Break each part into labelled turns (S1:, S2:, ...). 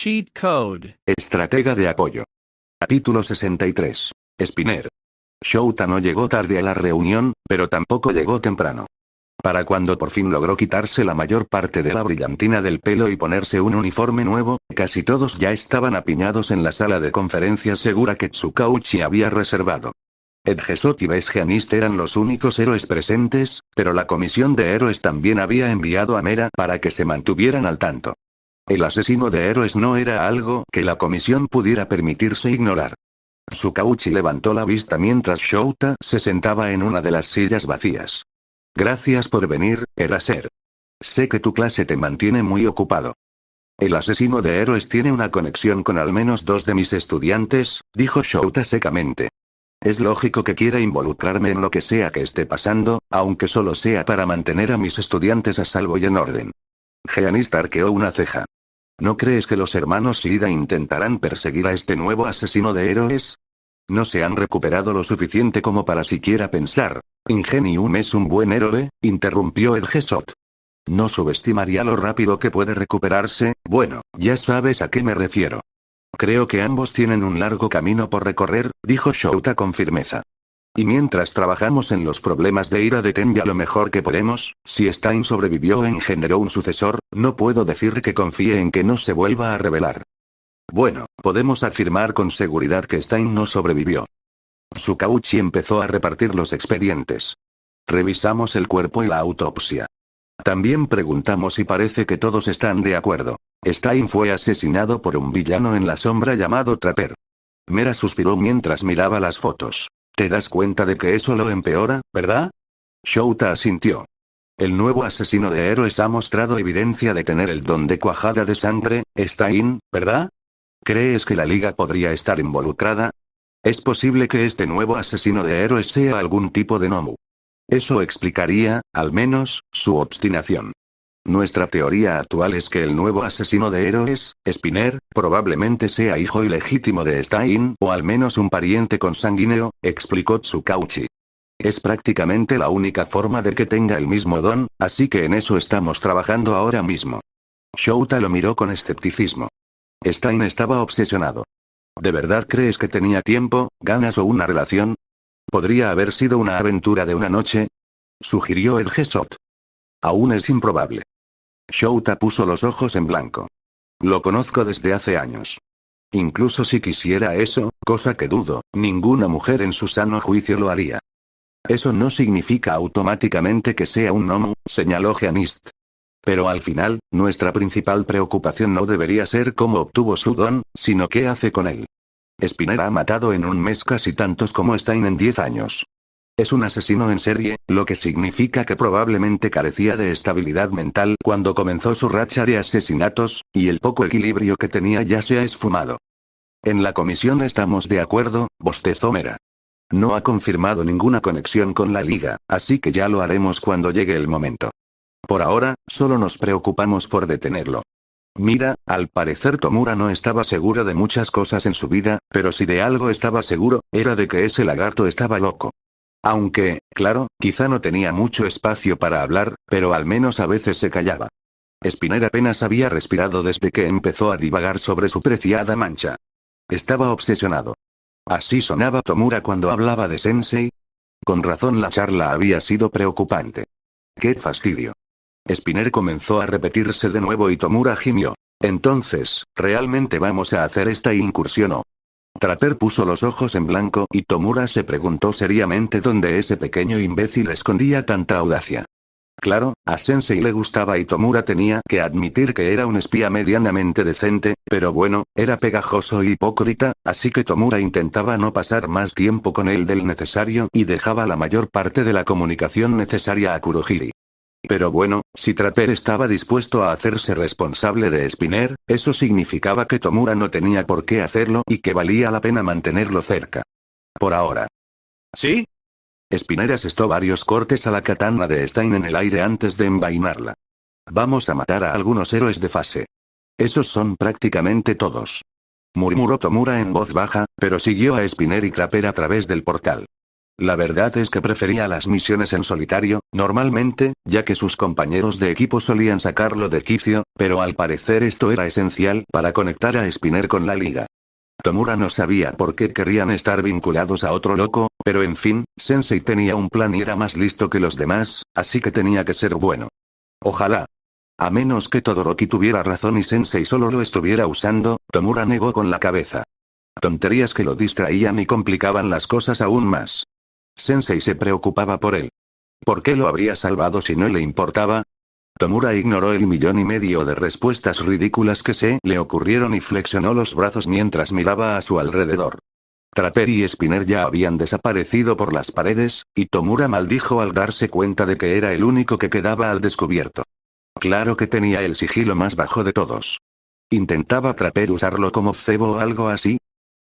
S1: Cheat code.
S2: Estratega de apoyo. Capítulo 63. Spinner. Shouta no llegó tarde a la reunión, pero tampoco llegó temprano. Para cuando por fin logró quitarse la mayor parte de la brillantina del pelo y ponerse un uniforme nuevo, casi todos ya estaban apiñados en la sala de conferencias segura que Tsukauchi había reservado. Edgesot y Besgeanist eran los únicos héroes presentes, pero la comisión de héroes también había enviado a Mera para que se mantuvieran al tanto. El asesino de héroes no era algo que la comisión pudiera permitirse ignorar. Tsukauchi levantó la vista mientras Shouta se sentaba en una de las sillas vacías. Gracias por venir, Eraser. Sé que tu clase te mantiene muy ocupado. El asesino de héroes tiene una conexión con al menos 2 de mis estudiantes, dijo Shouta secamente. Es lógico que quiera involucrarme en lo que sea que esté pasando, aunque solo sea para mantener a mis estudiantes a salvo y en orden. Geanist arqueó una ceja. ¿No crees que los hermanos Shida intentarán perseguir a este nuevo asesino de héroes? No se han recuperado lo suficiente como para siquiera pensar. Ingenium es un buen héroe, interrumpió Edgesot. No subestimaría lo rápido que puede recuperarse, bueno, ya sabes a qué me refiero. Creo que ambos tienen un largo camino por recorrer, dijo Shouta con firmeza. Y mientras trabajamos en los problemas de Ira de Tenya lo mejor que podemos, si Stein sobrevivió o engendró un sucesor, no puedo decir que confíe en que no se vuelva a revelar. Bueno, podemos afirmar con seguridad que Stein no sobrevivió. Tsukauchi empezó a repartir los expedientes. Revisamos el cuerpo y la autopsia. También preguntamos y parece que todos están de acuerdo. Stein fue asesinado por un villano en la sombra llamado Trapper. Mera suspiró mientras miraba las fotos. ¿Te das cuenta de que eso lo empeora, verdad? Shouta asintió. El nuevo asesino de héroes ha mostrado evidencia de tener el don de cuajada de sangre, Stein, ¿verdad? ¿Crees que la liga podría estar involucrada? Es posible que este nuevo asesino de héroes sea algún tipo de Nomu. Eso explicaría, al menos, su obstinación. Nuestra teoría actual es que el nuevo asesino de héroes, Spinner, probablemente sea hijo ilegítimo de Stein o al menos un pariente consanguíneo, explicó Tsukauchi. Es prácticamente la única forma de que tenga el mismo don, así que en eso estamos trabajando ahora mismo. Shouta lo miró con escepticismo. Stein estaba obsesionado. ¿De verdad crees que tenía tiempo, ganas o una relación? ¿Podría haber sido una aventura de una noche? Sugirió Edgesot. Aún es improbable. Shouta puso los ojos en blanco. Lo conozco desde hace años. Incluso si quisiera eso, cosa que dudo, ninguna mujer en su sano juicio lo haría. Eso no significa automáticamente que sea un Nomu, señaló Geanist. Pero al final, nuestra principal preocupación no debería ser cómo obtuvo su don, sino qué hace con él. Spinner ha matado en un mes casi tantos como Stein en 10 años. Es un asesino en serie, lo que significa que probablemente carecía de estabilidad mental cuando comenzó su racha de asesinatos, y el poco equilibrio que tenía ya se ha esfumado. En la comisión estamos de acuerdo, bostezó Mera. No ha confirmado ninguna conexión con la liga, así que ya lo haremos cuando llegue el momento. Por ahora, solo nos preocupamos por detenerlo. Mira, al parecer Tomura no estaba seguro de muchas cosas en su vida, pero si de algo estaba seguro, era de que ese lagarto estaba loco. Aunque, claro, quizá no tenía mucho espacio para hablar, pero al menos a veces se callaba. Spinner apenas había respirado desde que empezó a divagar sobre su preciada mancha. Estaba obsesionado. ¿Así sonaba Tomura cuando hablaba de Sensei? Con razón la charla había sido preocupante. ¡Qué fastidio! Spinner comenzó a repetirse de nuevo y Tomura gimió. Entonces, ¿realmente vamos a hacer esta incursión o? Trapper puso los ojos en blanco y Tomura se preguntó seriamente dónde ese pequeño imbécil escondía tanta audacia. Claro, a Sensei le gustaba y Tomura tenía que admitir que era un espía medianamente decente, pero bueno, era pegajoso y hipócrita, así que Tomura intentaba no pasar más tiempo con él del necesario y dejaba la mayor parte de la comunicación necesaria a Kurohiri. Pero bueno, si Trapper estaba dispuesto a hacerse responsable de Spinner, eso significaba que Tomura no tenía por qué hacerlo y que valía la pena mantenerlo cerca. Por ahora. ¿Sí? Spinner asestó varios cortes a la katana de Stein en el aire antes de envainarla. Vamos a matar a algunos héroes de fase. Esos son prácticamente todos. Murmuró Tomura en voz baja, pero siguió a Spinner y Trapper a través del portal. La verdad es que prefería las misiones en solitario, normalmente, ya que sus compañeros de equipo solían sacarlo de quicio, pero al parecer esto era esencial para conectar a Spinner con la liga. Tomura no sabía por qué querían estar vinculados a otro loco, pero en fin, Sensei tenía un plan y era más listo que los demás, así que tenía que ser bueno. Ojalá. A menos que Todoroki tuviera razón y Sensei solo lo estuviera usando, Tomura negó con la cabeza. Tonterías que lo distraían y complicaban las cosas aún más. Sensei se preocupaba por él. ¿Por qué lo habría salvado si no le importaba? Tomura ignoró el 1,5 millón de respuestas ridículas que se le ocurrieron y flexionó los brazos mientras miraba a su alrededor. Trapper y Spinner ya habían desaparecido por las paredes, y Tomura maldijo al darse cuenta de que era el único que quedaba al descubierto. Claro que tenía el sigilo más bajo de todos. ¿Intentaba Trapper usarlo como cebo o algo así?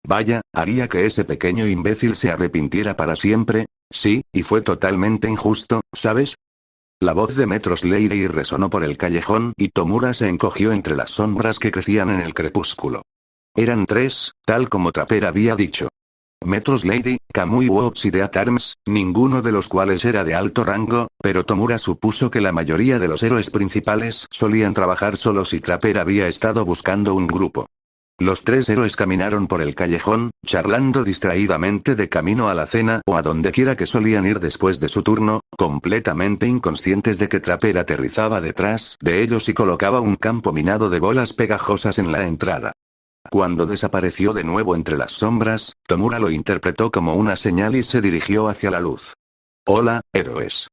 S2: Vaya, haría que ese pequeño imbécil se arrepintiera para siempre. Sí, y fue totalmente injusto, ¿sabes? La voz de Metros Lady resonó por el callejón y Tomura se encogió entre las sombras que crecían en el crepúsculo. Eran 3, tal como Trapper había dicho. Metros Lady, Kamui Wops y Death Arms, ninguno de los cuales era de alto rango, pero Tomura supuso que la mayoría de los héroes principales solían trabajar solos y Trapper había estado buscando un grupo. Los 3 héroes caminaron por el callejón, charlando distraídamente de camino a la cena o a donde quiera que solían ir después de su turno, completamente inconscientes de que Trapper aterrizaba detrás de ellos y colocaba un campo minado de bolas pegajosas en la entrada. Cuando desapareció de nuevo entre las sombras, Tomura lo interpretó como una señal y se dirigió hacia la luz. Hola, héroes.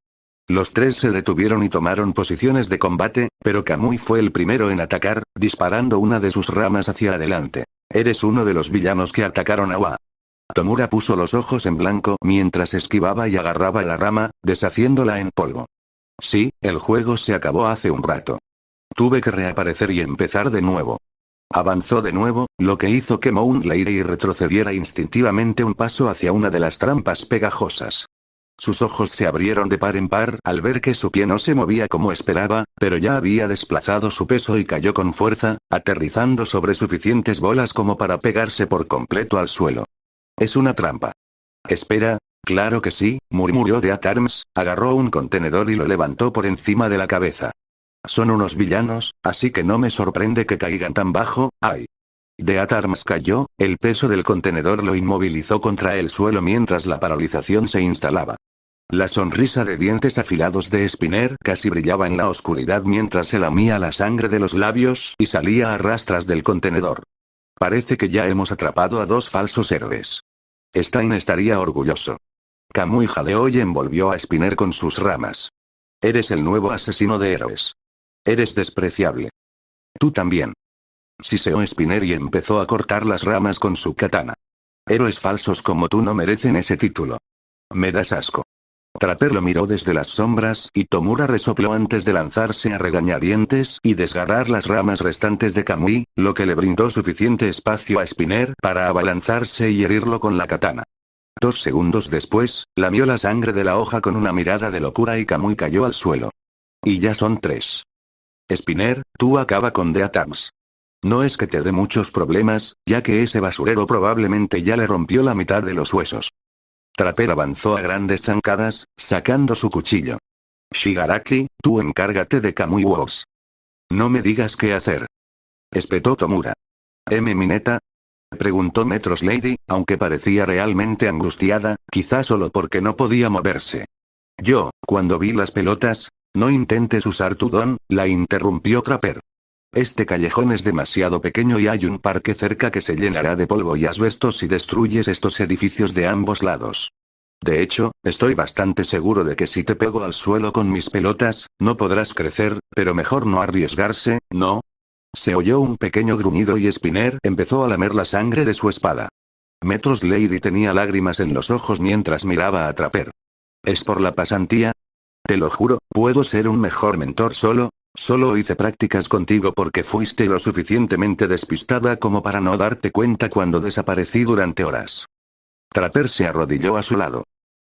S2: Los 3 se detuvieron y tomaron posiciones de combate, pero Kamui fue el primero en atacar, disparando una de sus ramas hacia adelante. Eres uno de los villanos que atacaron a Wa. Tomura puso los ojos en blanco mientras esquivaba y agarraba la rama, deshaciéndola en polvo. Sí, el juego se acabó hace un rato. Tuve que reaparecer y empezar de nuevo. Avanzó de nuevo, lo que hizo que Mount Lady retrocediera instintivamente un paso hacia una de las trampas pegajosas. Sus ojos se abrieron de par en par al ver que su pie no se movía como esperaba, pero ya había desplazado su peso y cayó con fuerza, aterrizando sobre suficientes bolas como para pegarse por completo al suelo. Es una trampa. Espera, claro que sí, murmuró Death Arms, agarró un contenedor y lo levantó por encima de la cabeza. Son unos villanos, así que no me sorprende que caigan tan bajo. ¡Ay! Death Arms cayó, el peso del contenedor lo inmovilizó contra el suelo mientras la paralización se instalaba. La sonrisa de dientes afilados de Spinner casi brillaba en la oscuridad mientras se lamía la sangre de los labios y salía a rastras del contenedor. Parece que ya hemos atrapado a 2 falsos héroes. Stein estaría orgulloso. Kamui jadeó y envolvió a Spinner con sus ramas. Eres el nuevo asesino de héroes. Eres despreciable. Tú también. Siseó Spinner y empezó a cortar las ramas con su katana. Héroes falsos como tú no merecen ese título. Me das asco. Trapper lo miró desde las sombras y Tomura resopló antes de lanzarse a regañadientes y desgarrar las ramas restantes de Kamui, lo que le brindó suficiente espacio a Spinner para abalanzarse y herirlo con la katana. 2 segundos después, lamió la sangre de la hoja con una mirada de locura y Kamui cayó al suelo. Y ya son 3. Spinner, tú acaba con Death Arms. No es que te dé muchos problemas, ya que ese basurero probablemente ya le rompió la mitad de los huesos. Trapper avanzó a grandes zancadas, sacando su cuchillo. Shigaraki, tú encárgate de Kamui Wops. No me digas qué hacer. Espetó Tomura. ¿Mineta? Preguntó Metros Lady, aunque parecía realmente angustiada, quizá solo porque no podía moverse. Yo, cuando vi las pelotas. No intentes usar tu don, la interrumpió Trapper. Este callejón es demasiado pequeño y hay un parque cerca que se llenará de polvo y asbestos si destruyes estos edificios de ambos lados. De hecho, estoy bastante seguro de que si te pego al suelo con mis pelotas, no podrás crecer, pero mejor no arriesgarse, ¿no? Se oyó un pequeño gruñido y Spinner empezó a lamer la sangre de su espada. Metros Lady tenía lágrimas en los ojos mientras miraba a Trapper. ¿Es por la pasantía? Te lo juro, puedo ser un mejor mentor solo hice prácticas contigo porque fuiste lo suficientemente despistada como para no darte cuenta cuando desaparecí durante horas. Trapper se arrodilló a su lado.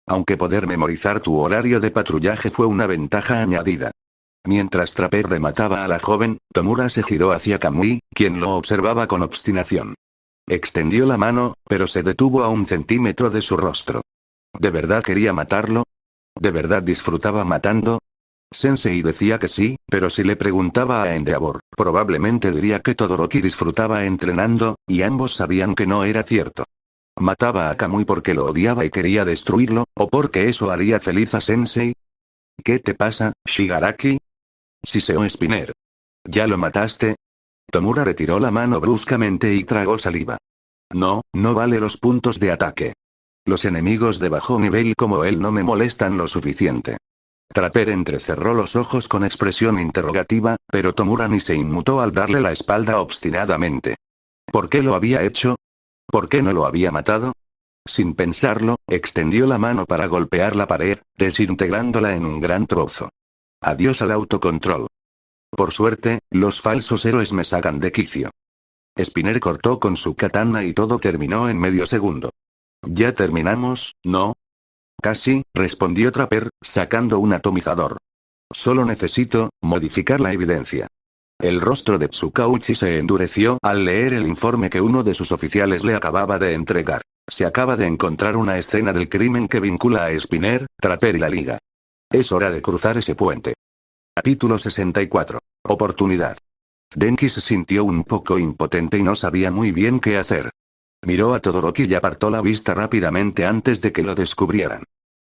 S2: Aunque poder memorizar tu horario de patrullaje fue una ventaja añadida. Mientras Trapper remataba a la joven, Tomura se giró hacia Kamui, quien lo observaba con obstinación. Extendió la mano, pero se detuvo a 1 centímetro de su rostro. ¿De verdad quería matarlo? ¿De verdad disfrutaba matando? Sensei decía que sí, pero si le preguntaba a Endeavor, probablemente diría que Todoroki disfrutaba entrenando, y ambos sabían que no era cierto. ¿Mataba a Kamui porque lo odiaba y quería destruirlo, o porque eso haría feliz a Sensei? ¿Qué te pasa, Shigaraki? Siseó Spinner. ¿Ya lo mataste? Tomura retiró la mano bruscamente y tragó saliva. No, no vale los puntos de ataque. Los enemigos de bajo nivel como él no me molestan lo suficiente. Trapper entrecerró los ojos con expresión interrogativa, pero Tomura ni se inmutó al darle la espalda obstinadamente. ¿Por qué lo había hecho? ¿Por qué no lo había matado? Sin pensarlo, extendió la mano para golpear la pared, desintegrándola en un gran trozo. Adiós al autocontrol. Por suerte, los falsos héroes me sacan de quicio. Spinner cortó con su katana y todo terminó en medio segundo. ¿Ya terminamos, no? Casi, respondió Trapper, sacando un atomizador. Solo necesito modificar la evidencia. El rostro de Tsukauchi se endureció al leer el informe que uno de sus oficiales le acababa de entregar. Se acaba de encontrar una escena del crimen que vincula a Spinner, Trapper y la Liga. Es hora de cruzar ese puente. Capítulo 64. Oportunidad. Denki se sintió un poco impotente y no sabía muy bien qué hacer. Miró a Todoroki y apartó la vista rápidamente antes de que lo descubrieran.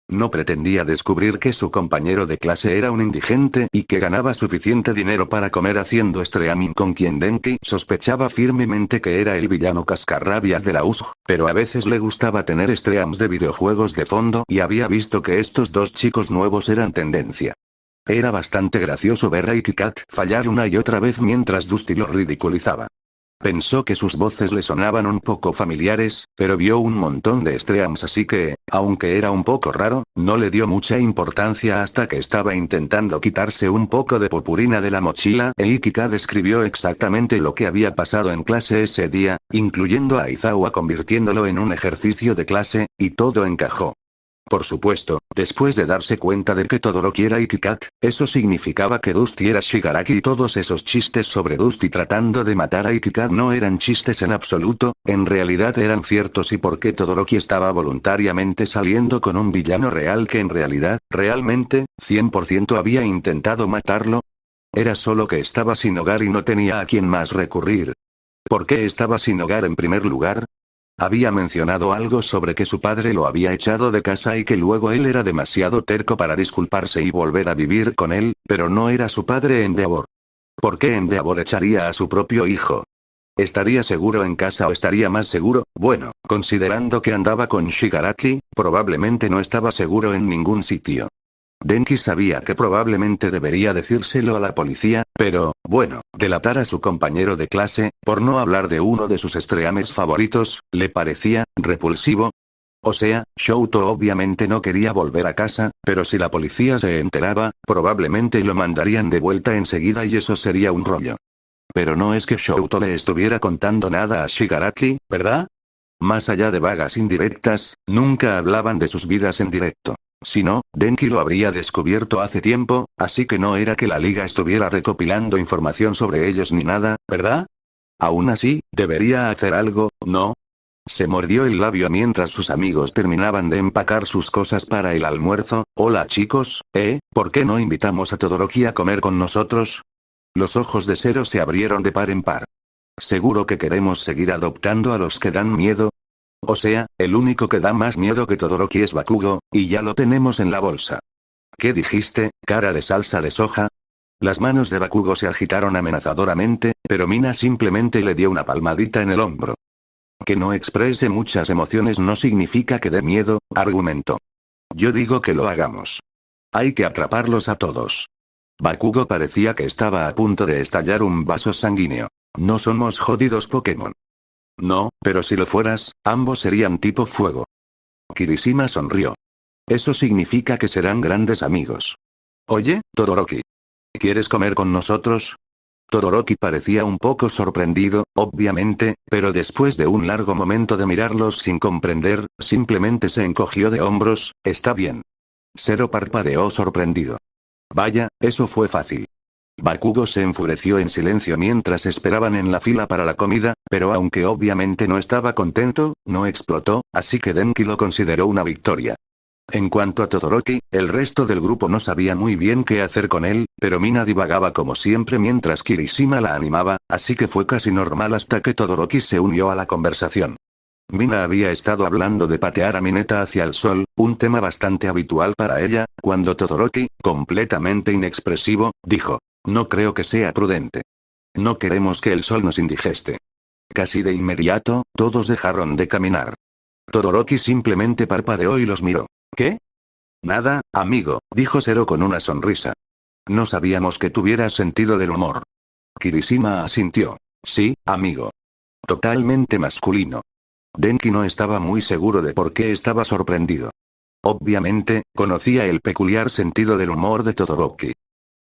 S2: No pretendía descubrir que su compañero de clase era un indigente y que ganaba suficiente dinero para comer haciendo streaming con quien Denki sospechaba firmemente que era el villano cascarrabias de la USG, pero a veces le gustaba tener streams de videojuegos de fondo y había visto que estos dos chicos nuevos eran tendencia. Era bastante gracioso ver a Ikikat fallar una y otra vez mientras Dusty lo ridiculizaba. Pensó que sus voces le sonaban un poco familiares, pero vio un montón de streams así que, aunque era un poco raro, no le dio mucha importancia hasta que estaba intentando quitarse un poco de purpurina de la mochila e Ikikat describió exactamente lo que había pasado en clase ese día, incluyendo a Aizawa convirtiéndolo en un ejercicio de clase, y todo encajó. Por supuesto, después de darse cuenta de que Todoroki era Ikikat, eso significaba que Dusty era Shigaraki y todos esos chistes sobre Dusty tratando de matar a Ikikat no eran chistes en absoluto, en realidad eran ciertos y porque Todoroki estaba voluntariamente saliendo con un villano real que en realidad, realmente, 100% había intentado matarlo. Era solo que estaba sin hogar y no tenía a quién más recurrir. ¿Por qué estaba sin hogar en primer lugar? Había mencionado algo sobre que su padre lo había echado de casa y que luego él era demasiado terco para disculparse y volver a vivir con él, pero no era su padre Endeavor. ¿Por qué Endeavor echaría a su propio hijo? ¿Estaría seguro en casa o estaría más seguro? Bueno, considerando que andaba con Shigaraki, probablemente no estaba seguro en ningún sitio. Denki sabía que probablemente debería decírselo a la policía, pero, bueno, delatar a su compañero de clase, por no hablar de uno de sus streamers favoritos, le parecía repulsivo. O sea, Shouto obviamente no quería volver a casa, pero si la policía se enteraba, probablemente lo mandarían de vuelta enseguida y eso sería un rollo. Pero no es que Shouto le estuviera contando nada a Shigaraki, ¿verdad? Más allá de vagas indirectas, nunca hablaban de sus vidas en directo. Si no, Denki lo habría descubierto hace tiempo, así que no era que la liga estuviera recopilando información sobre ellos ni nada, ¿verdad? Aún así, debería hacer algo, ¿no? Se mordió el labio mientras sus amigos terminaban de empacar sus cosas para el almuerzo. Hola chicos, ¿por qué no invitamos a Todoroki a comer con nosotros? Los ojos de Zero se abrieron de par en par. ¿Seguro que queremos seguir adoptando a los que dan miedo? O sea, el único que da más miedo que Todoroki es Bakugo, y ya lo tenemos en la bolsa. ¿Qué dijiste, cara de salsa de soja? Las manos de Bakugo se agitaron amenazadoramente, pero Mina simplemente le dio una palmadita en el hombro. Que no exprese muchas emociones no significa que dé miedo, argumentó. Yo digo que lo hagamos. Hay que atraparlos a todos. Bakugo parecía que estaba a punto de estallar un vaso sanguíneo. No somos jodidos Pokémon. No, pero si lo fueras, ambos serían tipo fuego. Kirishima sonrió. Eso significa que serán grandes amigos. Oye, Todoroki. ¿Quieres comer con nosotros? Todoroki parecía un poco sorprendido, obviamente, pero después de un largo momento de mirarlos sin comprender, simplemente se encogió de hombros. Está bien. Zero parpadeó sorprendido. Vaya, eso fue fácil. Bakugo se enfureció en silencio mientras esperaban en la fila para la comida, pero aunque obviamente no estaba contento, no explotó, así que Denki lo consideró una victoria. En cuanto a Todoroki, el resto del grupo no sabía muy bien qué hacer con él, pero Mina divagaba como siempre mientras Kirishima la animaba, así que fue casi normal hasta que Todoroki se unió a la conversación. Mina había estado hablando de patear a Mineta hacia el sol, un tema bastante habitual para ella, cuando Todoroki, completamente inexpresivo, dijo: "No creo que sea prudente. No queremos que el sol nos indigeste". Casi de inmediato, todos dejaron de caminar. Todoroki simplemente parpadeó y los miró. ¿Qué? Nada, amigo, dijo Zero con una sonrisa. No sabíamos que tuvieras sentido del humor. Kirishima asintió. Sí, amigo. Totalmente masculino. Denki no estaba muy seguro de por qué estaba sorprendido. Obviamente, conocía el peculiar sentido del humor de Todoroki.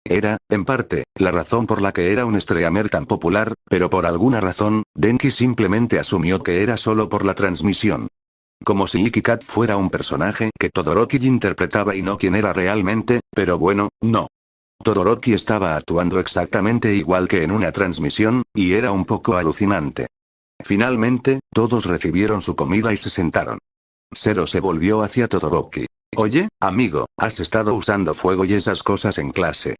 S2: Era, en parte, la razón por la que era un streamer tan popular, pero por alguna razón, Denki simplemente asumió que era solo por la transmisión. Como si Ikikat fuera un personaje que Todoroki interpretaba y no quien era realmente, pero bueno, no. Todoroki estaba actuando exactamente igual que en una transmisión, y era un poco alucinante. Finalmente, todos recibieron su comida y se sentaron. Zero se volvió hacia Todoroki. Oye, amigo, has estado usando fuego y esas cosas en clase.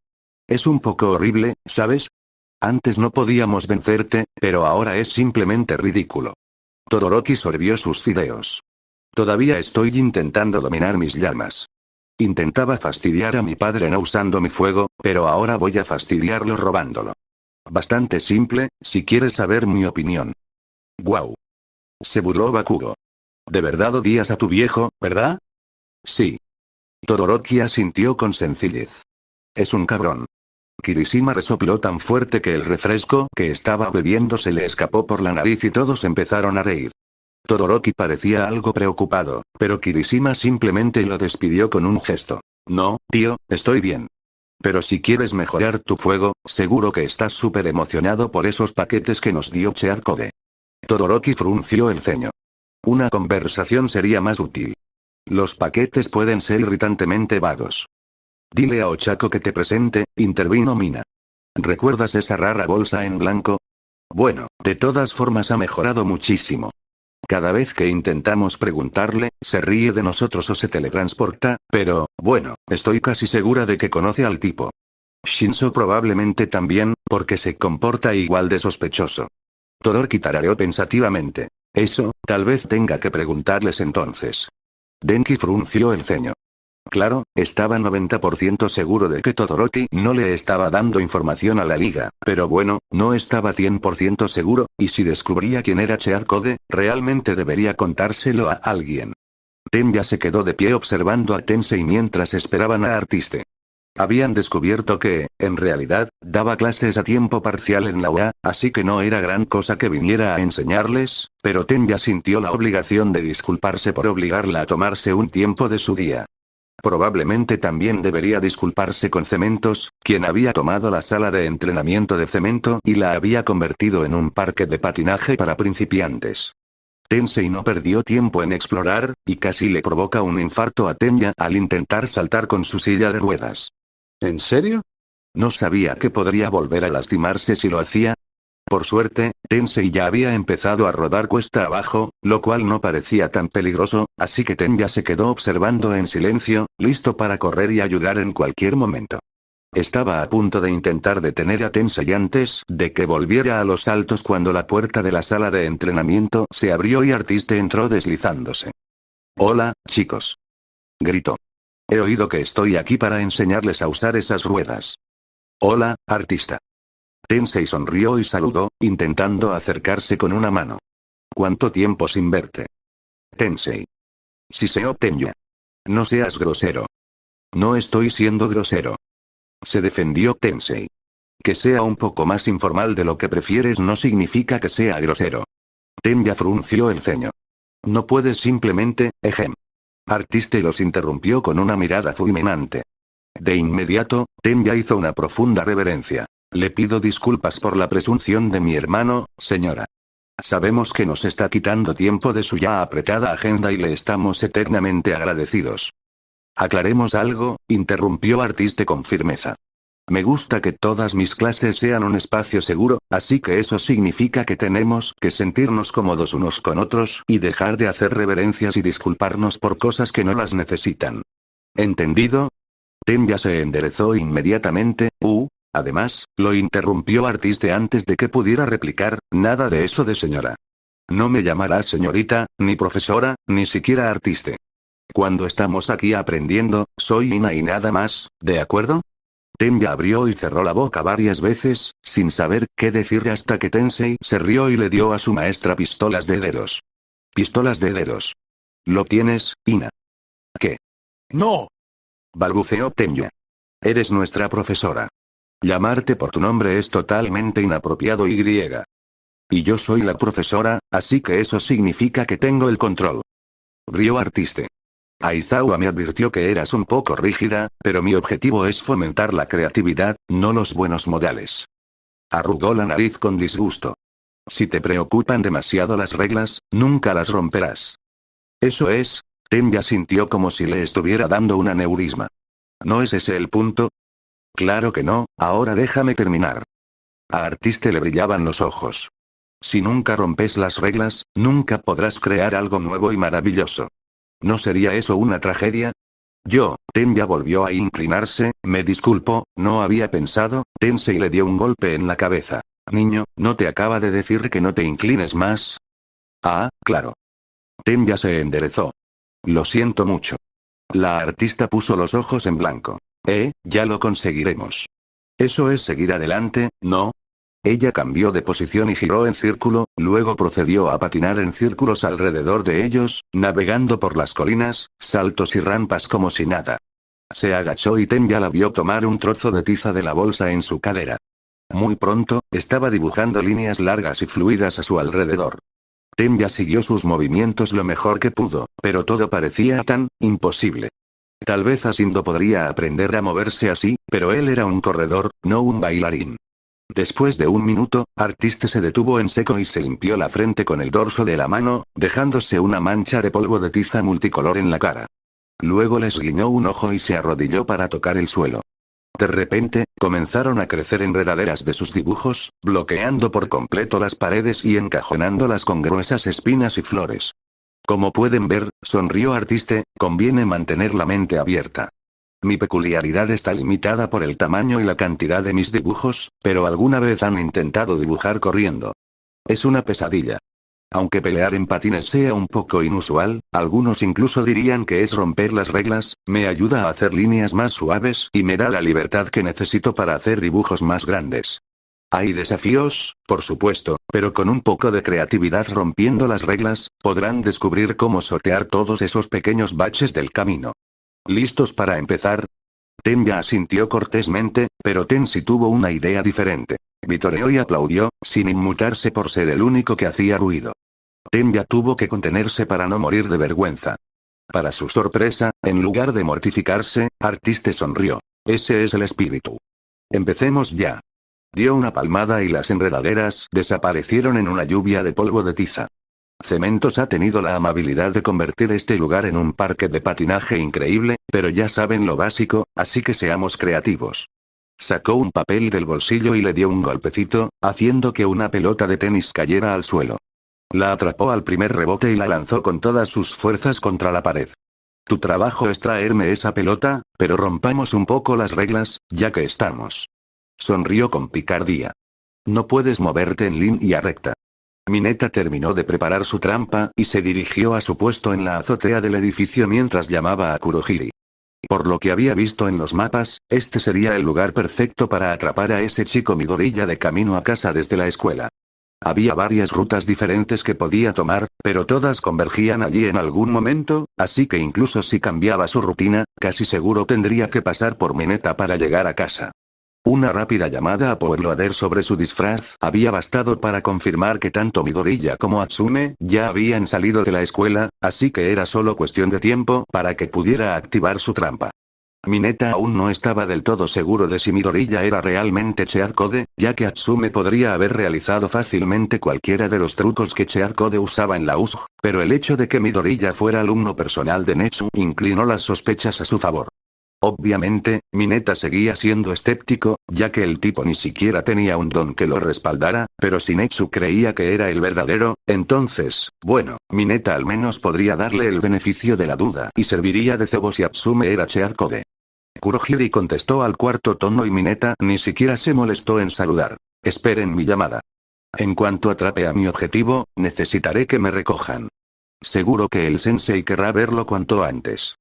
S2: Es un poco horrible, ¿sabes? Antes no podíamos vencerte, pero ahora es simplemente ridículo. Todoroki sorbió sus fideos. Todavía estoy intentando dominar mis llamas. Intentaba fastidiar a mi padre no usando mi fuego, pero ahora voy a fastidiarlo robándolo. Bastante simple, si quieres saber mi opinión. Guau. Se burló Bakugo. ¿De verdad odias a tu viejo, verdad? Sí. Todoroki asintió con sencillez. Es un cabrón. Kirishima resopló tan fuerte que el refresco que estaba bebiendo se le escapó por la nariz y todos empezaron a reír. Todoroki parecía algo preocupado, pero Kirishima simplemente lo despidió con un gesto. No, tío, estoy bien. Pero si quieres mejorar tu fuego, seguro que estás súper emocionado por esos paquetes que nos dio Chearkode. Todoroki frunció el ceño. Una conversación sería más útil. Los paquetes pueden ser irritantemente vagos. Dile a Ochako que te presente, intervino Mina. ¿Recuerdas esa rara bolsa en blanco? Bueno, de todas formas ha mejorado muchísimo. Cada vez que intentamos preguntarle, se ríe de nosotros o se teletransporta, pero, bueno, estoy casi segura de que conoce al tipo. Shinso probablemente también, porque se comporta igual de sospechoso. Todoroki tarareó pensativamente. Eso, tal vez tenga que preguntarles entonces. Denki frunció el ceño. Claro, estaba 90% seguro de que Todoroki no le estaba dando información a la liga, pero bueno, no estaba 100% seguro, y si descubría quién era Chearkode, realmente debería contárselo a alguien. Tenya se quedó de pie observando a Tensei mientras esperaban a Artiste. Habían descubierto que, en realidad, daba clases a tiempo parcial en la UA, así que no era gran cosa que viniera a enseñarles, pero Tenya sintió la obligación de disculparse por obligarla a tomarse un tiempo de su día. Probablemente también debería disculparse con Cementos, quien había tomado la sala de entrenamiento de Cemento y la había convertido en un parque de patinaje para principiantes. Tensei no perdió tiempo en explorar, y casi le provoca un infarto a Tenya al intentar saltar con su silla de ruedas. ¿En serio? ¿No sabía que podría volver a lastimarse si lo hacía? Por suerte, Tensei ya había empezado a rodar cuesta abajo, lo cual no parecía tan peligroso, así que Tenya se quedó observando en silencio, listo para correr y ayudar en cualquier momento. Estaba a punto de intentar detener a Tensei antes de que volviera a los saltos cuando la puerta de la sala de entrenamiento se abrió y Artiste entró deslizándose. «Hola, chicos», gritó. «He oído que estoy aquí para enseñarles a usar esas ruedas». «Hola, artista». Tensei sonrió y saludó, intentando acercarse con una mano. «¿Cuánto tiempo sin verte?» «Tensei». «Siseo Tenya. No seas grosero». «No estoy siendo grosero». Se defendió Tensei. Que sea un poco más informal de lo que prefieres no significa que sea grosero. Tenya frunció el ceño. No puedes simplemente, ejem. Artiste los interrumpió con una mirada fulminante. De inmediato, Tenya hizo una profunda reverencia. Le pido disculpas por la presunción de mi hermano, señora. Sabemos que nos está quitando tiempo de su ya apretada agenda y le estamos eternamente agradecidos. Aclaremos algo, interrumpió Artiste con firmeza. Me gusta que todas mis clases sean un espacio seguro, así que eso significa que tenemos que sentirnos cómodos unos con otros y dejar de hacer reverencias y disculparnos por cosas que no las necesitan. ¿Entendido? Tenya se enderezó inmediatamente. Además, lo interrumpió Artiste antes de que pudiera replicar, nada de eso de señora. No me llamarás señorita, ni profesora, ni siquiera Artiste. Cuando estamos aquí aprendiendo, soy Ina y nada más, ¿de acuerdo? Tenya abrió y cerró la boca varias veces, sin saber qué decir hasta que Tensei se rió y le dio a su maestra pistolas de dedos. Pistolas de dedos. ¿Lo tienes, Ina? ¿Qué?
S1: ¡No!
S2: Balbuceó Tenya. Eres nuestra profesora. Llamarte por tu nombre es totalmente inapropiado y yo soy la profesora, así que eso significa que tengo el control. Rió Artiste. Aizawa me advirtió que eras un poco rígida, pero mi objetivo es fomentar la creatividad, no los buenos modales. Arrugó la nariz con disgusto. Si te preocupan demasiado las reglas, nunca las romperás. Eso es. Tenya sintió como si le estuviera dando un aneurisma. ¿No es ese el punto? Claro que no, ahora déjame terminar. A Artiste le brillaban los ojos. Si nunca rompes las reglas, nunca podrás crear algo nuevo y maravilloso. ¿No sería eso una tragedia? Tenya volvió a inclinarse, me disculpo, no había pensado. Tensei le dio un golpe en la cabeza. Niño, ¿no te acaba de decir que no te inclines más? Ah, claro. Tenya se enderezó. Lo siento mucho. La artista puso los ojos en blanco. Ya lo conseguiremos. Eso es seguir adelante, ¿no? Ella cambió de posición y giró en círculo, luego procedió a patinar en círculos alrededor de ellos, navegando por las colinas, saltos y rampas como si nada. Se agachó y Tenya la vio tomar un trozo de tiza de la bolsa en su cadera. Muy pronto, estaba dibujando líneas largas y fluidas a su alrededor. Tenya siguió sus movimientos lo mejor que pudo, pero todo parecía tan imposible. Tal vez Asindo podría aprender a moverse así, pero él era un corredor, no un bailarín. Después de un minuto, Artiste se detuvo en seco y se limpió la frente con el dorso de la mano, dejándose una mancha de polvo de tiza multicolor en la cara. Luego les guiñó un ojo y se arrodilló para tocar el suelo. De repente, comenzaron a crecer enredaderas de sus dibujos, bloqueando por completo las paredes y encajonándolas con gruesas espinas y flores. Como pueden ver, sonrió Artiste, conviene mantener la mente abierta. Mi peculiaridad está limitada por el tamaño y la cantidad de mis dibujos, pero alguna vez han intentado dibujar corriendo. Es una pesadilla. Aunque pelear en patines sea un poco inusual, algunos incluso dirían que es romper las reglas, me ayuda a hacer líneas más suaves y me da la libertad que necesito para hacer dibujos más grandes. Hay desafíos, por supuesto, pero con un poco de creatividad rompiendo las reglas, podrán descubrir cómo sortear todos esos pequeños baches del camino. ¿Listos para empezar? Tenya asintió cortésmente, pero Tensei tuvo una idea diferente. Vitoreó y aplaudió, sin inmutarse por ser el único que hacía ruido. Tenya tuvo que contenerse para no morir de vergüenza. Para su sorpresa, en lugar de mortificarse, Artiste sonrió. Ese es el espíritu. Empecemos ya. Dio una palmada y las enredaderas desaparecieron en una lluvia de polvo de tiza. Cementos ha tenido la amabilidad de convertir este lugar en un parque de patinaje increíble, pero ya saben lo básico, así que seamos creativos. Sacó un papel del bolsillo y le dio un golpecito, haciendo que una pelota de tenis cayera al suelo. La atrapó al primer rebote y la lanzó con todas sus fuerzas contra la pared. Tu trabajo es traerme esa pelota, pero rompamos un poco las reglas, ya que estamos. Sonrió con picardía. No puedes moverte en línea recta. Mineta terminó de preparar su trampa y se dirigió a su puesto en la azotea del edificio mientras llamaba a Kurohiri. Por lo que había visto en los mapas, este sería el lugar perfecto para atrapar a ese chico Midoriya de camino a casa desde la escuela. Había varias rutas diferentes que podía tomar, pero todas convergían allí en algún momento, así que incluso si cambiaba su rutina, casi seguro tendría que pasar por Mineta para llegar a casa. Una rápida llamada a Powerloader sobre su disfraz había bastado para confirmar que tanto Midoriya como Atsume ya habían salido de la escuela, así que era solo cuestión de tiempo para que pudiera activar su trampa. Mineta aún no estaba del todo seguro de si Midoriya era realmente Cheat Code, ya que Atsume podría haber realizado fácilmente cualquiera de los trucos que Cheat Code usaba en la USG, pero el hecho de que Midoriya fuera alumno personal de Netsu inclinó las sospechas a su favor. Obviamente, Mineta seguía siendo escéptico, ya que el tipo ni siquiera tenía un don que lo respaldara, pero si Netsu creía que era el verdadero, entonces, bueno, Mineta al menos podría darle el beneficio de la duda y serviría de cebo si Atsume era Cheat-Code. Kurohiri contestó al cuarto tono y Mineta ni siquiera se molestó en saludar. Esperen mi llamada. En cuanto atrape a mi objetivo, necesitaré que me recojan. Seguro que el sensei querrá verlo cuanto antes.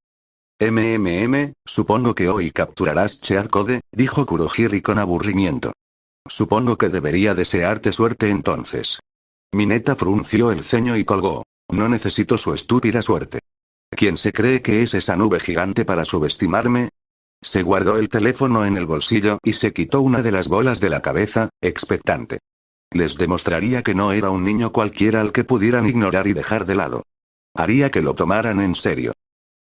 S2: Supongo que hoy capturarás Cheat-Code, dijo Kurohiri con aburrimiento. Supongo que debería desearte suerte entonces. Mineta frunció el ceño y colgó. No necesito su estúpida suerte. ¿Quién se cree que es esa nube gigante para subestimarme? Se guardó el teléfono en el bolsillo y se quitó una de las bolas de la cabeza, expectante. Les demostraría que no era un niño cualquiera al que pudieran ignorar y dejar de lado. Haría que lo tomaran en serio.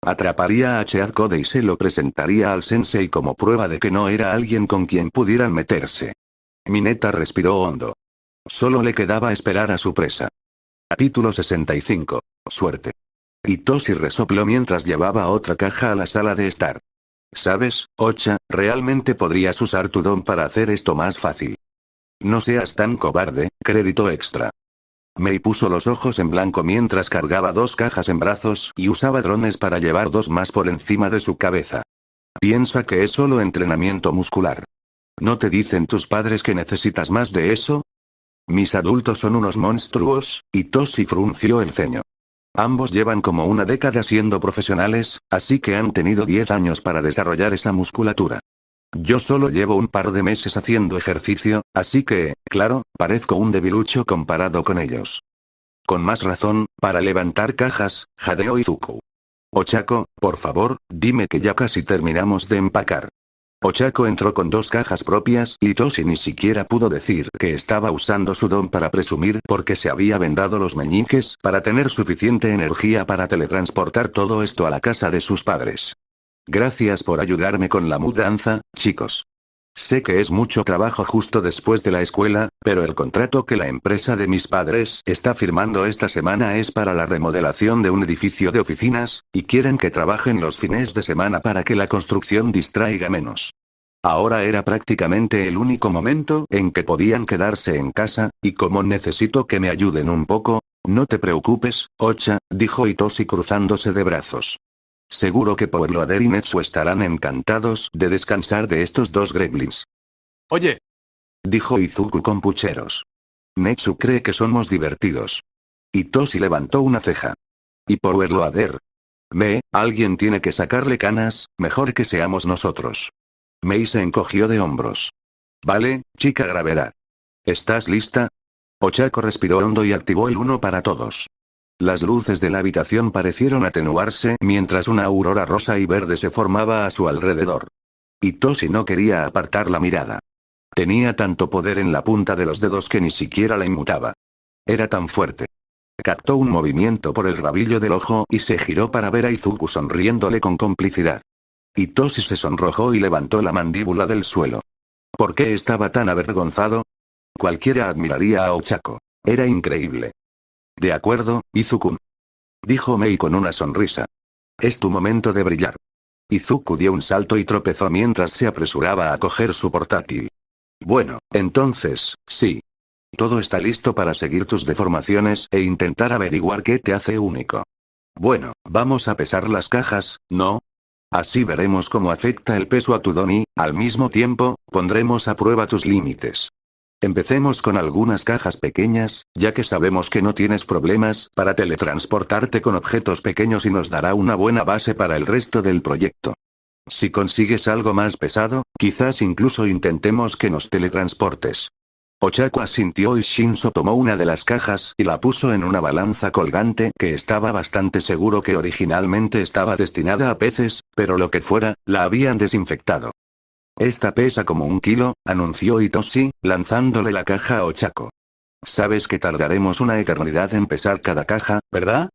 S2: Atraparía a Cheat-Code y se lo presentaría al sensei como prueba de que no era alguien con quien pudieran meterse. Mineta respiró hondo. Solo le quedaba esperar a su presa. Capítulo 65. Suerte. Hitoshi resopló mientras llevaba otra caja a la sala de estar. ¿Sabes, Ocha, realmente podrías usar tu don para hacer esto más fácil? No seas tan cobarde, crédito extra. Mei puso los ojos en blanco mientras cargaba 2 cajas en brazos y usaba drones para llevar 2 más por encima de su cabeza. Piensa que es solo entrenamiento muscular. ¿No te dicen tus padres que necesitas más de eso? Mis adultos son unos monstruos, y Toshi frunció el ceño. Ambos llevan como una década siendo profesionales, así que han tenido 10 años para desarrollar esa musculatura. Yo solo llevo un par de meses haciendo ejercicio, así que, claro, parezco un debilucho comparado con ellos. Con más razón, para levantar cajas, jadeó Izuku. Ochako, por favor, dime que ya casi terminamos de empacar. Ochako entró con 2 cajas propias y Toshi ni siquiera pudo decir que estaba usando su don para presumir porque se había vendado los meñiques para tener suficiente energía para teletransportar todo esto a la casa de sus padres. Gracias por ayudarme con la mudanza, chicos. Sé que es mucho trabajo justo después de la escuela, pero el contrato que la empresa de mis padres está firmando esta semana es para la remodelación de un edificio de oficinas, y quieren que trabajen los fines de semana para que la construcción distraiga menos. Ahora era prácticamente el único momento en que podían quedarse en casa, y como necesito que me ayuden un poco, no te preocupes, Ocha, dijo Hitoshi cruzándose de brazos. Seguro que Powerloader y Netsu estarán encantados de descansar de estos 2 gremlins.
S1: Oye,
S2: Dijo Izuku con pucheros. Netsu cree que somos divertidos. Hitoshi levantó una ceja. ¿Y Powerloader? Alguien tiene que sacarle canas, mejor que seamos nosotros. Mei se encogió de hombros. Vale, chica gravedad. ¿Estás lista? Ochako respiró hondo y activó el 1 para todos. Las luces de la habitación parecieron atenuarse mientras una aurora rosa y verde se formaba a su alrededor. Hitoshi no quería apartar la mirada. Tenía tanto poder en la punta de los dedos que ni siquiera la inmutaba. Era tan fuerte. Captó un movimiento por el rabillo del ojo y se giró para ver a Izuku sonriéndole con complicidad. Hitoshi se sonrojó y levantó la mandíbula del suelo. ¿Por qué estaba tan avergonzado? Cualquiera admiraría a Ochako. Era increíble. De acuerdo, Izuku. Dijo Mei con una sonrisa. Es tu momento de brillar. Izuku dio un salto y tropezó mientras se apresuraba a coger su portátil. Bueno, entonces, sí. Todo está listo para seguir tus deformaciones e intentar averiguar qué te hace único. Bueno, vamos a pesar las cajas, ¿no? Así veremos cómo afecta el peso a tu don y, al mismo tiempo, pondremos a prueba tus límites. Empecemos con algunas cajas pequeñas, ya que sabemos que no tienes problemas para teletransportarte con objetos pequeños y nos dará una buena base para el resto del proyecto. Si consigues algo más pesado, quizás incluso intentemos que nos teletransportes. Ochako asintió y Shinso tomó una de las cajas y la puso en una balanza colgante que estaba bastante seguro que originalmente estaba destinada a peces, pero lo que fuera, la habían desinfectado. Esta pesa como 1 kilo, anunció Hitoshi, lanzándole la caja a Ochako. Sabes que tardaremos una eternidad en pesar cada caja, ¿verdad?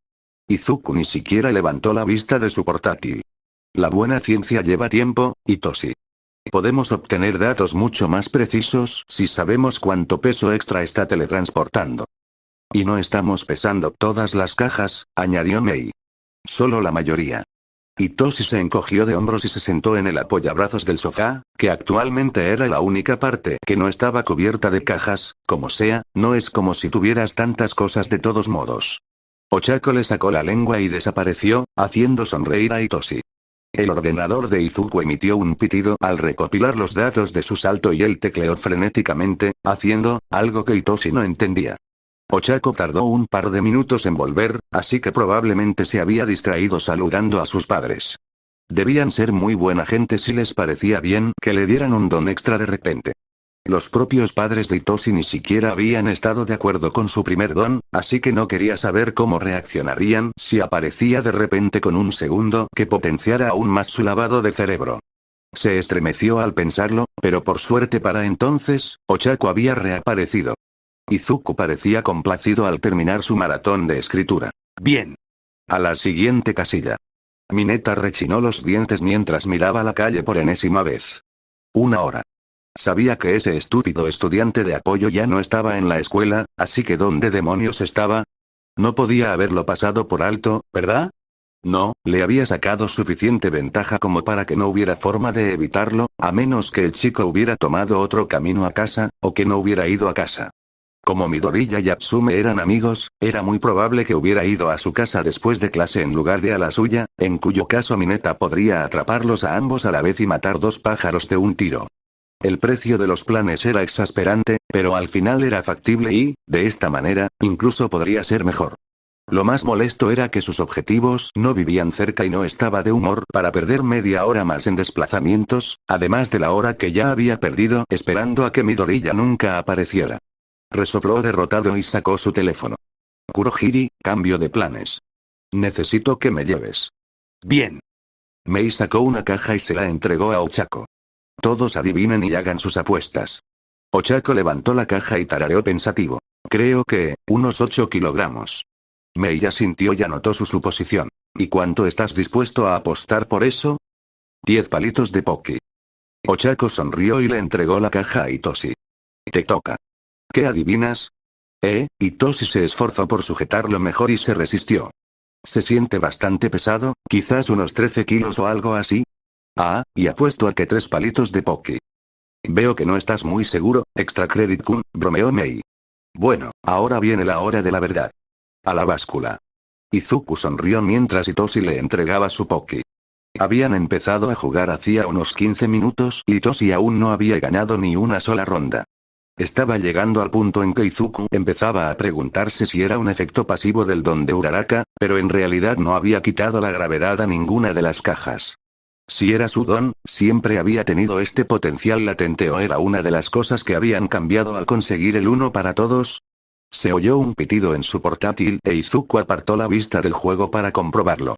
S2: Izuku ni siquiera levantó la vista de su portátil. La buena ciencia lleva tiempo, Hitoshi. Podemos obtener datos mucho más precisos si sabemos cuánto peso extra está teletransportando. Y no estamos pesando todas las cajas, añadió Mei. Solo la mayoría. Hitoshi se encogió de hombros y se sentó en el apoyabrazos del sofá, que actualmente era la única parte que no estaba cubierta de cajas. Como sea, no es como si tuvieras tantas cosas de todos modos. Ochako le sacó la lengua y desapareció, haciendo sonreír a Hitoshi. El ordenador de Izuku emitió un pitido al recopilar los datos de su salto y él tecleó frenéticamente, haciendo algo que Hitoshi no entendía. Ochako tardó un par de minutos en volver, así que probablemente se había distraído saludando a sus padres. Debían ser muy buena gente si les parecía bien que le dieran un don extra de repente. Los propios padres de Hitoshi ni siquiera habían estado de acuerdo con su primer don, así que no quería saber cómo reaccionarían si aparecía de repente con un segundo que potenciara aún más su lavado de cerebro. Se estremeció al pensarlo, pero por suerte para entonces, Ochako había reaparecido. Izuku parecía complacido al terminar su maratón de escritura. Bien. A la siguiente casilla. Mineta rechinó los dientes mientras miraba la calle por enésima vez. 1 hora. Sabía que ese estúpido estudiante de apoyo ya no estaba en la escuela, así que ¿dónde demonios estaba? No podía haberlo pasado por alto, ¿verdad? No, le había sacado suficiente ventaja como para que no hubiera forma de evitarlo, a menos que el chico hubiera tomado otro camino a casa, o que no hubiera ido a casa. Como Midoriya y Yatsume eran amigos, era muy probable que hubiera ido a su casa después de clase en lugar de a la suya, en cuyo caso Mineta podría atraparlos a ambos a la vez y matar 2 pájaros de un tiro. El precio de los planes era exasperante, pero al final era factible y, de esta manera, incluso podría ser mejor. Lo más molesto era que sus objetivos no vivían cerca y no estaba de humor para perder media hora más en desplazamientos, además de la hora que ya había perdido esperando a que Midoriya nunca apareciera. Resopló derrotado y sacó su teléfono. Kurohiri, cambio de planes. Necesito que me lleves. Bien. Mei sacó una caja y se la entregó a Ochako. Todos adivinen y hagan sus apuestas. Ochako levantó la caja y tarareó pensativo. Creo que, unos 8 kilogramos. Mei asintió y anotó su suposición. ¿Y cuánto estás dispuesto a apostar por eso? 10 palitos de poki. Ochako sonrió y le entregó la caja a Hitoshi. Te toca. ¿Qué adivinas? Hitoshi se esforzó por sujetarlo mejor y se resistió. Se siente bastante pesado, quizás unos 13 kilos o algo así. Ah, y apuesto a que 3 palitos de poki. Veo que no estás muy seguro, Extra Credit Kun, bromeó Mei. Bueno, ahora viene la hora de la verdad. A la báscula. Izuku sonrió mientras Hitoshi le entregaba su poki. Habían empezado a jugar hacía unos 15 minutos y Hitoshi aún no había ganado ni una sola ronda. Estaba llegando al punto en que Izuku empezaba a preguntarse si era un efecto pasivo del don de Uraraka, pero en realidad no había quitado la gravedad a ninguna de las cajas. Si era su don, siempre había tenido este potencial latente o era una de las cosas que habían cambiado al conseguir el uno para todos. Se oyó un pitido en su portátil e Izuku apartó la vista del juego para comprobarlo.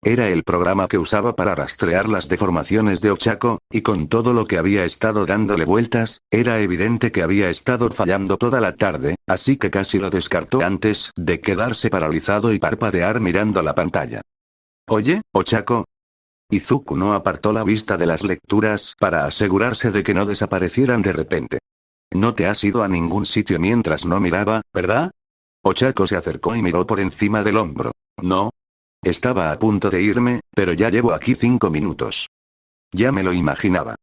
S2: Era el programa que usaba para rastrear las deformaciones de Ochako, y con todo lo que había estado dándole vueltas, era evidente que había estado fallando toda la tarde, así que casi lo descartó antes de quedarse paralizado y parpadear mirando la pantalla. Oye, Ochako. Izuku no apartó la vista de las lecturas para asegurarse de que no desaparecieran de repente. No te has ido a ningún sitio mientras no miraba, ¿verdad? Ochako se acercó y miró por encima del hombro. No. Estaba a punto de irme, pero ya llevo aquí 5 minutos. Ya me lo imaginaba.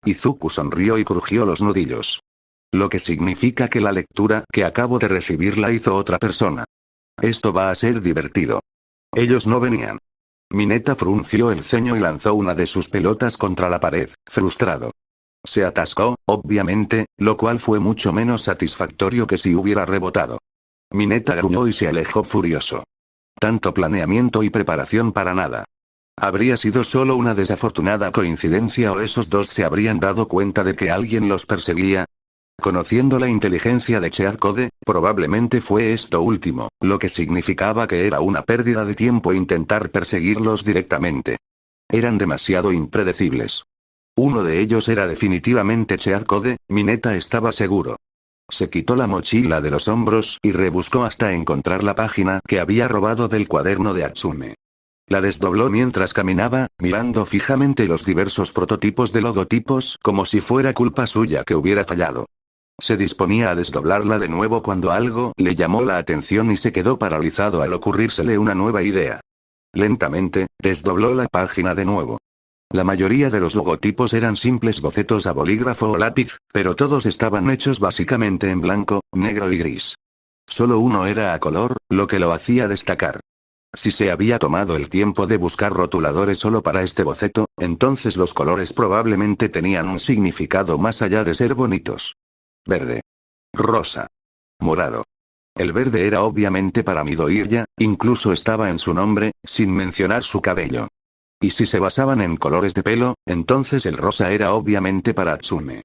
S2: Izuku sonrió y crujió los nudillos. Lo que significa que la lectura que acabo de recibir la hizo otra persona. Esto va a ser divertido. Ellos no venían. Mineta frunció el ceño y lanzó una de sus pelotas contra la pared, frustrado. Se atascó, obviamente, lo cual fue mucho menos satisfactorio que si hubiera rebotado. Mineta gruñó y se alejó furioso. Tanto planeamiento y preparación para nada. ¿Habría sido solo una desafortunada coincidencia o esos dos se habrían dado cuenta de que alguien los perseguía? Conociendo la inteligencia de Cheat Code, probablemente fue esto último, lo que significaba que era una pérdida de tiempo intentar perseguirlos directamente. Eran demasiado impredecibles. Uno de ellos era definitivamente Cheat Code, Mineta estaba seguro. Se quitó la mochila de los hombros y rebuscó hasta encontrar la página que había robado del cuaderno de Atsume. La desdobló mientras caminaba, mirando fijamente los diversos prototipos de logotipos como si fuera culpa suya que hubiera fallado. Se disponía a desdoblarla de nuevo cuando algo le llamó la atención y se quedó paralizado al ocurrírsele una nueva idea. Lentamente, desdobló la página de nuevo. La mayoría de los logotipos eran simples bocetos a bolígrafo o lápiz, pero todos estaban hechos básicamente en blanco, negro y gris. Solo uno era a color, lo que lo hacía destacar. Si se había tomado el tiempo de buscar rotuladores solo para este boceto, entonces los colores probablemente tenían un significado más allá de ser bonitos. Verde. Rosa. Morado. El verde era obviamente para Midoriya, incluso estaba en su nombre, sin mencionar su cabello. Y si se basaban en colores de pelo, entonces el rosa era obviamente para Atsume.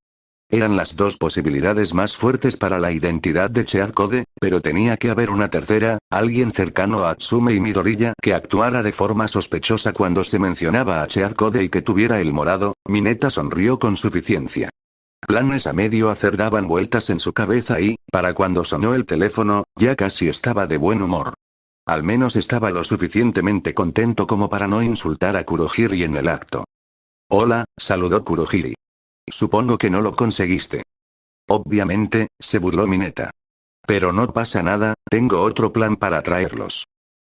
S2: Eran las dos posibilidades más fuertes para la identidad de Cheat Code, pero tenía que haber una tercera, alguien cercano a Atsume y Midoriya que actuara de forma sospechosa cuando se mencionaba a Cheat Code y que tuviera el morado. Mineta sonrió con suficiencia. Planes a medio hacer daban vueltas en su cabeza y, para cuando sonó el teléfono, ya casi estaba de buen humor. Al menos estaba lo suficientemente contento como para no insultar a Kurohiri en el acto. Hola, saludó Kurohiri. Supongo que no lo conseguiste. Obviamente, se burló Mineta. Pero no pasa nada, tengo otro plan para traerlos.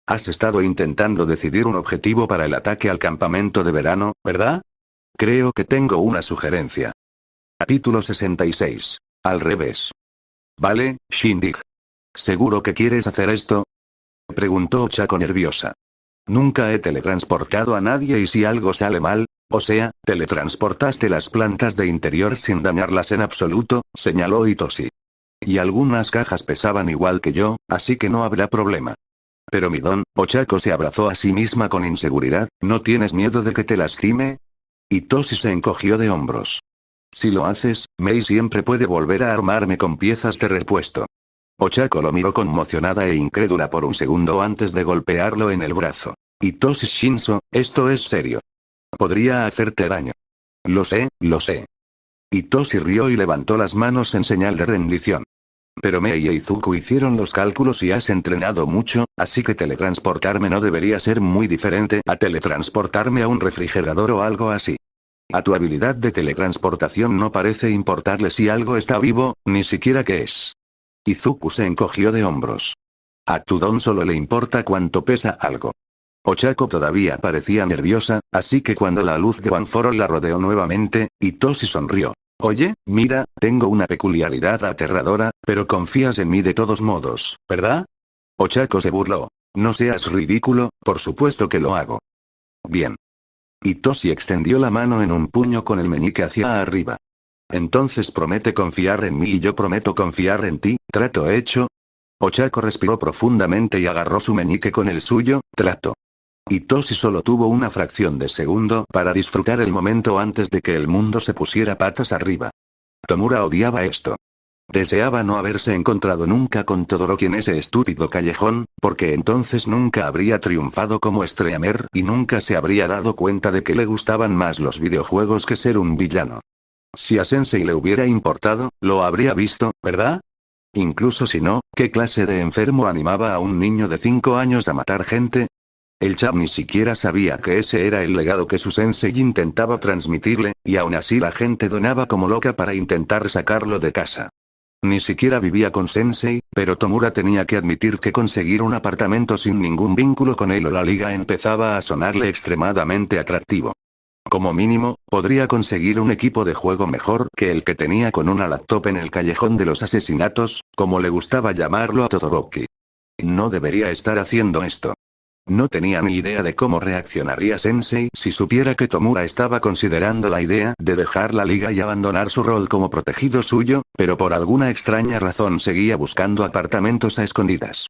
S2: Has estado intentando decidir un objetivo para el ataque al campamento de verano, ¿verdad? Creo que tengo una sugerencia. Capítulo 66. Al revés. Vale, Shindig. ¿Seguro que quieres hacer esto? Preguntó Ochako nerviosa. Nunca he teletransportado a nadie y si algo sale mal, o sea, teletransportaste las plantas de interior sin dañarlas en absoluto, señaló Hitoshi. Y algunas cajas pesaban igual que yo, así que no habrá problema. Pero Ochako se abrazó a sí misma con inseguridad, ¿no tienes miedo de que te lastime? Hitoshi se encogió de hombros. Si lo haces, Mei siempre puede volver a armarme con piezas de repuesto. Ochako lo miró conmocionada e incrédula por un segundo antes de golpearlo en el brazo. Hitoshi Shinso, esto es serio. Podría hacerte daño. Lo sé, lo sé. Hitoshi rió y levantó las manos en señal de rendición. Pero Mei y Izuku hicieron los cálculos y has entrenado mucho, así que teletransportarme no debería ser muy diferente a teletransportarme a un refrigerador o algo así. A tu habilidad de teletransportación no parece importarle si algo está vivo, ni siquiera qué es. Izuku se encogió de hombros. A tu don solo le importa cuánto pesa algo. Ochako todavía parecía nerviosa, así que cuando la luz de Banforo la rodeó nuevamente, Hitoshi sonrió. Oye, mira, tengo una peculiaridad aterradora, pero confías en mí de todos modos, ¿verdad? Ochako se burló. No seas ridículo, por supuesto que lo hago. Bien. Hitoshi extendió la mano en un puño con el meñique hacia arriba. Entonces promete confiar en mí y yo prometo confiar en ti, ¿trato hecho? Ochako respiró profundamente y agarró su meñique con el suyo, trato. Hitoshi solo tuvo una fracción de segundo para disfrutar el momento antes de que el mundo se pusiera patas arriba. Tomura odiaba esto. Deseaba no haberse encontrado nunca con Todoroki en ese estúpido callejón, porque entonces nunca habría triunfado como streamer y nunca se habría dado cuenta de que le gustaban más los videojuegos que ser un villano. Si a Sensei le hubiera importado, lo habría visto, ¿verdad? Incluso si no, ¿qué clase de enfermo animaba a un niño de 5 años a matar gente? El chap ni siquiera sabía que ese era el legado que su sensei intentaba transmitirle, y aún así la gente donaba como loca para intentar sacarlo de casa. Ni siquiera vivía con Sensei, pero Tomura tenía que admitir que conseguir un apartamento sin ningún vínculo con él o la liga empezaba a sonarle extremadamente atractivo. Como mínimo, podría conseguir un equipo de juego mejor que el que tenía con una laptop en el callejón de los asesinatos, como le gustaba llamarlo a Todoroki. No debería estar haciendo esto. No tenía ni idea de cómo reaccionaría Sensei si supiera que Tomura estaba considerando la idea de dejar la liga y abandonar su rol como protegido suyo, pero por alguna extraña razón seguía buscando apartamentos a escondidas.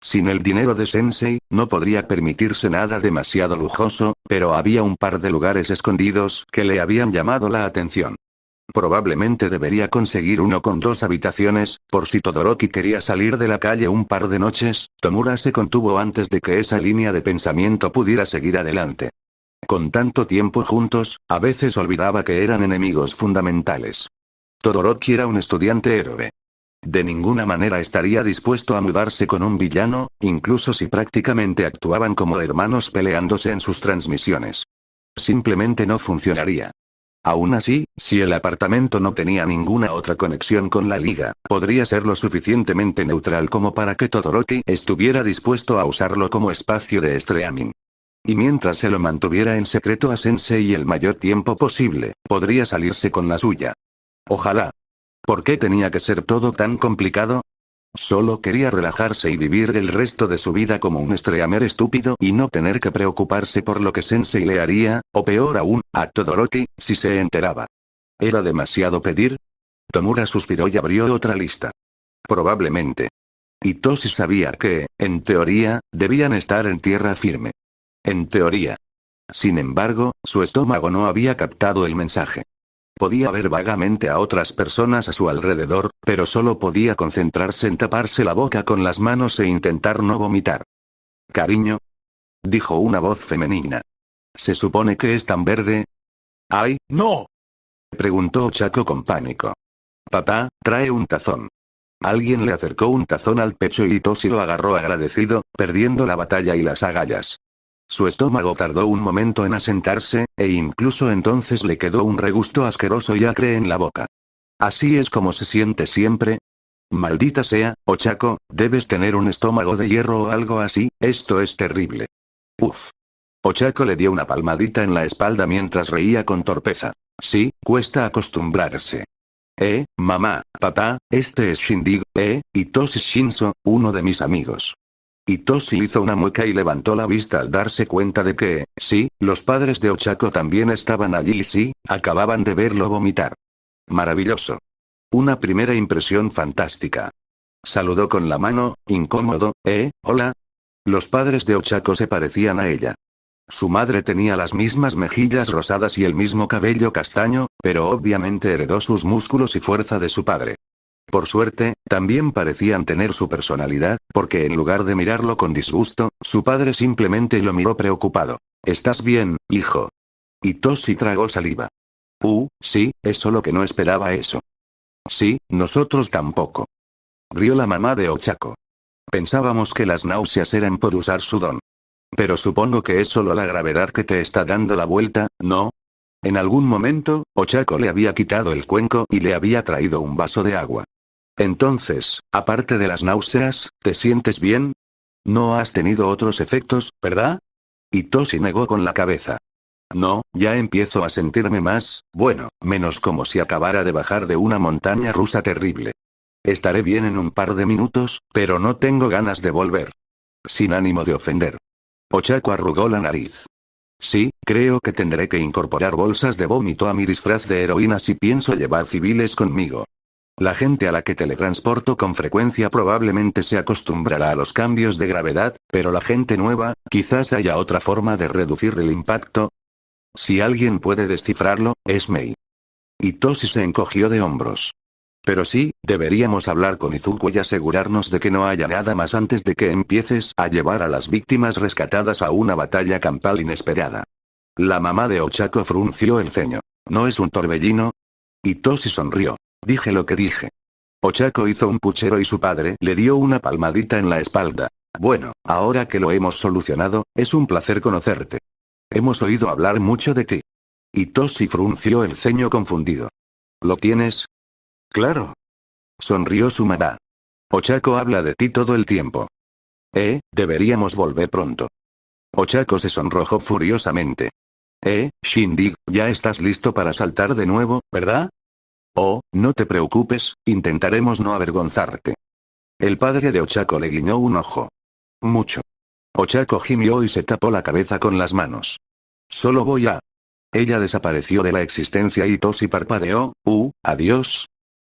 S2: Sin el dinero de Sensei, no podría permitirse nada demasiado lujoso, pero había un par de lugares escondidos que le habían llamado la atención. Probablemente debería conseguir uno con 2 habitaciones, por si Todoroki quería salir de la calle un par de noches. Tomura se contuvo antes de que esa línea de pensamiento pudiera seguir adelante. Con tanto tiempo juntos, a veces olvidaba que eran enemigos fundamentales. Todoroki era un estudiante héroe. De ninguna manera estaría dispuesto a mudarse con un villano, incluso si prácticamente actuaban como hermanos peleándose en sus transmisiones. Simplemente no funcionaría. Aún así, si el apartamento no tenía ninguna otra conexión con la liga, podría ser lo suficientemente neutral como para que Todoroki estuviera dispuesto a usarlo como espacio de streaming. Y mientras se lo mantuviera en secreto a Sensei el mayor tiempo posible, podría salirse con la suya. Ojalá. ¿Por qué tenía que ser todo tan complicado? Solo quería relajarse y vivir el resto de su vida como un streamer estúpido y no tener que preocuparse por lo que Sensei le haría, o peor aún, a Todoroki, si se enteraba. ¿Era demasiado pedir? Tomura suspiró y abrió otra lista. Probablemente. Hitoshi sabía que, en teoría, debían estar en tierra firme. En teoría. Sin embargo, su estómago no había captado el mensaje. Podía ver vagamente a otras personas a su alrededor, pero solo podía concentrarse en taparse la boca con las manos e intentar no vomitar. «Cariño», dijo una voz femenina. «¿Se supone que es tan verde?» «¡Ay, no!», preguntó Chaco con pánico. «Papá, trae un tazón». Alguien le acercó un tazón al pecho y Hitoshi lo agarró agradecido, perdiendo la batalla y las agallas. Su estómago tardó un momento en asentarse, e incluso entonces le quedó un regusto asqueroso y acre en la boca. ¿Así es como se siente siempre? Maldita sea, Ochako, debes tener un estómago de hierro o algo así, esto es terrible. Uf. Ochako le dio una palmadita en la espalda mientras reía con torpeza. Sí, cuesta acostumbrarse. Mamá, papá, este es Shindigo, Hitoshi Shinso, uno de mis amigos. Hitoshi hizo una mueca y levantó la vista al darse cuenta de que, sí, los padres de Ochako también estaban allí y sí, acababan de verlo vomitar. Maravilloso. Una primera impresión fantástica. Saludó con la mano, incómodo, hola. Los padres de Ochako se parecían a ella. Su madre tenía las mismas mejillas rosadas y el mismo cabello castaño, pero obviamente heredó sus músculos y fuerza de su padre. Por suerte, también parecían tener su personalidad, porque en lugar de mirarlo con disgusto, su padre simplemente lo miró preocupado. ¿Estás bien, hijo? Hitoshi tragó saliva. Sí, es solo que no esperaba eso. Sí, nosotros tampoco. Rió la mamá de Ochako. Pensábamos que las náuseas eran por usar su don. Pero supongo que es solo la gravedad que te está dando la vuelta, ¿no? En algún momento, Ochako le había quitado el cuenco y le había traído un vaso de agua. Entonces, aparte de las náuseas, ¿te sientes bien? No has tenido otros efectos, ¿verdad? Hitoshi negó con la cabeza. No, ya empiezo a sentirme más, bueno, menos como si acabara de bajar de una montaña rusa terrible. Estaré bien en un par de minutos, pero no tengo ganas de volver. Sin ánimo de ofender. Ochako arrugó la nariz. Sí, creo que tendré que incorporar bolsas de vómito a mi disfraz de heroína si pienso llevar civiles conmigo. La gente a la que teletransporto con frecuencia probablemente se acostumbrará a los cambios de gravedad, pero la gente nueva, quizás haya otra forma de reducir el impacto. Si alguien puede descifrarlo, es Mei. Hitoshi se encogió de hombros. Pero sí, deberíamos hablar con Izuku y asegurarnos de que no haya nada más antes de que empieces a llevar a las víctimas rescatadas a una batalla campal inesperada. La mamá de Ochako frunció el ceño. ¿No es un torbellino? Hitoshi sonrió. Dije lo que dije. Ochako hizo un puchero y su padre le dio una palmadita en la espalda. Bueno, ahora que lo hemos solucionado, es un placer conocerte. Hemos oído hablar mucho de ti. Hitoshi frunció el ceño confundido. ¿Lo tienes? Claro. Sonrió su mamá. Ochako habla de ti todo el tiempo. Deberíamos volver pronto. Ochako se sonrojó furiosamente. Shindig, ya estás listo para saltar de nuevo, ¿verdad? Oh, no te preocupes, intentaremos no avergonzarte. El padre de Ochako le guiñó un ojo. Mucho. Ochako gimió y se tapó la cabeza con las manos. Solo voy a... Ella desapareció de la existencia y Hitoshi parpadeó, adiós.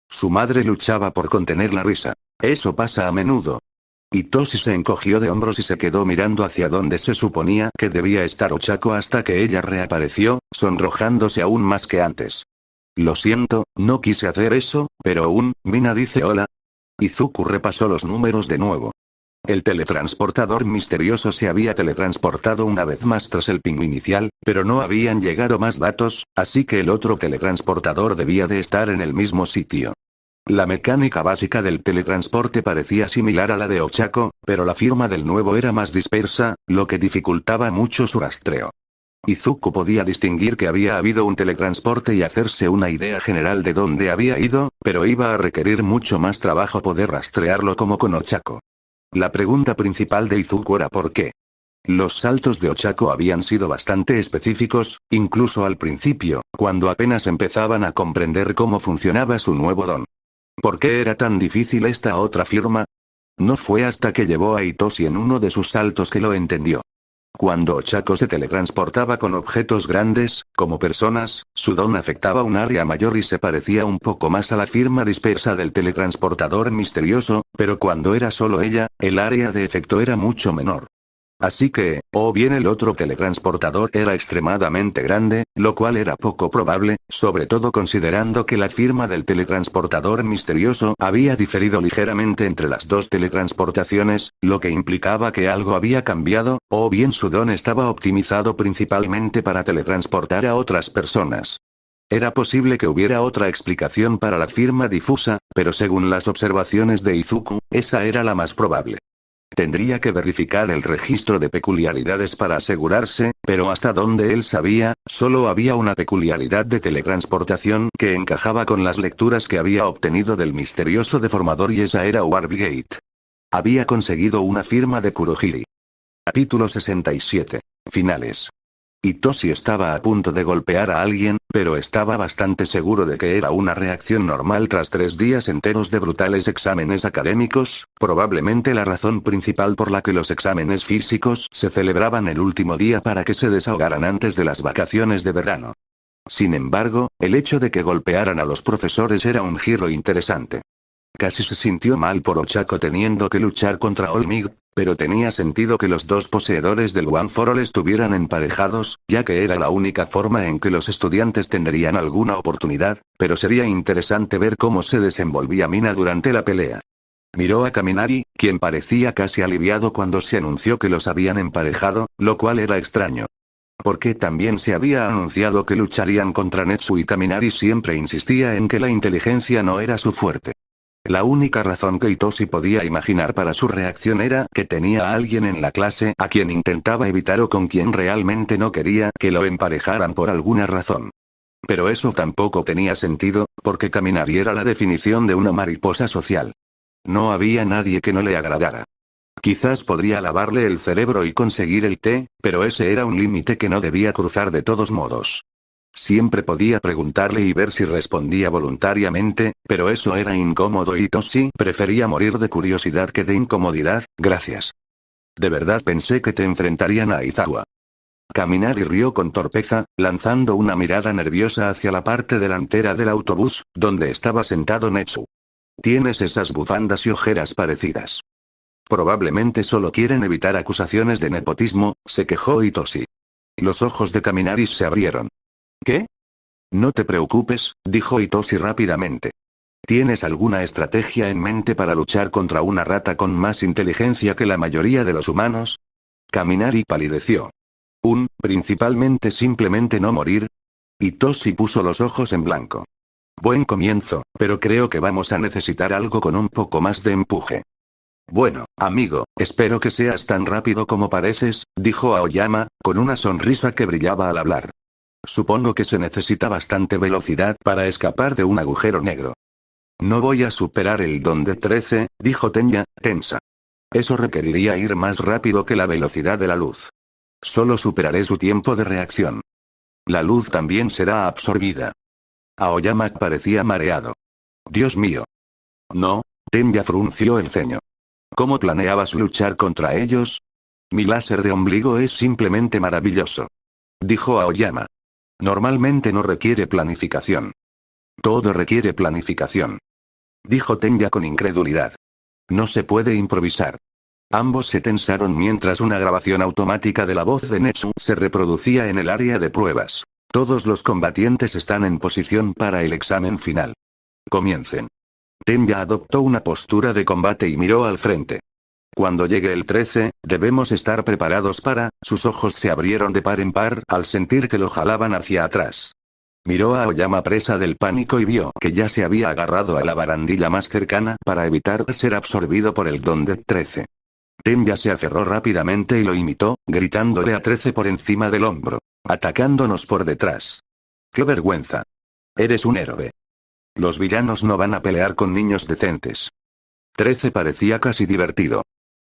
S2: Su madre luchaba por contener la risa. Eso pasa a menudo. Hitoshi se encogió de hombros y se quedó mirando hacia donde se suponía que debía estar Ochako hasta que ella reapareció, sonrojándose aún más que antes. Lo siento, no quise hacer eso, pero Mina dice hola. Izuku repasó los números de nuevo. El teletransportador misterioso se había teletransportado una vez más tras el ping inicial, pero no habían llegado más datos, así que el otro teletransportador debía de estar en el mismo sitio. La mecánica básica del teletransporte parecía similar a la de Ochako, pero la firma del nuevo era más dispersa, lo que dificultaba mucho su rastreo. Izuku podía distinguir que había habido un teletransporte y hacerse una idea general de dónde había ido, pero iba a requerir mucho más trabajo poder rastrearlo como con Ochako. La pregunta principal de Izuku era ¿por qué? Los saltos de Ochako habían sido bastante específicos, incluso al principio, cuando apenas empezaban a comprender cómo funcionaba su nuevo don. ¿Por qué era tan difícil esta otra firma? No fue hasta que llevó a Hitoshi en uno de sus saltos que lo entendió. Cuando Ochako se teletransportaba con objetos grandes, como personas, su don afectaba un área mayor y se parecía un poco más a la firma dispersa del teletransportador misterioso, pero cuando era solo ella, el área de efecto era mucho menor. Así que, o bien el otro teletransportador era extremadamente grande, lo cual era poco probable, sobre todo considerando que la firma del teletransportador misterioso había diferido ligeramente entre las dos teletransportaciones, lo que implicaba que algo había cambiado, o bien su don estaba optimizado principalmente para teletransportar a otras personas. Era posible que hubiera otra explicación para la firma difusa, pero según las observaciones de Izuku, esa era la más probable. Tendría que verificar el registro de peculiaridades para asegurarse, pero hasta donde él sabía, solo había una peculiaridad de teletransportación que encajaba con las lecturas que había obtenido del misterioso deformador y esa era Warp Gate. Había conseguido una firma de Kurohiri. Capítulo 67. Finales. Hitoshi estaba a punto de golpear a alguien, pero estaba bastante seguro de que era una reacción normal tras 3 días enteros de brutales exámenes académicos, probablemente la razón principal por la que los exámenes físicos se celebraban el último día para que se desahogaran antes de las vacaciones de verano. Sin embargo, el hecho de que golpearan a los profesores era un giro interesante. Casi se sintió mal por Ochako teniendo que luchar contra Olmig, pero tenía sentido que los dos poseedores del One for All estuvieran emparejados, ya que era la única forma en que los estudiantes tendrían alguna oportunidad, pero sería interesante ver cómo se desenvolvía Mina durante la pelea. Miró a Kaminari, quien parecía casi aliviado cuando se anunció que los habían emparejado, lo cual era extraño. Porque también se había anunciado que lucharían contra Netsu y Kaminari siempre insistía en que la inteligencia no era su fuerte. La única razón que Hitoshi podía imaginar para su reacción era que tenía a alguien en la clase a quien intentaba evitar o con quien realmente no quería que lo emparejaran por alguna razón. Pero eso tampoco tenía sentido, porque Kaminari era la definición de una mariposa social. No había nadie que no le agradara. Quizás podría lavarle el cerebro y conseguir el té, pero ese era un límite que no debía cruzar de todos modos. Siempre podía preguntarle y ver si respondía voluntariamente, pero eso era incómodo y Hitoshi prefería morir de curiosidad que de incomodidad, gracias. De verdad pensé que te enfrentarían a Aizawa. Kaminari rió con torpeza, lanzando una mirada nerviosa hacia la parte delantera del autobús, donde estaba sentado Netsu. Tienes esas bufandas y ojeras parecidas. Probablemente solo quieren evitar acusaciones de nepotismo, se quejó Hitoshi. Los ojos de Kaminari se abrieron. ¿Qué? No te preocupes, dijo Hitoshi rápidamente. ¿Tienes alguna estrategia en mente para luchar contra una rata con más inteligencia que la mayoría de los humanos? Kaminari palideció. Principalmente simplemente no morir. Hitoshi puso los ojos en blanco. Buen comienzo, pero creo que vamos a necesitar algo con un poco más de empuje. Bueno, amigo, espero que seas tan rápido como pareces, dijo Aoyama, con una sonrisa que brillaba al hablar. Supongo que se necesita bastante velocidad para escapar de un agujero negro. No voy a superar el don de 13, dijo Tenya, tensa. Eso requeriría ir más rápido que la velocidad de la luz. Solo superaré su tiempo de reacción. La luz también será absorbida. Aoyama parecía mareado. Dios mío. No, Tenya frunció el ceño. ¿Cómo planeabas luchar contra ellos? Mi láser de ombligo es simplemente maravilloso. Dijo Aoyama. Normalmente no requiere planificación. Todo requiere planificación. Dijo Tenya con incredulidad. No se puede improvisar. Ambos se tensaron mientras una grabación automática de la voz de Netsu se reproducía en el área de pruebas. Todos los combatientes están en posición para el examen final. Comiencen. Tenya adoptó una postura de combate y miró al frente. Cuando llegue el 13, debemos estar preparados para. Sus ojos se abrieron de par en par al sentir que lo jalaban hacia atrás. Miró a Aoyama presa del pánico y vio que ya se había agarrado a la barandilla más cercana para evitar ser absorbido por el don de 13. Tenya se aferró rápidamente y lo imitó, gritándole a 13 por encima del hombro. Atacándonos por detrás. ¡Qué vergüenza! Eres un héroe. Los villanos no van a pelear con niños decentes. 13 parecía casi divertido.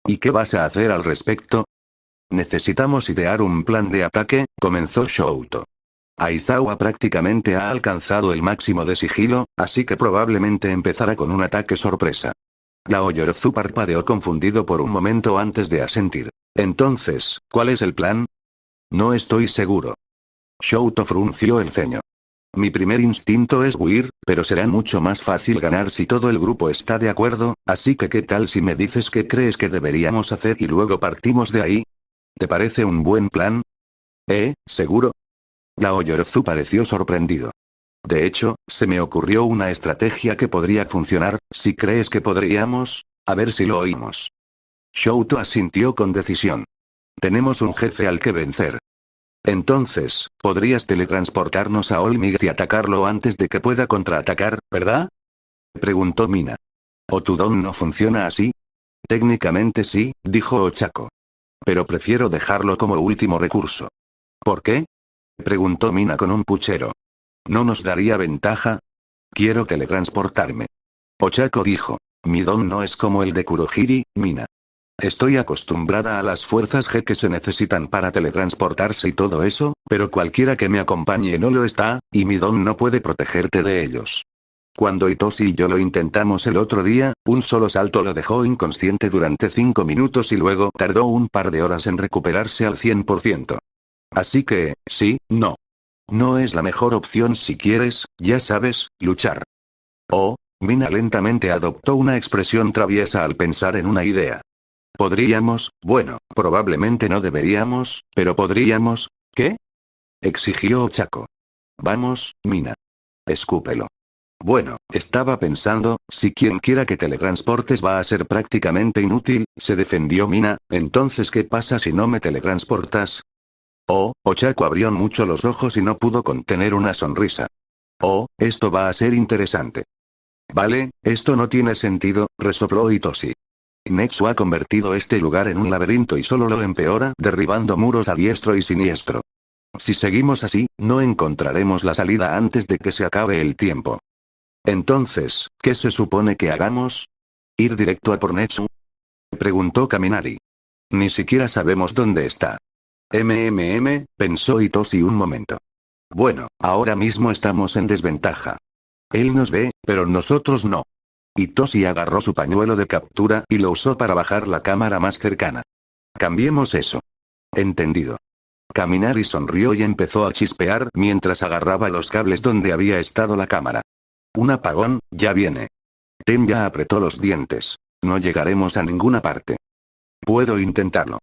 S2: ¿Y qué vas a hacer al respecto? Necesitamos idear un plan de ataque, comenzó Shouto. Aizawa prácticamente ha alcanzado el máximo de sigilo, así que probablemente empezará con un ataque sorpresa. Gaoyorozu parpadeó confundido por un momento antes de asentir. Entonces, ¿cuál es el plan? No estoy seguro. Shouto frunció el ceño. Mi primer instinto es huir, pero será mucho más fácil ganar si todo el grupo está de acuerdo, así que ¿qué tal si me dices qué crees que deberíamos hacer y luego partimos de ahí? ¿Te parece un buen plan? ¿Seguro? Gaoyorozu pareció sorprendido. De hecho, se me ocurrió una estrategia que podría funcionar, si crees que podríamos, a ver si lo oímos. Shouto asintió con decisión. Tenemos un jefe al que vencer. Entonces, podrías teletransportarnos a Olmig y atacarlo antes de que pueda contraatacar, ¿verdad? Preguntó Mina. ¿O tu don no funciona así? Técnicamente sí, dijo Ochako. Pero prefiero dejarlo como último recurso. ¿Por qué? Preguntó Mina con un puchero. ¿No nos daría ventaja? Quiero teletransportarme. Ochako dijo. Mi don no es como el de Kurohiri, Mina. Estoy acostumbrada a las fuerzas G que se necesitan para teletransportarse y todo eso, pero cualquiera que me acompañe no lo está, y mi don no puede protegerte de ellos. Cuando Itoshi y yo lo intentamos el otro día, un solo salto lo dejó inconsciente durante 5 minutos y luego tardó un par de horas en recuperarse al 100%. Así que, sí, no. No es la mejor opción si quieres, ya sabes, luchar. Mina lentamente adoptó una expresión traviesa al pensar en una idea. Podríamos, bueno, probablemente no deberíamos, pero podríamos, ¿qué? Exigió Ochako. Vamos, Mina. Escúpelo. Bueno, estaba pensando, si quien quiera que teletransportes va a ser prácticamente inútil, se defendió Mina, entonces ¿qué pasa si no me teletransportas? Ochako abrió mucho los ojos y no pudo contener una sonrisa. Esto va a ser interesante. Vale, esto no tiene sentido, resopló Itoshi. Netsu ha convertido este lugar en un laberinto y solo lo empeora, derribando muros a diestro y siniestro. Si seguimos así, no encontraremos la salida antes de que se acabe el tiempo. Entonces, ¿qué se supone que hagamos? ¿Ir directo a por Netsu? Preguntó Kaminari. Ni siquiera sabemos dónde está. Pensó Itoshi un momento. Bueno, ahora mismo estamos en desventaja. Él nos ve, pero nosotros no. Itoshi agarró su pañuelo de captura y lo usó para bajar la cámara más cercana. Cambiemos eso. Entendido. Kaminari sonrió y empezó a chispear mientras agarraba los cables donde había estado la cámara. Un apagón, ya viene. Tenya apretó los dientes. No llegaremos a ninguna parte. Puedo intentarlo.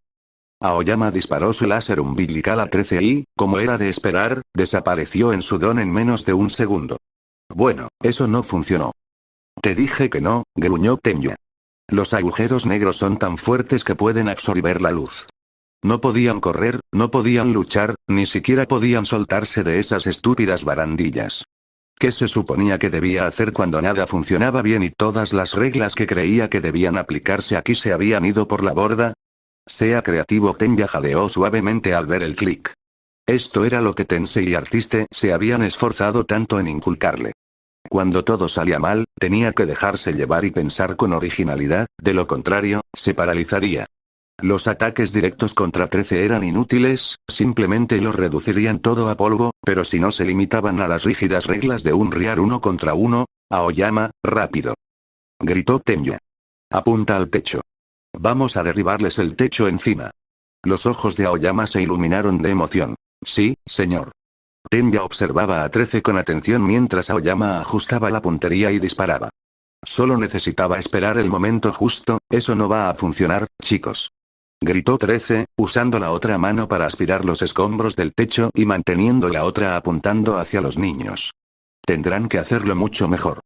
S2: Aoyama disparó su láser umbilical a 13 y, como era de esperar, desapareció en su don en menos de un segundo. Bueno, eso no funcionó. Te dije que no, gruñó Tenya. Los agujeros negros son tan fuertes que pueden absorber la luz. No podían correr, no podían luchar, ni siquiera podían soltarse de esas estúpidas barandillas. ¿Qué se suponía que debía hacer cuando nada funcionaba bien y todas las reglas que creía que debían aplicarse aquí se habían ido por la borda? Sea creativo, Tenya jadeó suavemente al ver el clic. Esto era lo que Tensei y Artiste se habían esforzado tanto en inculcarle. Cuando todo salía mal, tenía que dejarse llevar y pensar con originalidad, de lo contrario, se paralizaría. Los ataques directos contra 13 eran inútiles, simplemente los reducirían todo a polvo, pero si no se limitaban a las rígidas reglas de un riar 1 contra 1, Aoyama, rápido. Gritó Tenya. Apunta al techo. Vamos a derribarles el techo encima. Los ojos de Aoyama se iluminaron de emoción. Sí, señor. Tenya observaba a 13 con atención mientras Aoyama ajustaba la puntería y disparaba. Solo necesitaba esperar el momento justo, eso no va a funcionar, chicos. Gritó 13, usando la otra mano para aspirar los escombros del techo y manteniendo la otra apuntando hacia los niños. Tendrán que hacerlo mucho mejor.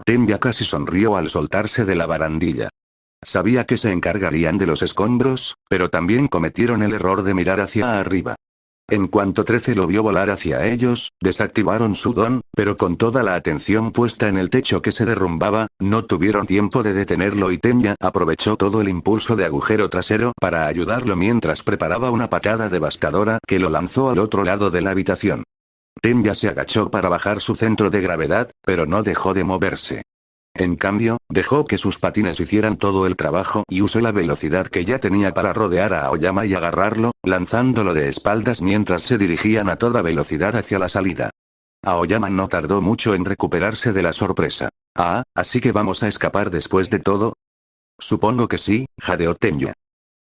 S2: Tenya casi sonrió al soltarse de la barandilla. Sabía que se encargarían de los escombros, pero también cometieron el error de mirar hacia arriba. En cuanto 13 lo vio volar hacia ellos, desactivaron su don, pero con toda la atención puesta en el techo que se derrumbaba, no tuvieron tiempo de detenerlo y Tenya aprovechó todo el impulso de agujero trasero para ayudarlo mientras preparaba una patada devastadora que lo lanzó al otro lado de la habitación. Tenya se agachó para bajar su centro de gravedad, pero no dejó de moverse. En cambio, dejó que sus patines hicieran todo el trabajo y usó la velocidad que ya tenía para rodear a Aoyama y agarrarlo, lanzándolo de espaldas mientras se dirigían a toda velocidad hacia la salida. Aoyama no tardó mucho en recuperarse de la sorpresa. Ah, ¿así que vamos a escapar después de todo? Supongo que sí, jadeó Tenya.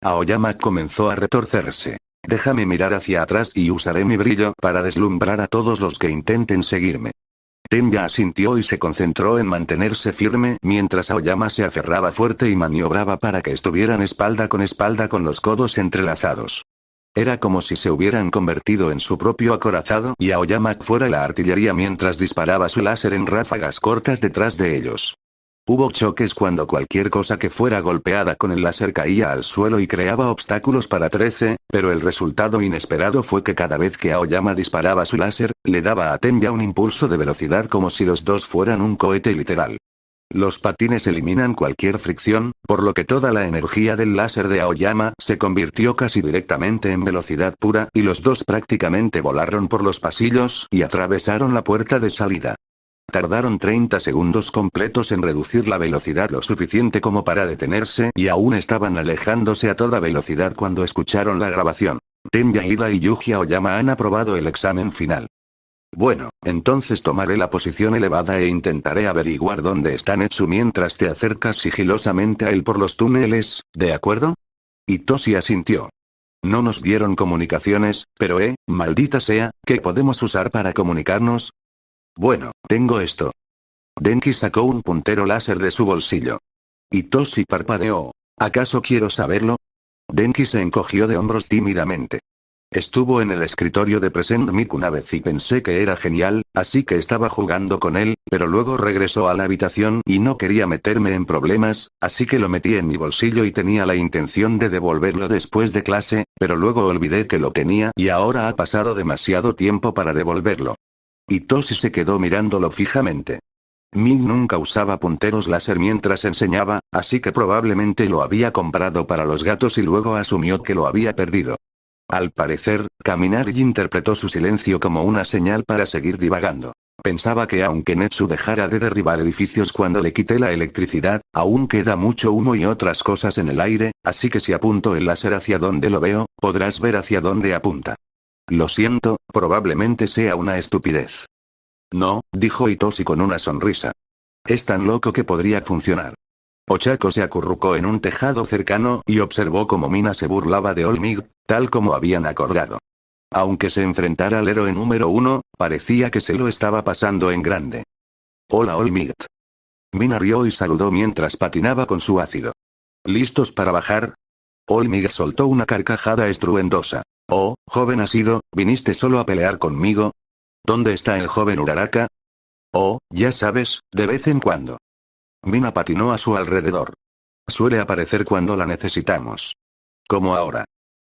S2: Aoyama comenzó a retorcerse. Déjame mirar hacia atrás y usaré mi brillo para deslumbrar a todos los que intenten seguirme. Tenya asintió y se concentró en mantenerse firme mientras Aoyama se aferraba fuerte y maniobraba para que estuvieran espalda con los codos entrelazados. Era como si se hubieran convertido en su propio acorazado y Aoyama fuera la artillería mientras disparaba su láser en ráfagas cortas detrás de ellos. Hubo choques cuando cualquier cosa que fuera golpeada con el láser caía al suelo y creaba obstáculos para 13, pero el resultado inesperado fue que cada vez que Aoyama disparaba su láser, le daba a Tenya un impulso de velocidad como si los dos fueran un cohete literal. Los patines eliminan cualquier fricción, por lo que toda la energía del láser de Aoyama se convirtió casi directamente en velocidad pura y los dos prácticamente volaron por los pasillos y atravesaron la puerta de salida. Tardaron 30 segundos completos en reducir la velocidad lo suficiente como para detenerse y aún estaban alejándose a toda velocidad cuando escucharon la grabación. Tenya Ida y Yuji Aoyama han aprobado el examen final. Bueno, entonces tomaré la posición elevada e intentaré averiguar dónde está Netsu mientras te acercas sigilosamente a él por los túneles, ¿de acuerdo? Hitoshi asintió. No nos dieron comunicaciones, pero maldita sea, ¿qué podemos usar para comunicarnos? Bueno, tengo esto. Denki sacó un puntero láser de su bolsillo. Hitoshi parpadeó. ¿Acaso quiero saberlo? Denki se encogió de hombros tímidamente. Estuvo en el escritorio de Present Mic una vez y pensé que era genial, así que estaba jugando con él, pero luego regresó a la habitación y no quería meterme en problemas, así que lo metí en mi bolsillo y tenía la intención de devolverlo después de clase, pero luego olvidé que lo tenía y ahora ha pasado demasiado tiempo para devolverlo. Hitoshi se quedó mirándolo fijamente. Mig nunca usaba punteros láser mientras enseñaba, así que probablemente lo había comprado para los gatos y luego asumió que lo había perdido. Al parecer, Kaminari interpretó su silencio como una señal para seguir divagando. Pensaba que aunque Netsu dejara de derribar edificios cuando le quité la electricidad, aún queda mucho humo y otras cosas en el aire, así que si apunto el láser hacia donde lo veo, podrás ver hacia dónde apunta. Lo siento, probablemente sea una estupidez. No, dijo Hitoshi con una sonrisa. Es tan loco que podría funcionar. Ochako se acurrucó en un tejado cercano y observó cómo Mina se burlaba de All Might, tal como habían acordado. Aunque se enfrentara al héroe número 1, parecía que se lo estaba pasando en grande. Hola All Might. Mina rió y saludó mientras patinaba con su ácido. ¿Listos para bajar? All Might soltó una carcajada estruendosa. Oh, joven ácido, ¿viniste solo a pelear conmigo? ¿Dónde está el joven Uraraka? Oh, ya sabes, de vez en cuando. Mina patinó a su alrededor. Suele aparecer cuando la necesitamos. Como ahora.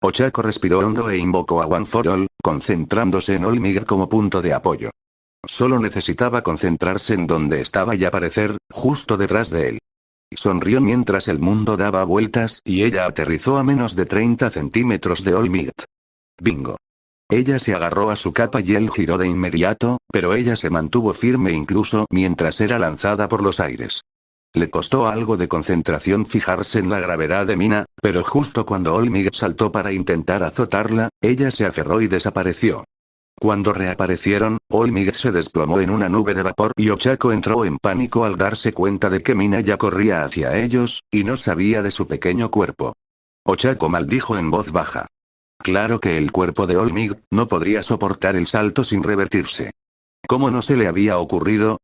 S2: Ochako respiró hondo e invocó a One for All, concentrándose en All Might como punto de apoyo. Solo necesitaba concentrarse en donde estaba y aparecer, justo detrás de él. Sonrió mientras el mundo daba vueltas y ella aterrizó a menos de 30 centímetros de All Might. Bingo. Ella se agarró a su capa y él giró de inmediato, pero ella se mantuvo firme incluso mientras era lanzada por los aires. Le costó algo de concentración fijarse en la gravedad de Mina, pero justo cuando All Might saltó para intentar azotarla, ella se aferró y desapareció. Cuando reaparecieron, All Might se desplomó en una nube de vapor y Ochako entró en pánico al darse cuenta de que Mina ya corría hacia ellos, y no sabía de su pequeño cuerpo. Ochako maldijo en voz baja. Claro que el cuerpo de All Might no podría soportar el salto sin revertirse. ¿Cómo no se le había ocurrido?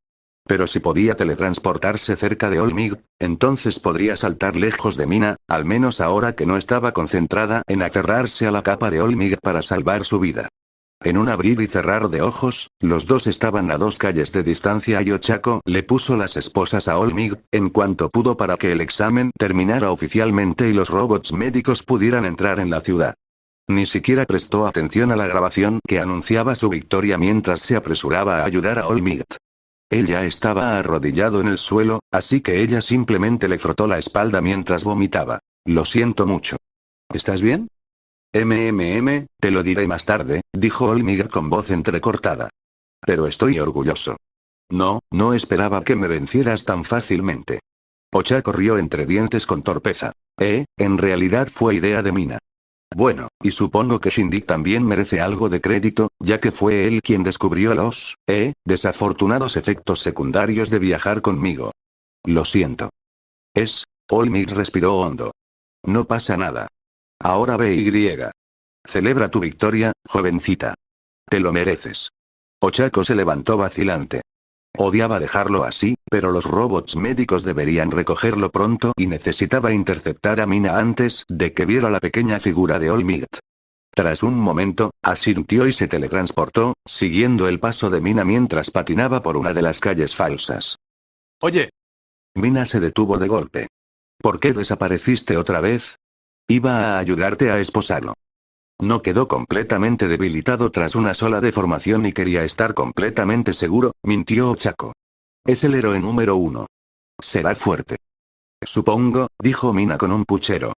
S2: Pero si podía teletransportarse cerca de All Might, entonces podría saltar lejos de Mina, al menos ahora que no estaba concentrada en aferrarse a la capa de All Might para salvar su vida. En un abrir y cerrar de ojos, los dos estaban a 2 calles de distancia y Ochako le puso las esposas a All Might en cuanto pudo para que el examen terminara oficialmente y los robots médicos pudieran entrar en la ciudad. Ni siquiera prestó atención a la grabación que anunciaba su victoria mientras se apresuraba a ayudar a All Might. Él ya estaba arrodillado en el suelo, así que ella simplemente le frotó la espalda mientras vomitaba. Lo siento mucho. ¿Estás bien? Te lo diré más tarde, dijo All Might con voz entrecortada. Pero estoy orgulloso. No, no esperaba que me vencieras tan fácilmente. Ochako rió entre dientes con torpeza. En realidad fue idea de Mina. Bueno, y supongo que Shindig también merece algo de crédito, ya que fue él quien descubrió los, desafortunados efectos secundarios de viajar conmigo. Lo siento. Olmig respiró hondo. No pasa nada. Ahora BY. Celebra tu victoria, jovencita. Te lo mereces. Ochako se levantó vacilante. Odiaba dejarlo así, pero los robots médicos deberían recogerlo pronto y necesitaba interceptar a Mina antes de que viera la pequeña figura de Olmig. Tras un momento, asintió y se teletransportó, siguiendo el paso de Mina mientras patinaba por una de las calles falsas.
S1: Oye.
S2: Mina se detuvo de golpe. ¿Por qué desapareciste otra vez? Iba a ayudarte a esposarlo. No quedó completamente debilitado tras una sola deformación y quería estar completamente seguro, mintió Ochako. Es el héroe número 1. Será fuerte. Supongo, dijo Mina con un puchero.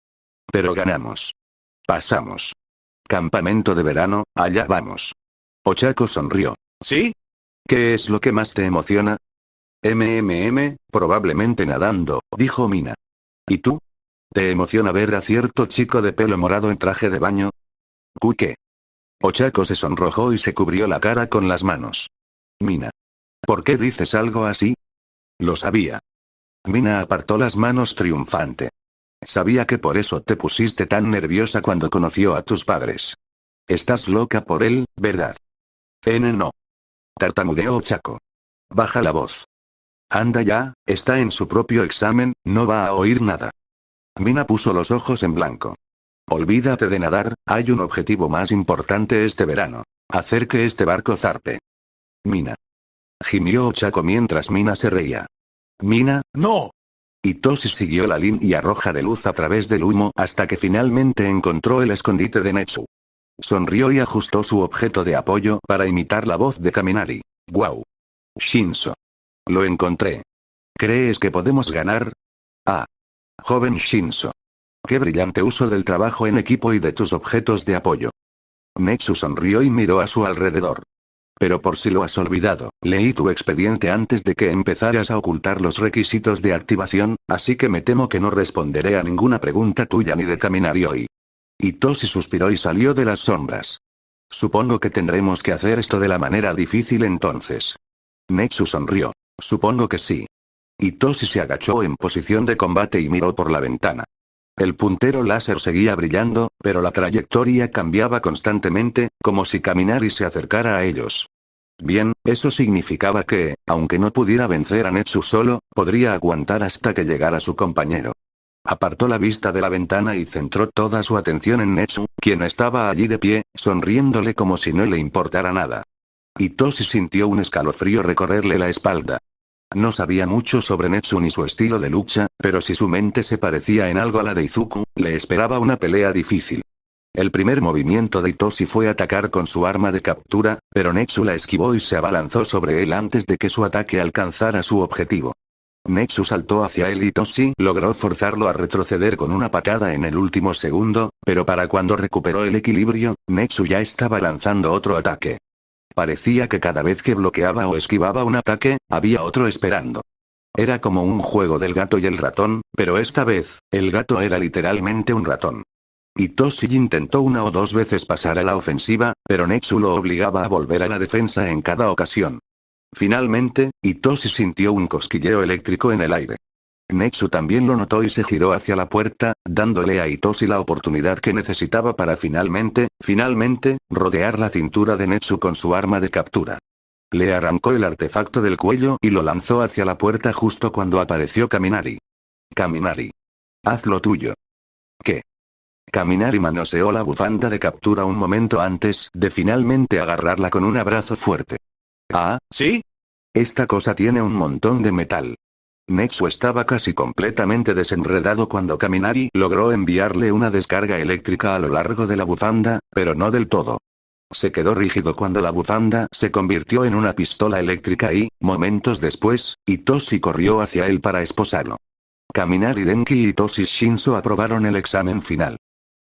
S2: Pero ganamos. Pasamos. Campamento de verano, allá vamos. Ochako sonrió.
S1: ¿Sí?
S2: ¿Qué es lo que más te emociona? Probablemente nadando, dijo Mina. ¿Y tú? ¿Te emociona ver a cierto chico de pelo morado en traje de baño? ¿Qué? Ochako se sonrojó y se cubrió la cara con las manos. Mina. ¿Por qué dices algo así? Lo sabía. Mina apartó las manos triunfante. Sabía que por eso te pusiste tan nerviosa cuando conoció a tus padres. Estás loca por él, ¿verdad? No. Tartamudeó Ochako. Baja la voz. Anda ya, está en su propio examen, no va a oír nada. Mina puso los ojos en blanco. Olvídate de nadar, hay un objetivo más importante este verano. Hacer que este barco zarpe. Mina. Gimió Ochako mientras Mina se reía. Mina,
S1: ¡no!
S2: Y Toshi siguió la línea roja de luz a través del humo hasta que finalmente encontró el escondite de Netsu. Sonrió y ajustó su objeto de apoyo para imitar la voz de Kaminari. ¡Guau! Shinso. Lo encontré. ¿Crees que podemos ganar? Ah. Joven Shinso. Qué brillante uso del trabajo en equipo y de tus objetos de apoyo. Netsu sonrió y miró a su alrededor. Pero por si lo has olvidado, leí tu expediente antes de que empezaras a ocultar los requisitos de activación, así que me temo que no responderé a ninguna pregunta tuya ni de Kaminari hoy. Toshi suspiró y salió de las sombras. Supongo que tendremos que hacer esto de la manera difícil entonces. Netsu sonrió. Supongo que sí. Toshi se agachó en posición de combate y miró por la ventana. El puntero láser seguía brillando, pero la trayectoria cambiaba constantemente, como si Kaminari se acercara a ellos. Bien, eso significaba que, aunque no pudiera vencer a Netsu solo, podría aguantar hasta que llegara su compañero. Apartó la vista de la ventana y centró toda su atención en Netsu, quien estaba allí de pie, sonriéndole como si no le importara nada. Toshi sintió un escalofrío recorrerle la espalda. No sabía mucho sobre Netsu ni su estilo de lucha, pero si su mente se parecía en algo a la de Izuku, le esperaba una pelea difícil. El primer movimiento de Toshi fue atacar con su arma de captura, pero Netsu la esquivó y se abalanzó sobre él antes de que su ataque alcanzara su objetivo. Netsu saltó hacia él y Toshi logró forzarlo a retroceder con una patada en el último segundo, pero para cuando recuperó el equilibrio, Netsu ya estaba lanzando otro ataque. Parecía que cada vez que bloqueaba o esquivaba un ataque, había otro esperando. Era como un juego del gato y el ratón, pero esta vez, el gato era literalmente un ratón. Toshi intentó una o dos veces pasar a la ofensiva, pero Netsu lo obligaba a volver a la defensa en cada ocasión. Finalmente, Toshi sintió un cosquilleo eléctrico en el aire. Netsu también lo notó y se giró hacia la puerta, dándole a Toshi la oportunidad que necesitaba para finalmente, rodear la cintura de Netsu con su arma de captura. Le arrancó el artefacto del cuello y lo lanzó hacia la puerta justo cuando apareció Kaminari. Kaminari. Haz lo tuyo. ¿Qué? Kaminari manoseó la bufanda de captura un momento antes de finalmente agarrarla con un abrazo fuerte. Ah,
S1: ¿sí?
S2: Esta cosa tiene un montón de metal. Netsu estaba casi completamente desenredado cuando Kaminari logró enviarle una descarga eléctrica a lo largo de la bufanda, pero no del todo. Se quedó rígido cuando la bufanda se convirtió en una pistola eléctrica y, momentos después, Toshi corrió hacia él para esposarlo. Kaminari Denki y Toshi Shinso aprobaron el examen final.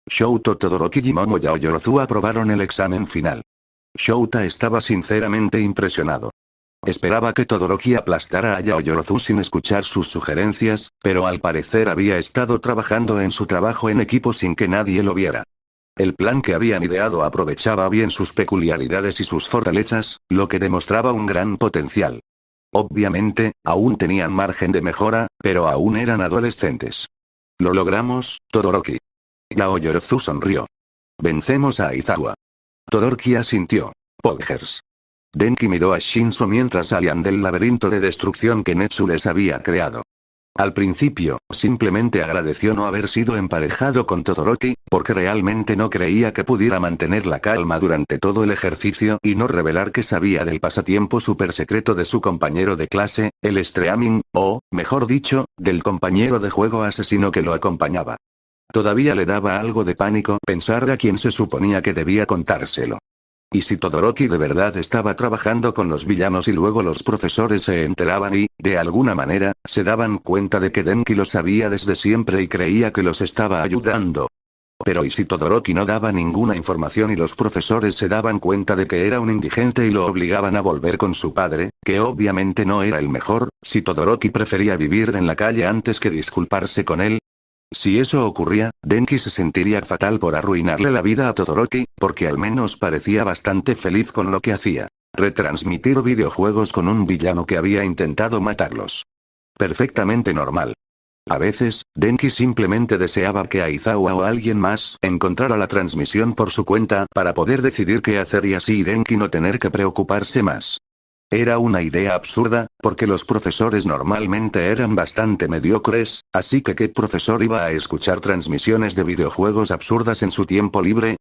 S2: Shouto Todoroki y Momo Yaoyorozu aprobaron el examen final. Shouta estaba sinceramente impresionado. Esperaba que Todoroki aplastara a Yaoyorozu sin escuchar sus sugerencias, pero al parecer había estado trabajando en su trabajo en equipo sin que nadie lo viera. El plan que habían ideado aprovechaba bien sus peculiaridades y sus fortalezas, lo que demostraba un gran potencial. Obviamente, aún tenían margen de mejora, pero aún eran adolescentes. Lo logramos, Todoroki. Yaoyorozu sonrió. Vencemos a Aizawa. Todoroki asintió. Poggers. Denki miró a Shinso mientras salían del laberinto de destrucción que Netsu les había creado. Al principio, simplemente agradeció no haber sido emparejado con Todoroki, porque realmente no creía que pudiera mantener la calma durante todo el ejercicio y no revelar que sabía del pasatiempo super secreto de su compañero de clase, el streaming, o, mejor dicho, del compañero de juego asesino que lo acompañaba. Todavía le daba algo de pánico pensar a quién se suponía que debía contárselo. ¿Y si Todoroki de verdad estaba trabajando con los villanos y luego los profesores se enteraban y, de alguna manera, se daban cuenta de que Denki lo sabía desde siempre y creía que los estaba ayudando? Pero ¿y si Todoroki no daba ninguna información y los profesores se daban cuenta de que era un indigente y lo obligaban a volver con su padre, que obviamente no era el mejor, si Todoroki prefería vivir en la calle antes que disculparse con él? Si eso ocurría, Denki se sentiría fatal por arruinarle la vida a Todoroki, porque al menos parecía bastante feliz con lo que hacía. Retransmitir videojuegos con un villano que había intentado matarlos. Perfectamente normal. A veces, Denki simplemente deseaba que Aizawa o alguien más encontrara la transmisión por su cuenta para poder decidir qué hacer y así Denki no tener que preocuparse más. Era una idea absurda, porque los profesores normalmente eran bastante mediocres, así que ¿qué profesor iba a escuchar transmisiones de videojuegos absurdas en su tiempo libre?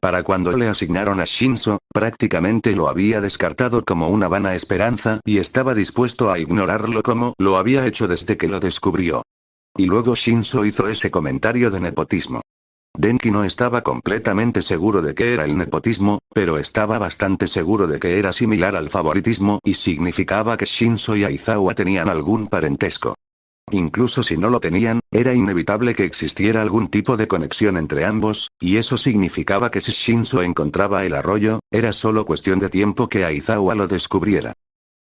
S2: Para cuando le asignaron a Shinso, prácticamente lo había descartado como una vana esperanza y estaba dispuesto a ignorarlo como lo había hecho desde que lo descubrió. Y luego Shinso hizo ese comentario de nepotismo. Denki no estaba completamente seguro de qué era el nepotismo, pero estaba bastante seguro de que era similar al favoritismo y significaba que Shinso y Aizawa tenían algún parentesco. Incluso si no lo tenían, era inevitable que existiera algún tipo de conexión entre ambos, y eso significaba que si Shinso encontraba el arroyo, era solo cuestión de tiempo que Aizawa lo descubriera.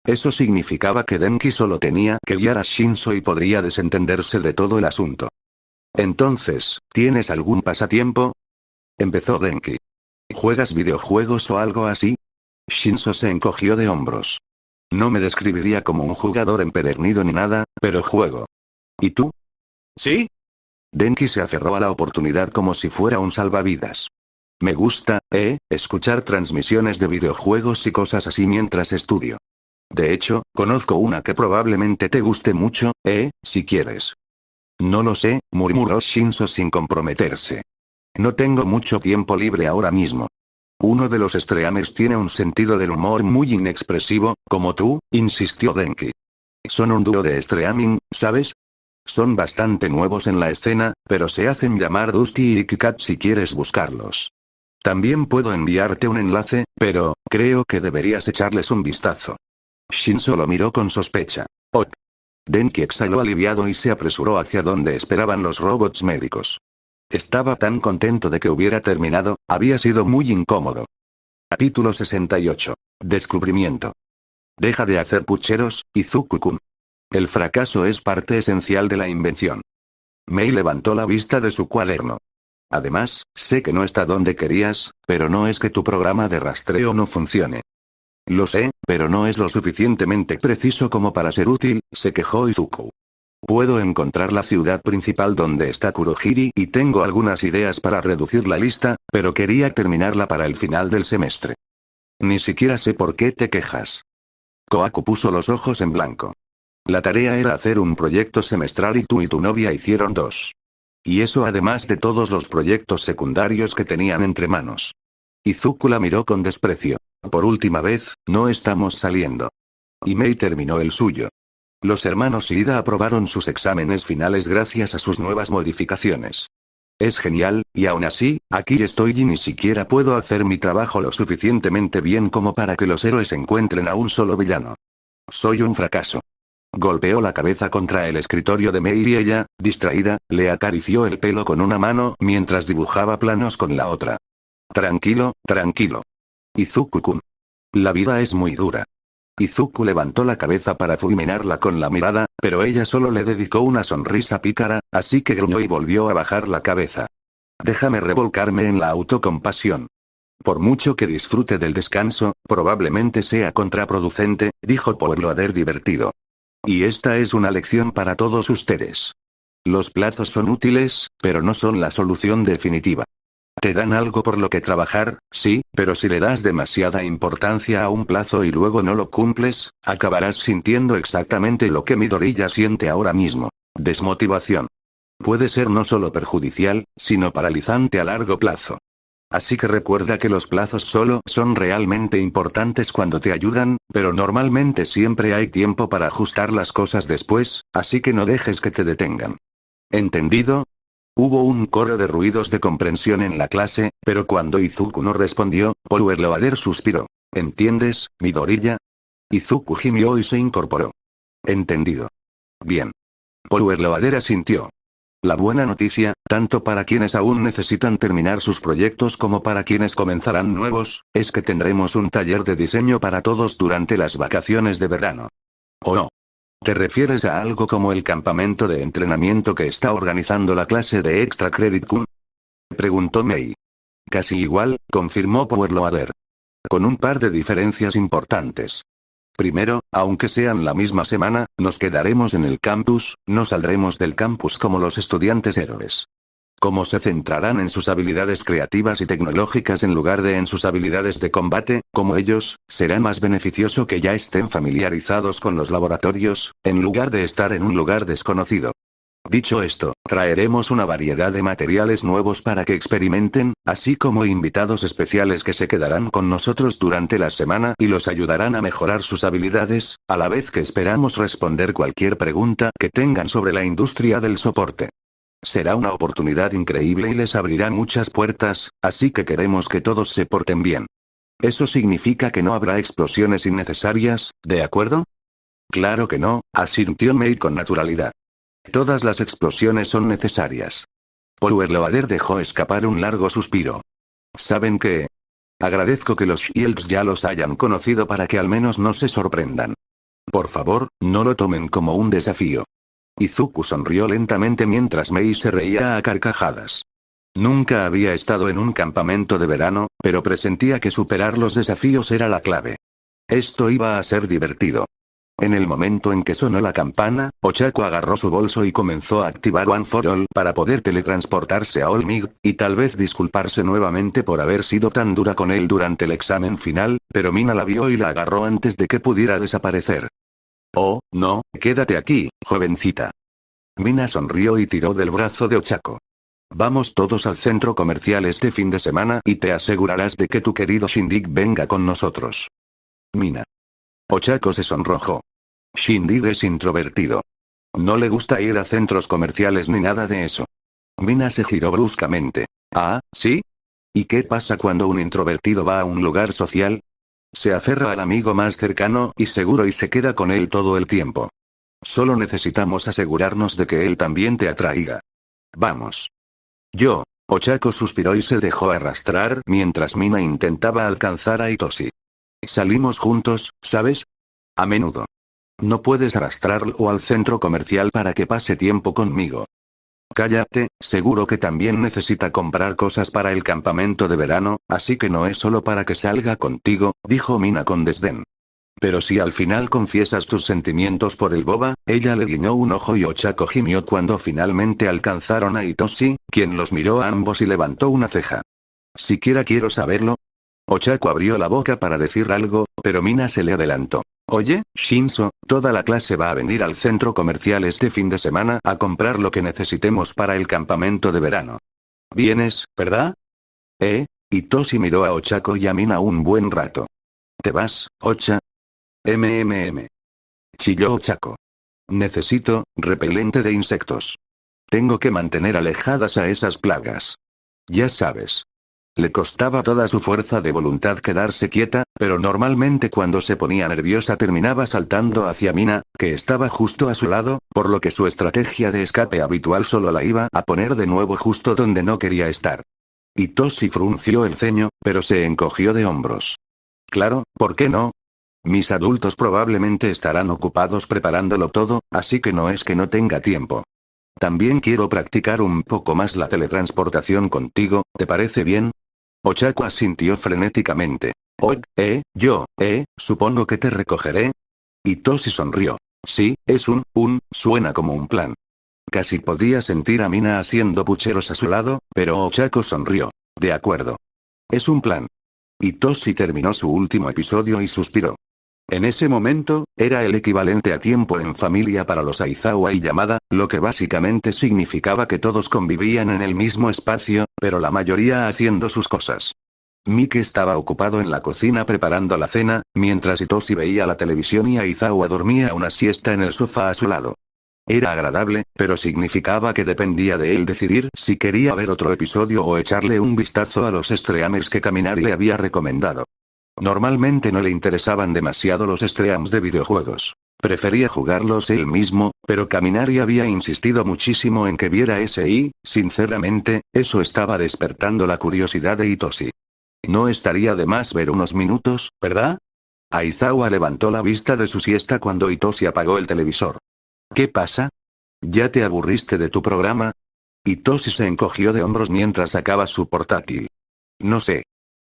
S2: Eso significaba que Denki solo tenía que guiar a Shinso y podría desentenderse de todo el asunto. Entonces, ¿tienes algún pasatiempo? Empezó Denki. ¿Juegas videojuegos o algo así? Shinso se encogió de hombros. No me describiría como un jugador empedernido ni nada, pero juego. ¿Y tú?
S1: ¿Sí?
S2: Denki se aferró a la oportunidad como si fuera un salvavidas. Me gusta, escuchar transmisiones de videojuegos y cosas así mientras estudio. De hecho, conozco una que probablemente te guste mucho, si quieres. No lo sé, murmuró Shinso sin comprometerse. No tengo mucho tiempo libre ahora mismo. Uno de los streamers tiene un sentido del humor muy inexpresivo, como tú, insistió Denki. Son un dúo de streaming, ¿sabes? Son bastante nuevos en la escena, pero se hacen llamar Dusty y Kikat si quieres buscarlos. También puedo enviarte un enlace, pero, creo que deberías echarles un vistazo. Shinso lo miró con sospecha. Ok. Denki exhaló aliviado y se apresuró hacia donde esperaban los robots médicos. Estaba tan contento de que hubiera terminado, había sido muy incómodo. Capítulo 68. Descubrimiento. Deja de hacer pucheros, Izuku-kun. El fracaso es parte esencial de la invención. Mei levantó la vista de su cuaderno. Además, sé que no está donde querías, pero no es que tu programa de rastreo no funcione. Lo sé, pero no es lo suficientemente preciso como para ser útil, se quejó Izuku. Puedo encontrar la ciudad principal donde está Kurohiri y tengo algunas ideas para reducir la lista, pero quería terminarla para el final del semestre. Ni siquiera sé por qué te quejas. Kohaku puso los ojos en blanco. La tarea era hacer un proyecto semestral y tú y tu novia hicieron 2. Y eso además de todos los proyectos secundarios que tenían entre manos. Izuku la miró con desprecio. Por última vez, no estamos saliendo. Y Mei terminó el suyo. Los hermanos Ida aprobaron sus exámenes finales gracias a sus nuevas modificaciones. Es genial, y aún así, aquí estoy y ni siquiera puedo hacer mi trabajo lo suficientemente bien como para que los héroes encuentren a un solo villano. Soy un fracaso. Golpeó la cabeza contra el escritorio de Mei y ella, distraída, le acarició el pelo con una mano mientras dibujaba planos con la otra. Tranquilo, tranquilo. Izuku-kun. La vida es muy dura. Izuku levantó la cabeza para fulminarla con la mirada, pero ella solo le dedicó una sonrisa pícara, así que gruñó y volvió a bajar la cabeza. Déjame revolcarme en la autocompasión. Por mucho que disfrute del descanso, probablemente sea contraproducente, dijo Powerloader divertido. Y esta es una lección para todos ustedes. Los plazos son útiles, pero no son la solución definitiva. Te dan algo por lo que trabajar, sí, pero si le das demasiada importancia a un plazo y luego no lo cumples, acabarás sintiendo exactamente lo que Midoriya siente ahora mismo. Desmotivación. Puede ser no solo perjudicial, sino paralizante a largo plazo. Así que recuerda que los plazos solo son realmente importantes cuando te ayudan, pero normalmente siempre hay tiempo para ajustar las cosas después, así que no dejes que te detengan. ¿Entendido? Hubo un coro de ruidos de comprensión en la clase, pero cuando Izuku no respondió, Powerloader suspiró. ¿Entiendes, Midoriya? Izuku gimió y se incorporó. Entendido. Bien. Powerloader asintió. La buena noticia, tanto para quienes aún necesitan terminar sus proyectos como para quienes comenzarán nuevos, es que tendremos un taller de diseño para todos durante las vacaciones de verano. ¿O no? ¿Te refieres a algo como el campamento de entrenamiento que está organizando la clase de Extra Credit Kun? Preguntó Mei. Casi igual, confirmó Powerloader. Con un par de diferencias importantes. Primero, aunque sean la misma semana, nos quedaremos en el campus, no saldremos del campus como los estudiantes héroes. Como se centrarán en sus habilidades creativas y tecnológicas en lugar de en sus habilidades de combate, como ellos, será más beneficioso que ya estén familiarizados con los laboratorios, en lugar de estar en un lugar desconocido. Dicho esto, traeremos una variedad de materiales nuevos para que experimenten, así como invitados especiales que se quedarán con nosotros durante la semana y los ayudarán a mejorar sus habilidades, a la vez que esperamos responder cualquier pregunta que tengan sobre la industria del soporte. Será una oportunidad increíble y les abrirá muchas puertas, así que queremos que todos se porten bien. Eso significa que no habrá explosiones innecesarias, ¿de acuerdo? Claro que no, asintió Mei con naturalidad. Todas las explosiones son necesarias. Powerloader dejó escapar un largo suspiro. ¿Saben qué? Agradezco que los Shields ya los hayan conocido para que al menos no se sorprendan. Por favor, no lo tomen como un desafío. Izuku sonrió lentamente mientras Mei se reía a carcajadas. Nunca había estado en un campamento de verano, pero presentía que superar los desafíos era la clave. Esto iba a ser divertido. En el momento en que sonó la campana, Ochako agarró su bolso y comenzó a activar One for All para poder teletransportarse a Olmig, y tal vez disculparse nuevamente por haber sido tan dura con él durante el examen final, pero Mina la vio y la agarró antes de que pudiera desaparecer. Oh, no, quédate aquí, jovencita. Mina sonrió y tiró del brazo de Ochako. Vamos todos al centro comercial este fin de semana y te asegurarás de que tu querido Shindig venga con nosotros. Mina. Ochako se sonrojó. Shindig es introvertido. No le gusta ir a centros comerciales ni nada de eso. Mina se giró bruscamente. Ah, ¿sí? ¿Y qué pasa cuando un introvertido va a un lugar social? Se aferra al amigo más cercano y seguro y se queda con él todo el tiempo. Solo necesitamos asegurarnos de que él también te atraiga. Vamos. Ochako suspiró y se dejó arrastrar mientras Mina intentaba alcanzar a Itoshi. Salimos juntos, ¿sabes? A menudo. No puedes arrastrarlo al centro comercial para que pase tiempo conmigo. Cállate, seguro que también necesita comprar cosas para el campamento de verano, así que no es solo para que salga contigo, dijo Mina con desdén. Pero si al final confiesas tus sentimientos por el boba, ella le guiñó un ojo y Ochako gimió cuando finalmente alcanzaron a Itoshi, quien los miró a ambos y levantó una ceja. Siquiera quiero saberlo. Ochako abrió la boca para decir algo, pero Mina se le adelantó. Oye, Shinso, toda la clase va a venir al centro comercial este fin de semana a comprar lo que necesitemos para el campamento de verano. ¿Vienes, verdad? Itoshi miró a Ochako y a Mina un buen rato. ¿Te vas, Ocha? Chilló Ochako. Necesito repelente de insectos. Tengo que mantener alejadas a esas plagas. Ya sabes. Le costaba toda su fuerza de voluntad quedarse quieta, pero normalmente cuando se ponía nerviosa terminaba saltando hacia Mina, que estaba justo a su lado, por lo que su estrategia de escape habitual solo la iba a poner de nuevo justo donde no quería estar. Itoshi frunció el ceño, pero se encogió de hombros. Claro, ¿por qué no? Mis adultos probablemente estarán ocupados preparándolo todo, así que no es que no tenga tiempo. También quiero practicar un poco más la teletransportación contigo, ¿te parece bien? Ochako asintió frenéticamente. Supongo que te recogeré. Hitoshi sonrió. Sí, suena como un plan. Casi podía sentir a Mina haciendo pucheros a su lado, pero Ochako sonrió. De acuerdo. Es un plan. Hitoshi terminó su último episodio y suspiró. En ese momento, era el equivalente a tiempo en familia para los Aizawa y Yamada, lo que básicamente significaba que todos convivían en el mismo espacio, pero la mayoría haciendo sus cosas. Mike estaba ocupado en la cocina preparando la cena, mientras Hitoshi veía la televisión y Aizawa dormía una siesta en el sofá a su lado. Era agradable, pero significaba que dependía de él decidir si quería ver otro episodio o echarle un vistazo a los streamers que Kaminari le había recomendado. Normalmente no le interesaban demasiado los streams de videojuegos. Prefería jugarlos él mismo, pero Kaminari había insistido muchísimo en que viera ese y, sinceramente, eso estaba despertando la curiosidad de Hitoshi. No estaría de más ver unos minutos, ¿verdad? Aizawa levantó la vista de su siesta cuando Hitoshi apagó el televisor. ¿Qué pasa? ¿Ya te aburriste de tu programa? Hitoshi se encogió de hombros mientras sacaba su portátil. No sé.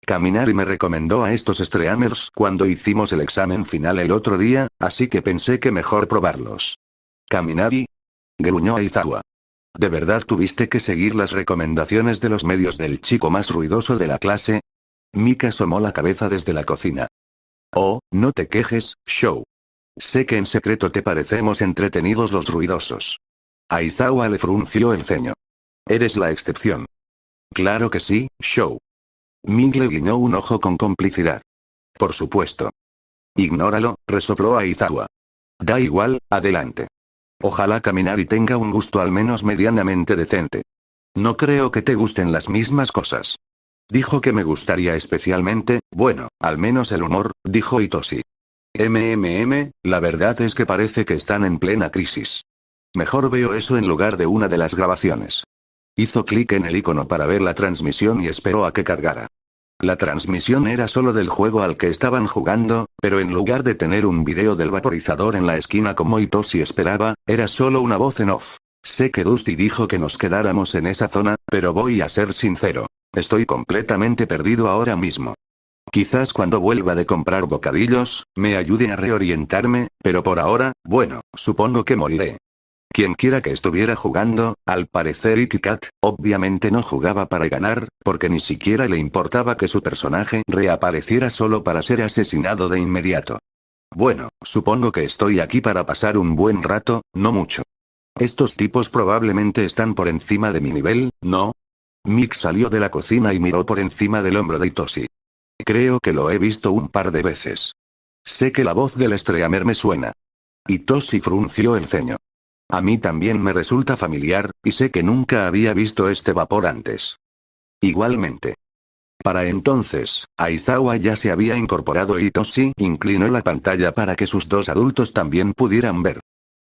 S2: Kaminari me recomendó a estos streamers cuando hicimos el examen final el otro día, así que pensé que mejor probarlos. ¿Kaminari? Gruñó Aizawa. ¿De verdad tuviste que seguir las recomendaciones de los medios del chico más ruidoso de la clase? Mika asomó la cabeza desde la cocina. Oh, no te quejes, Shou. Sé que en secreto te parecemos entretenidos los ruidosos. Aizawa le frunció el ceño. Eres la excepción. Claro que sí, Shou. Ming le guiñó un ojo con complicidad. Por supuesto. Ignóralo, resopló Aizawa. Da igual, adelante. Ojalá Kaminari tenga un gusto al menos medianamente decente. No creo que te gusten las mismas cosas. Dijo que me gustaría especialmente, bueno, al menos el humor, dijo Hitoshi. La verdad es que parece que están en plena crisis. Mejor veo eso en lugar de una de las grabaciones. Hizo clic en el icono para ver la transmisión y esperó a que cargara. La transmisión era solo del juego al que estaban jugando, pero en lugar de tener un video del vaporizador en la esquina como Hitoshi esperaba, era solo una voz en off. Sé que Dusty dijo que nos quedáramos en esa zona, pero voy a ser sincero. Estoy completamente perdido ahora mismo. Quizás cuando vuelva de comprar bocadillos, me ayude a reorientarme, pero por ahora, bueno, supongo que moriré. Quien quiera que estuviera jugando, al parecer Ikikat, obviamente no jugaba para ganar, porque ni siquiera le importaba que su personaje reapareciera solo para ser asesinado de inmediato. Bueno, supongo que estoy aquí para pasar un buen rato, no mucho. Estos tipos probablemente están por encima de mi nivel, ¿no? Mick salió de la cocina y miró por encima del hombro de Hitoshi. Creo que lo he visto un par de veces. Sé que la voz del streamer me suena. Hitoshi frunció el ceño. A mí también me resulta familiar, y sé que nunca había visto este vapor antes. Igualmente. Para entonces, Aizawa ya se había incorporado y Hitoshi inclinó la pantalla para que sus dos adultos también pudieran ver.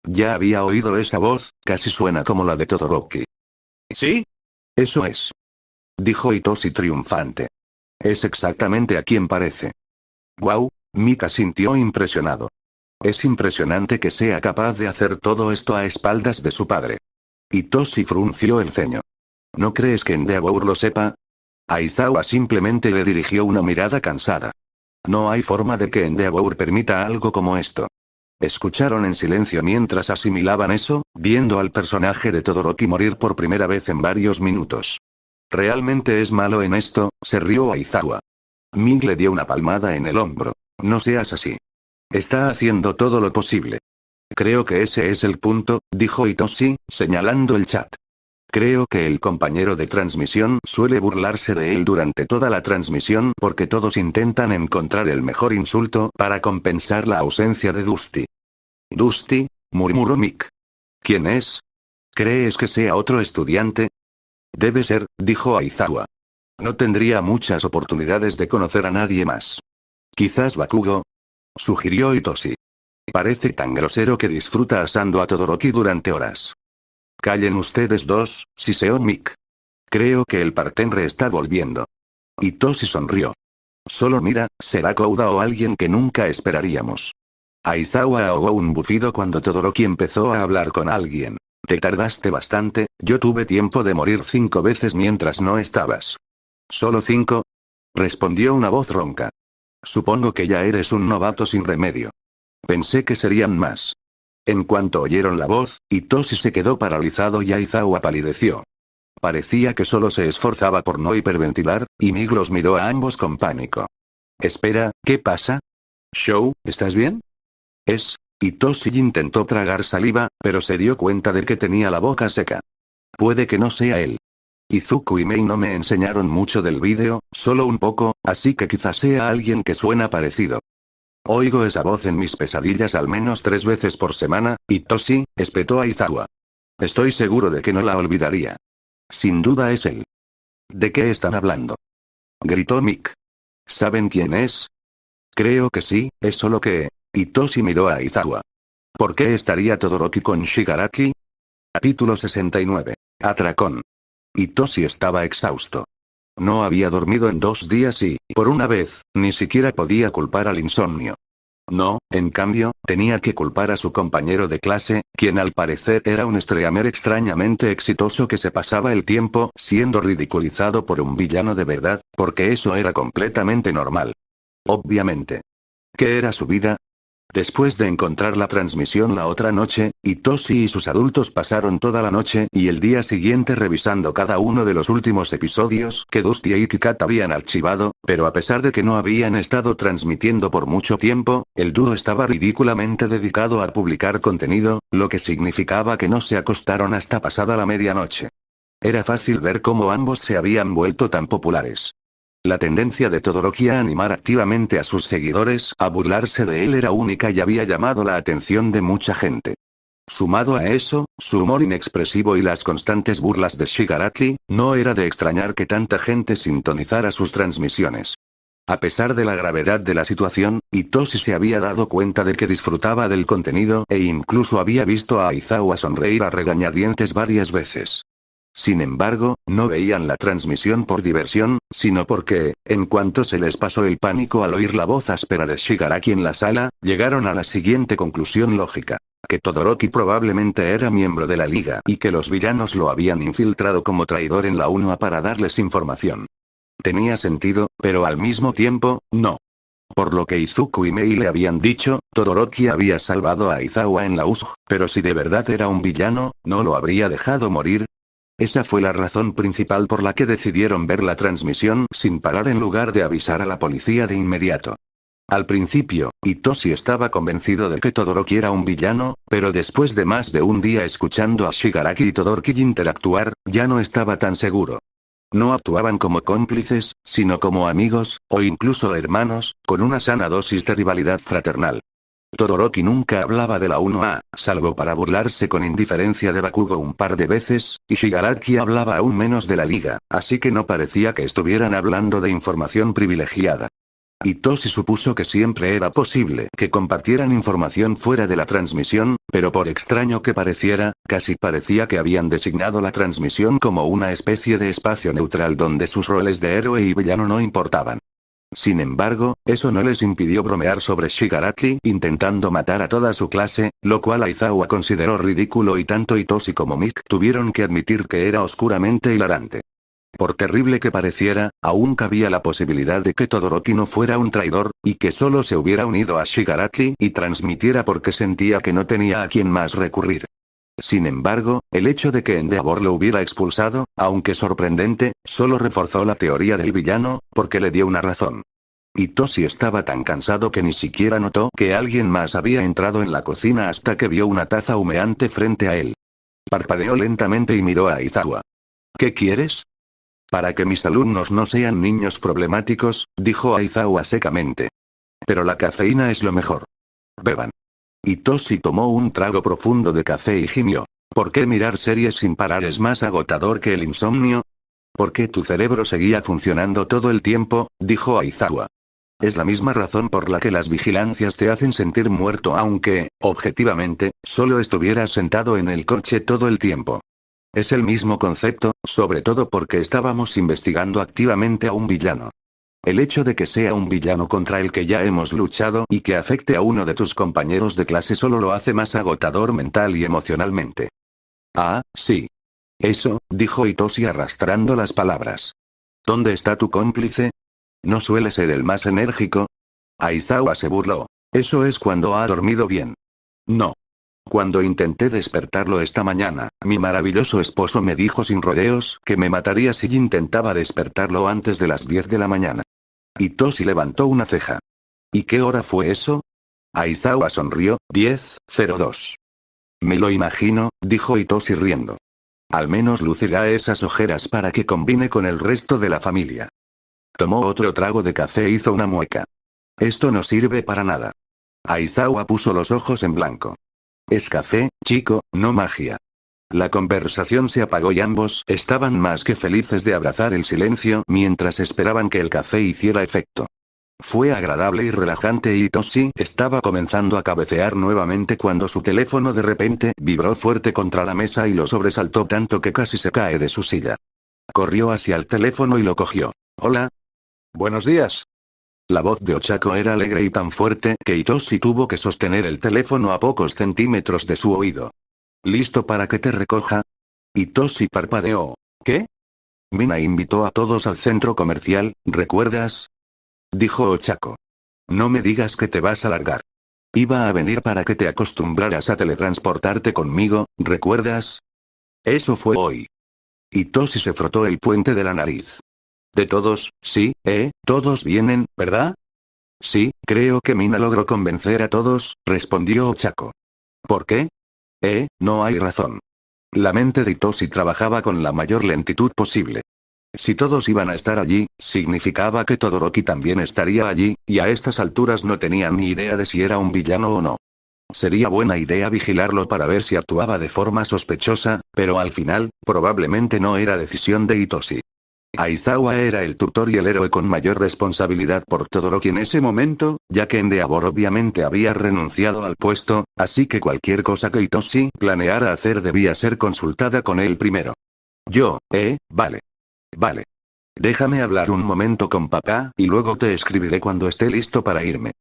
S2: Ya había oído esa voz, casi suena como la de Todoroki. ¿Sí? Eso es. Dijo Hitoshi triunfante. Es exactamente a quien parece. Guau, Mika sintió impresionado. Es impresionante que sea capaz de hacer todo esto a espaldas de su padre. Hitoshi frunció el ceño. ¿No crees que Endeavor lo sepa? Aizawa simplemente le dirigió una mirada cansada. No hay forma de que Endeavor permita algo como esto. Escucharon en silencio mientras asimilaban eso, viendo al personaje de Todoroki morir por primera vez en varios minutos. Realmente es malo en esto, se rió Aizawa. Mig le dio una palmada en el hombro. No seas así. Está haciendo todo lo posible. Creo que ese es el punto, dijo Hitoshi, señalando el chat. Creo que el compañero de transmisión suele burlarse de él durante toda la transmisión porque todos intentan encontrar el mejor insulto para compensar la ausencia de Dusty. ¿Dusty? Murmuró Mick. ¿Quién es? ¿Crees que sea otro estudiante? Debe ser, dijo Aizawa. No tendría muchas oportunidades de conocer a nadie más. Quizás Bakugo, sugirió Hitoshi. Parece tan grosero que disfruta asando a Todoroki durante horas. Callen ustedes dos, siseó Mick. Creo que el partenre está volviendo. Hitoshi sonrió. Solo mira, será Kouda o alguien que nunca esperaríamos. Aizawa ahogó un bufido cuando Todoroki empezó a hablar con alguien. Te tardaste bastante, yo tuve tiempo de morir 5 veces mientras no estabas. ¿Solo 5? Respondió una voz ronca. Supongo que ya eres un novato sin remedio. Pensé que serían más. En cuanto oyeron la voz, Itoshi se quedó paralizado y Aizawa palideció. Parecía que solo se esforzaba por no hiperventilar, y Mig los miró a ambos con pánico. Espera, ¿qué pasa? Shou, ¿estás bien? Itoshi intentó tragar saliva, pero se dio cuenta de que tenía la boca seca. Puede que no sea él. Izuku y Mei no me enseñaron mucho del vídeo, solo un poco, así que quizás sea alguien que suena parecido. Oigo esa voz en mis pesadillas al menos 3 veces por semana, Itoshi, espetó a Aizawa. Estoy seguro de que no la olvidaría. Sin duda es él. ¿De qué están hablando? Gritó Mick. ¿Saben quién es? Creo que sí, es solo que... Itoshi miró a Aizawa. ¿Por qué estaría Todoroki con Shigaraki? Capítulo 69. Atracón. Itoshi estaba exhausto. No había dormido en 2 días y, por una vez, ni siquiera podía culpar al insomnio. No, en cambio, tenía que culpar a su compañero de clase, quien al parecer era un streamer extrañamente exitoso que se pasaba el tiempo siendo ridiculizado por un villano de verdad, porque eso era completamente normal. Obviamente. ¿Qué era su vida? Después de encontrar la transmisión la otra noche, Itoshi y sus adultos pasaron toda la noche y el día siguiente revisando cada uno de los últimos episodios que Dusty y Kikat habían archivado, pero a pesar de que no habían estado transmitiendo por mucho tiempo, el dúo estaba ridículamente dedicado a publicar contenido, lo que significaba que no se acostaron hasta pasada la medianoche. Era fácil ver cómo ambos se habían vuelto tan populares. La tendencia de Todoroki a animar activamente a sus seguidores a burlarse de él era única y había llamado la atención de mucha gente. Sumado a eso, su humor inexpresivo y las constantes burlas de Shigaraki, no era de extrañar que tanta gente sintonizara sus transmisiones. A pesar de la gravedad de la situación, Itoshi se había dado cuenta de que disfrutaba del contenido e incluso había visto a Aizawa sonreír a regañadientes varias veces. Sin embargo, no veían la transmisión por diversión, sino porque, en cuanto se les pasó el pánico al oír la voz áspera de Shigaraki en la sala, llegaron a la siguiente conclusión lógica. Que Todoroki probablemente era miembro de la liga y que los villanos lo habían infiltrado como traidor en la UNOA para darles información. Tenía sentido, pero al mismo tiempo, no. Por lo que Izuku y Mei le habían dicho, Todoroki había salvado a Aizawa en la USG, pero si de verdad era un villano, ¿no lo habría dejado morir? Esa fue la razón principal por la que decidieron ver la transmisión sin parar en lugar de avisar a la policía de inmediato. Al principio, Itoshi estaba convencido de que Todoroki era un villano, pero después de más de un día escuchando a Shigaraki y Todoroki interactuar, ya no estaba tan seguro. No actuaban como cómplices, sino como amigos, o incluso hermanos, con una sana dosis de rivalidad fraternal. Todoroki nunca hablaba de la UNOA, salvo para burlarse con indiferencia de Bakugo un par de veces, y Shigaraki hablaba aún menos de la liga, así que no parecía que estuvieran hablando de información privilegiada. Itoshi supuso que siempre era posible que compartieran información fuera de la transmisión, pero por extraño que pareciera, casi parecía que habían designado la transmisión como una especie de espacio neutral donde sus roles de héroe y villano no importaban. Sin embargo, eso no les impidió bromear sobre Shigaraki intentando matar a toda su clase, lo cual Aizawa consideró ridículo y tanto Itoshi como Mick tuvieron que admitir que era oscuramente hilarante. Por terrible que pareciera, aún cabía la posibilidad de que Todoroki no fuera un traidor, y que solo se hubiera unido a Shigaraki y transmitiera porque sentía que no tenía a quien más recurrir. Sin embargo, el hecho de que Endeavor lo hubiera expulsado, aunque sorprendente, solo reforzó la teoría del villano, porque le dio una razón. Itoshi estaba tan cansado que ni siquiera notó que alguien más había entrado en la cocina hasta que vio una taza humeante frente a él. Parpadeó lentamente y miró a Aizawa. ¿Qué quieres? Para que mis alumnos no sean niños problemáticos, dijo Aizawa secamente. Pero la cafeína es lo mejor. Beban. Itoshi tomó un trago profundo de café y gimió. ¿Por qué mirar series sin parar es más agotador que el insomnio? ¿Por qué tu cerebro seguía funcionando todo el tiempo? Dijo Aizawa. Es la misma razón por la que las vigilancias te hacen sentir muerto aunque, objetivamente, solo estuvieras sentado en el coche todo el tiempo. Es el mismo concepto, sobre todo porque estábamos investigando activamente a un villano. El hecho de que sea un villano contra el que ya hemos luchado y que afecte a uno de tus compañeros de clase solo lo hace más agotador mental y emocionalmente. Ah, sí. Eso, dijo Hitoshi arrastrando las palabras. ¿Dónde está tu cómplice? ¿No suele ser el más enérgico? Aizawa se burló. Eso es cuando ha dormido bien. No. Cuando intenté despertarlo esta mañana, mi maravilloso esposo me dijo sin rodeos que me mataría si intentaba despertarlo antes de las 10 de la mañana. Hitoshi levantó una ceja. ¿Y qué hora fue eso? Aizawa sonrió. 10:02. Me lo imagino, dijo Hitoshi riendo. Al menos lucirá esas ojeras para que combine con el resto de la familia. Tomó otro trago de café e hizo una mueca. Esto no sirve para nada. Aizawa puso los ojos en blanco. Es café, chico, no magia. La conversación se apagó y ambos estaban más que felices de abrazar el silencio mientras esperaban que el café hiciera efecto. Fue agradable y relajante y Hitoshi estaba comenzando a cabecear nuevamente cuando su teléfono de repente vibró fuerte contra la mesa y lo sobresaltó tanto que casi se cae de su silla. Corrió hacia el teléfono y lo cogió. Hola. Buenos días. La voz de Ochako era alegre y tan fuerte que Hitoshi tuvo que sostener el teléfono a pocos centímetros de su oído. ¿Listo para que te recoja? Hitoshi parpadeó. ¿Qué? Mina invitó a todos al centro comercial, ¿recuerdas? Dijo Ochako. No me digas que te vas a largar. Iba a venir para que te acostumbraras a teletransportarte conmigo, ¿recuerdas? Eso fue hoy. Hitoshi se frotó el puente de la nariz. De todos, sí, todos vienen, ¿verdad? Sí, creo que Mina logró convencer a todos, respondió Ochako. ¿Por qué? No hay razón. La mente de Hitoshi trabajaba con la mayor lentitud posible. Si todos iban a estar allí, significaba que Todoroki también estaría allí, y a estas alturas no tenían ni idea de si era un villano o no. Sería buena idea vigilarlo para ver si actuaba de forma sospechosa, pero al final, probablemente no era decisión de Hitoshi. Aizawa era el tutor y el héroe con mayor responsabilidad por Todoroki en ese momento, ya que Endeavor obviamente había renunciado al puesto, así que cualquier cosa que Hitoshi planeara hacer debía ser consultada con él primero. Vale. Vale. Déjame hablar un momento con papá y luego te escribiré cuando esté listo para irme.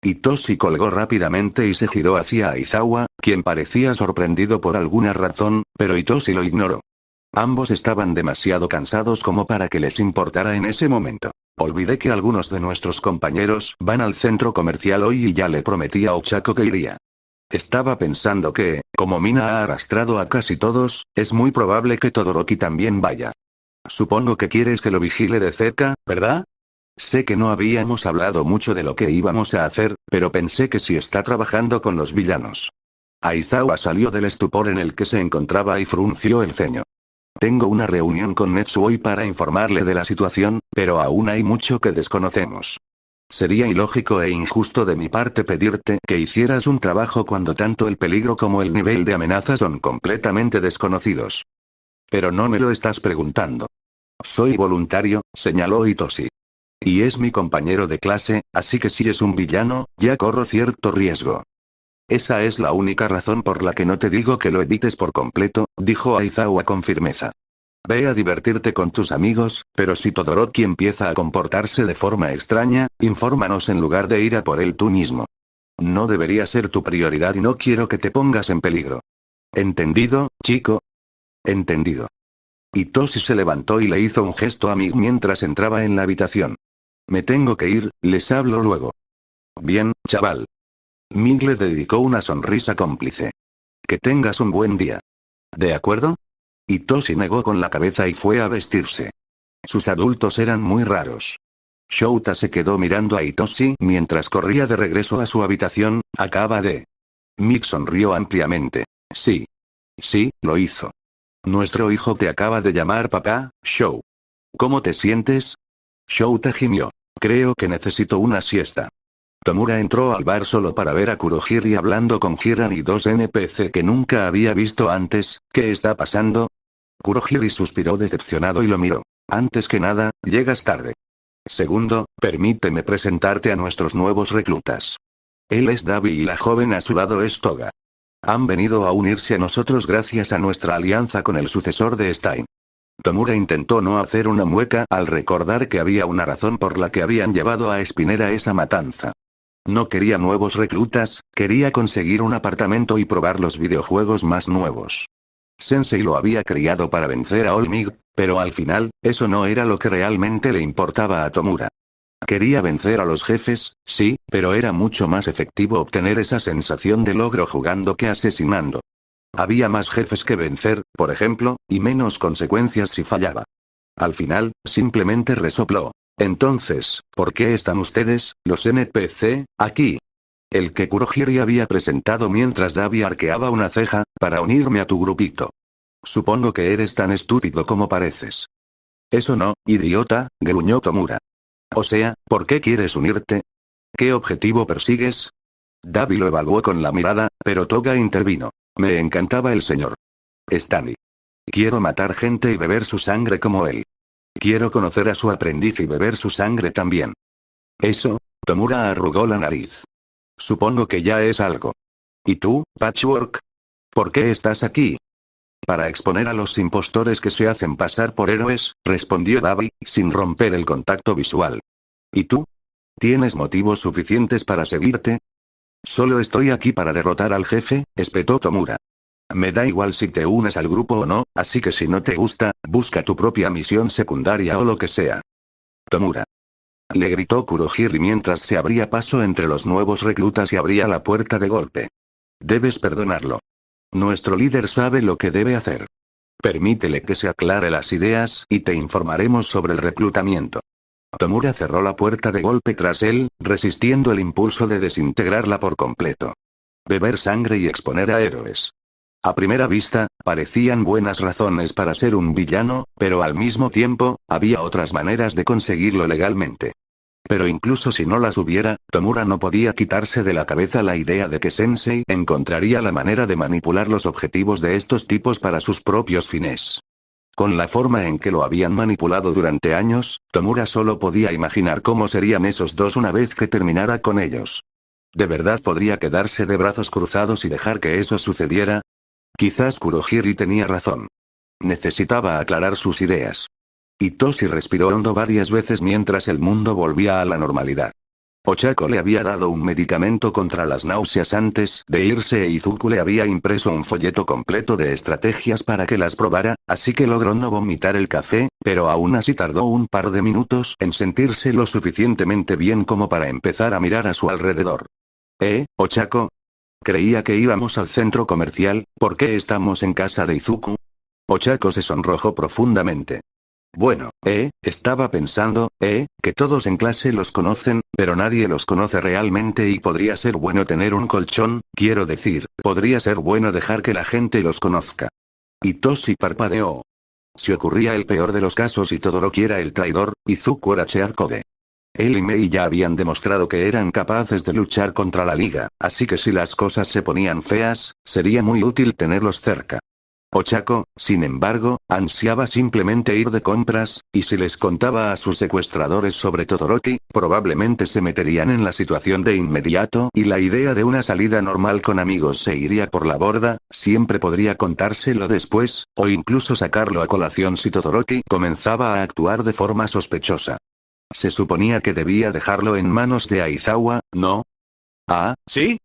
S2: Hitoshi colgó rápidamente y se giró hacia Aizawa, quien parecía sorprendido por alguna razón, pero Hitoshi lo ignoró. Ambos estaban demasiado cansados como para que les importara en ese momento. Olvidé que algunos de nuestros compañeros van al centro comercial hoy y ya le prometí a Ochako que iría. Estaba pensando que, como Mina ha arrastrado a casi todos, es muy probable que Todoroki también vaya. Supongo que quieres que lo vigile de cerca, ¿verdad? Sé que no habíamos hablado mucho de lo que íbamos a hacer, pero pensé que si está trabajando con los villanos. Aizawa salió del estupor en el que se encontraba y frunció el ceño. Tengo una reunión con Netsu hoy para informarle de la situación, pero aún hay mucho que desconocemos. Sería ilógico e injusto de mi parte pedirte que hicieras un trabajo cuando tanto el peligro como el nivel de amenaza son completamente desconocidos. Pero no me lo estás preguntando. Soy voluntario, señaló Hitoshi. Y es mi compañero de clase, así que si es un villano, ya corro cierto riesgo. Esa es la única razón por la que no te digo que lo evites por completo, dijo Aizawa con firmeza. Ve a divertirte con tus amigos, pero si Todoroki empieza a comportarse de forma extraña, infórmanos en lugar de ir a por él tú mismo. No debería ser tu prioridad y no quiero que te pongas en peligro. ¿Entendido, chico? Entendido. Hitoshi se levantó y le hizo un gesto a Mig mientras entraba en la habitación. Me tengo que ir, les hablo luego. Bien, chaval. Mig le dedicó una sonrisa cómplice. Que tengas un buen día. ¿De acuerdo? Hitoshi negó con la cabeza y fue a vestirse. Sus adultos eran muy raros. Shouta se quedó mirando a Hitoshi mientras corría de regreso a su habitación. Acaba de... Mig sonrió ampliamente. Sí. Sí, lo hizo. Nuestro hijo te acaba de llamar papá, Shou. ¿Cómo te sientes? Shouta gimió. Creo que necesito una siesta. Tomura entró al bar solo para ver a Kurohiri hablando con Hiran y dos NPC que nunca había visto antes. ¿Qué está pasando? Kurohiri suspiró decepcionado y lo miró. Antes que nada, llegas tarde. Segundo, permíteme presentarte a nuestros nuevos reclutas. Él es Davi y la joven a su lado es Toga. Han venido a unirse a nosotros gracias a nuestra alianza con el sucesor de Stein. Tomura intentó no hacer una mueca al recordar que había una razón por la que habían llevado a Spinner a esa matanza. No quería nuevos reclutas, quería conseguir un apartamento y probar los videojuegos más nuevos. Sensei lo había criado para vencer a All Might, pero al final, eso no era lo que realmente le importaba a Tomura. Quería vencer a los jefes, sí, pero era mucho más efectivo obtener esa sensación de logro jugando que asesinando. Había más jefes que vencer, por ejemplo, y menos consecuencias si fallaba. Al final, simplemente resopló. Entonces, ¿por qué están ustedes, los NPC, aquí? El que Kurohiri había presentado mientras Davi arqueaba una ceja, para unirme a tu grupito. Supongo que eres tan estúpido como pareces. Eso no, idiota, gruñó Tomura. O sea, ¿por qué quieres unirte? ¿Qué objetivo persigues? Davi lo evaluó con la mirada, pero Toga intervino. Me encantaba el señor Stanley. Quiero matar gente y beber su sangre como él. Quiero conocer a su aprendiz y beber su sangre también. Eso, Tomura arrugó la nariz. Supongo que ya es algo. ¿Y tú, Patchwork? ¿Por qué estás aquí? Para exponer a los impostores que se hacen pasar por héroes, respondió Davi, sin romper el contacto visual. ¿Y tú? ¿Tienes motivos suficientes para seguirte? Solo estoy aquí para derrotar al jefe, espetó Tomura. Me da igual si te unes al grupo o no, así que si no te gusta, busca tu propia misión secundaria o lo que sea. Tomura. Le gritó Kurohiri mientras se abría paso entre los nuevos reclutas y abría la puerta de golpe. Debes perdonarlo. Nuestro líder sabe lo que debe hacer. Permítele que se aclare las ideas y te informaremos sobre el reclutamiento. Tomura cerró la puerta de golpe tras él, resistiendo el impulso de desintegrarla por completo. Beber sangre y exponer a héroes. A primera vista, parecían buenas razones para ser un villano, pero al mismo tiempo, había otras maneras de conseguirlo legalmente. Pero incluso si no las hubiera, Tomura no podía quitarse de la cabeza la idea de que Sensei encontraría la manera de manipular los objetivos de estos tipos para sus propios fines. Con la forma en que lo habían manipulado durante años, Tomura solo podía imaginar cómo serían esos dos una vez que terminara con ellos. ¿De verdad podría quedarse de brazos cruzados y dejar que eso sucediera? Quizás Kurohiri tenía razón. Necesitaba aclarar sus ideas. Itoshi respiró hondo varias veces mientras el mundo volvía a la normalidad. Ochako le había dado un medicamento contra las náuseas antes de irse e Izuku le había impreso un folleto completo de estrategias para que las probara, así que logró no vomitar el café, pero aún así tardó un par de minutos en sentirse lo suficientemente bien como para empezar a mirar a su alrededor. Ochako? Creía que íbamos al centro comercial, ¿por qué estamos en casa de Izuku? Ochako se sonrojó profundamente. Bueno, estaba pensando, que todos en clase los conocen, pero nadie los conoce realmente y podría ser bueno tener un colchón, quiero decir, podría ser bueno dejar que la gente los conozca. Itoshi parpadeó. Si ocurría el peor de los casos y Todoroki era el traidor, Izuku era Chearkode. Él y Mei ya habían demostrado que eran capaces de luchar contra la liga, así que si las cosas se ponían feas, sería muy útil tenerlos cerca. Ochako, sin embargo, ansiaba simplemente ir de compras, y si les contaba a sus secuestradores sobre Todoroki, probablemente se meterían en la situación de inmediato y la idea de una salida normal con amigos se iría por la borda, siempre podría contárselo después, o incluso sacarlo a colación si Todoroki comenzaba a actuar de forma sospechosa. Se suponía que debía dejarlo en manos de Aizawa, ¿no? ¿Ah, sí?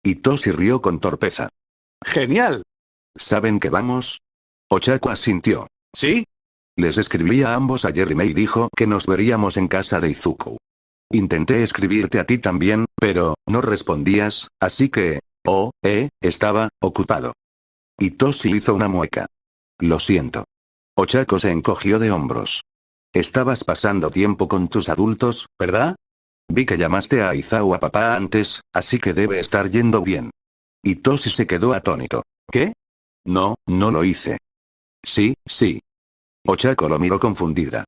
S2: Itoshi rió con torpeza. ¡Genial! ¿Saben que vamos? Ochako asintió. ¿Sí? Les escribí a ambos ayer y Mei dijo que nos veríamos en casa de Izuku. Intenté escribirte a ti también, pero no respondías, así que... estaba ocupado. Itoshi hizo una mueca. Lo siento. Ochako se encogió de hombros. Estabas pasando tiempo con tus adultos, ¿verdad? Vi que llamaste a Aizawa papá antes, así que debe estar yendo bien. Itoshi se quedó atónito. ¿Qué? No, no lo hice. Sí, sí. Ochako lo miró confundida.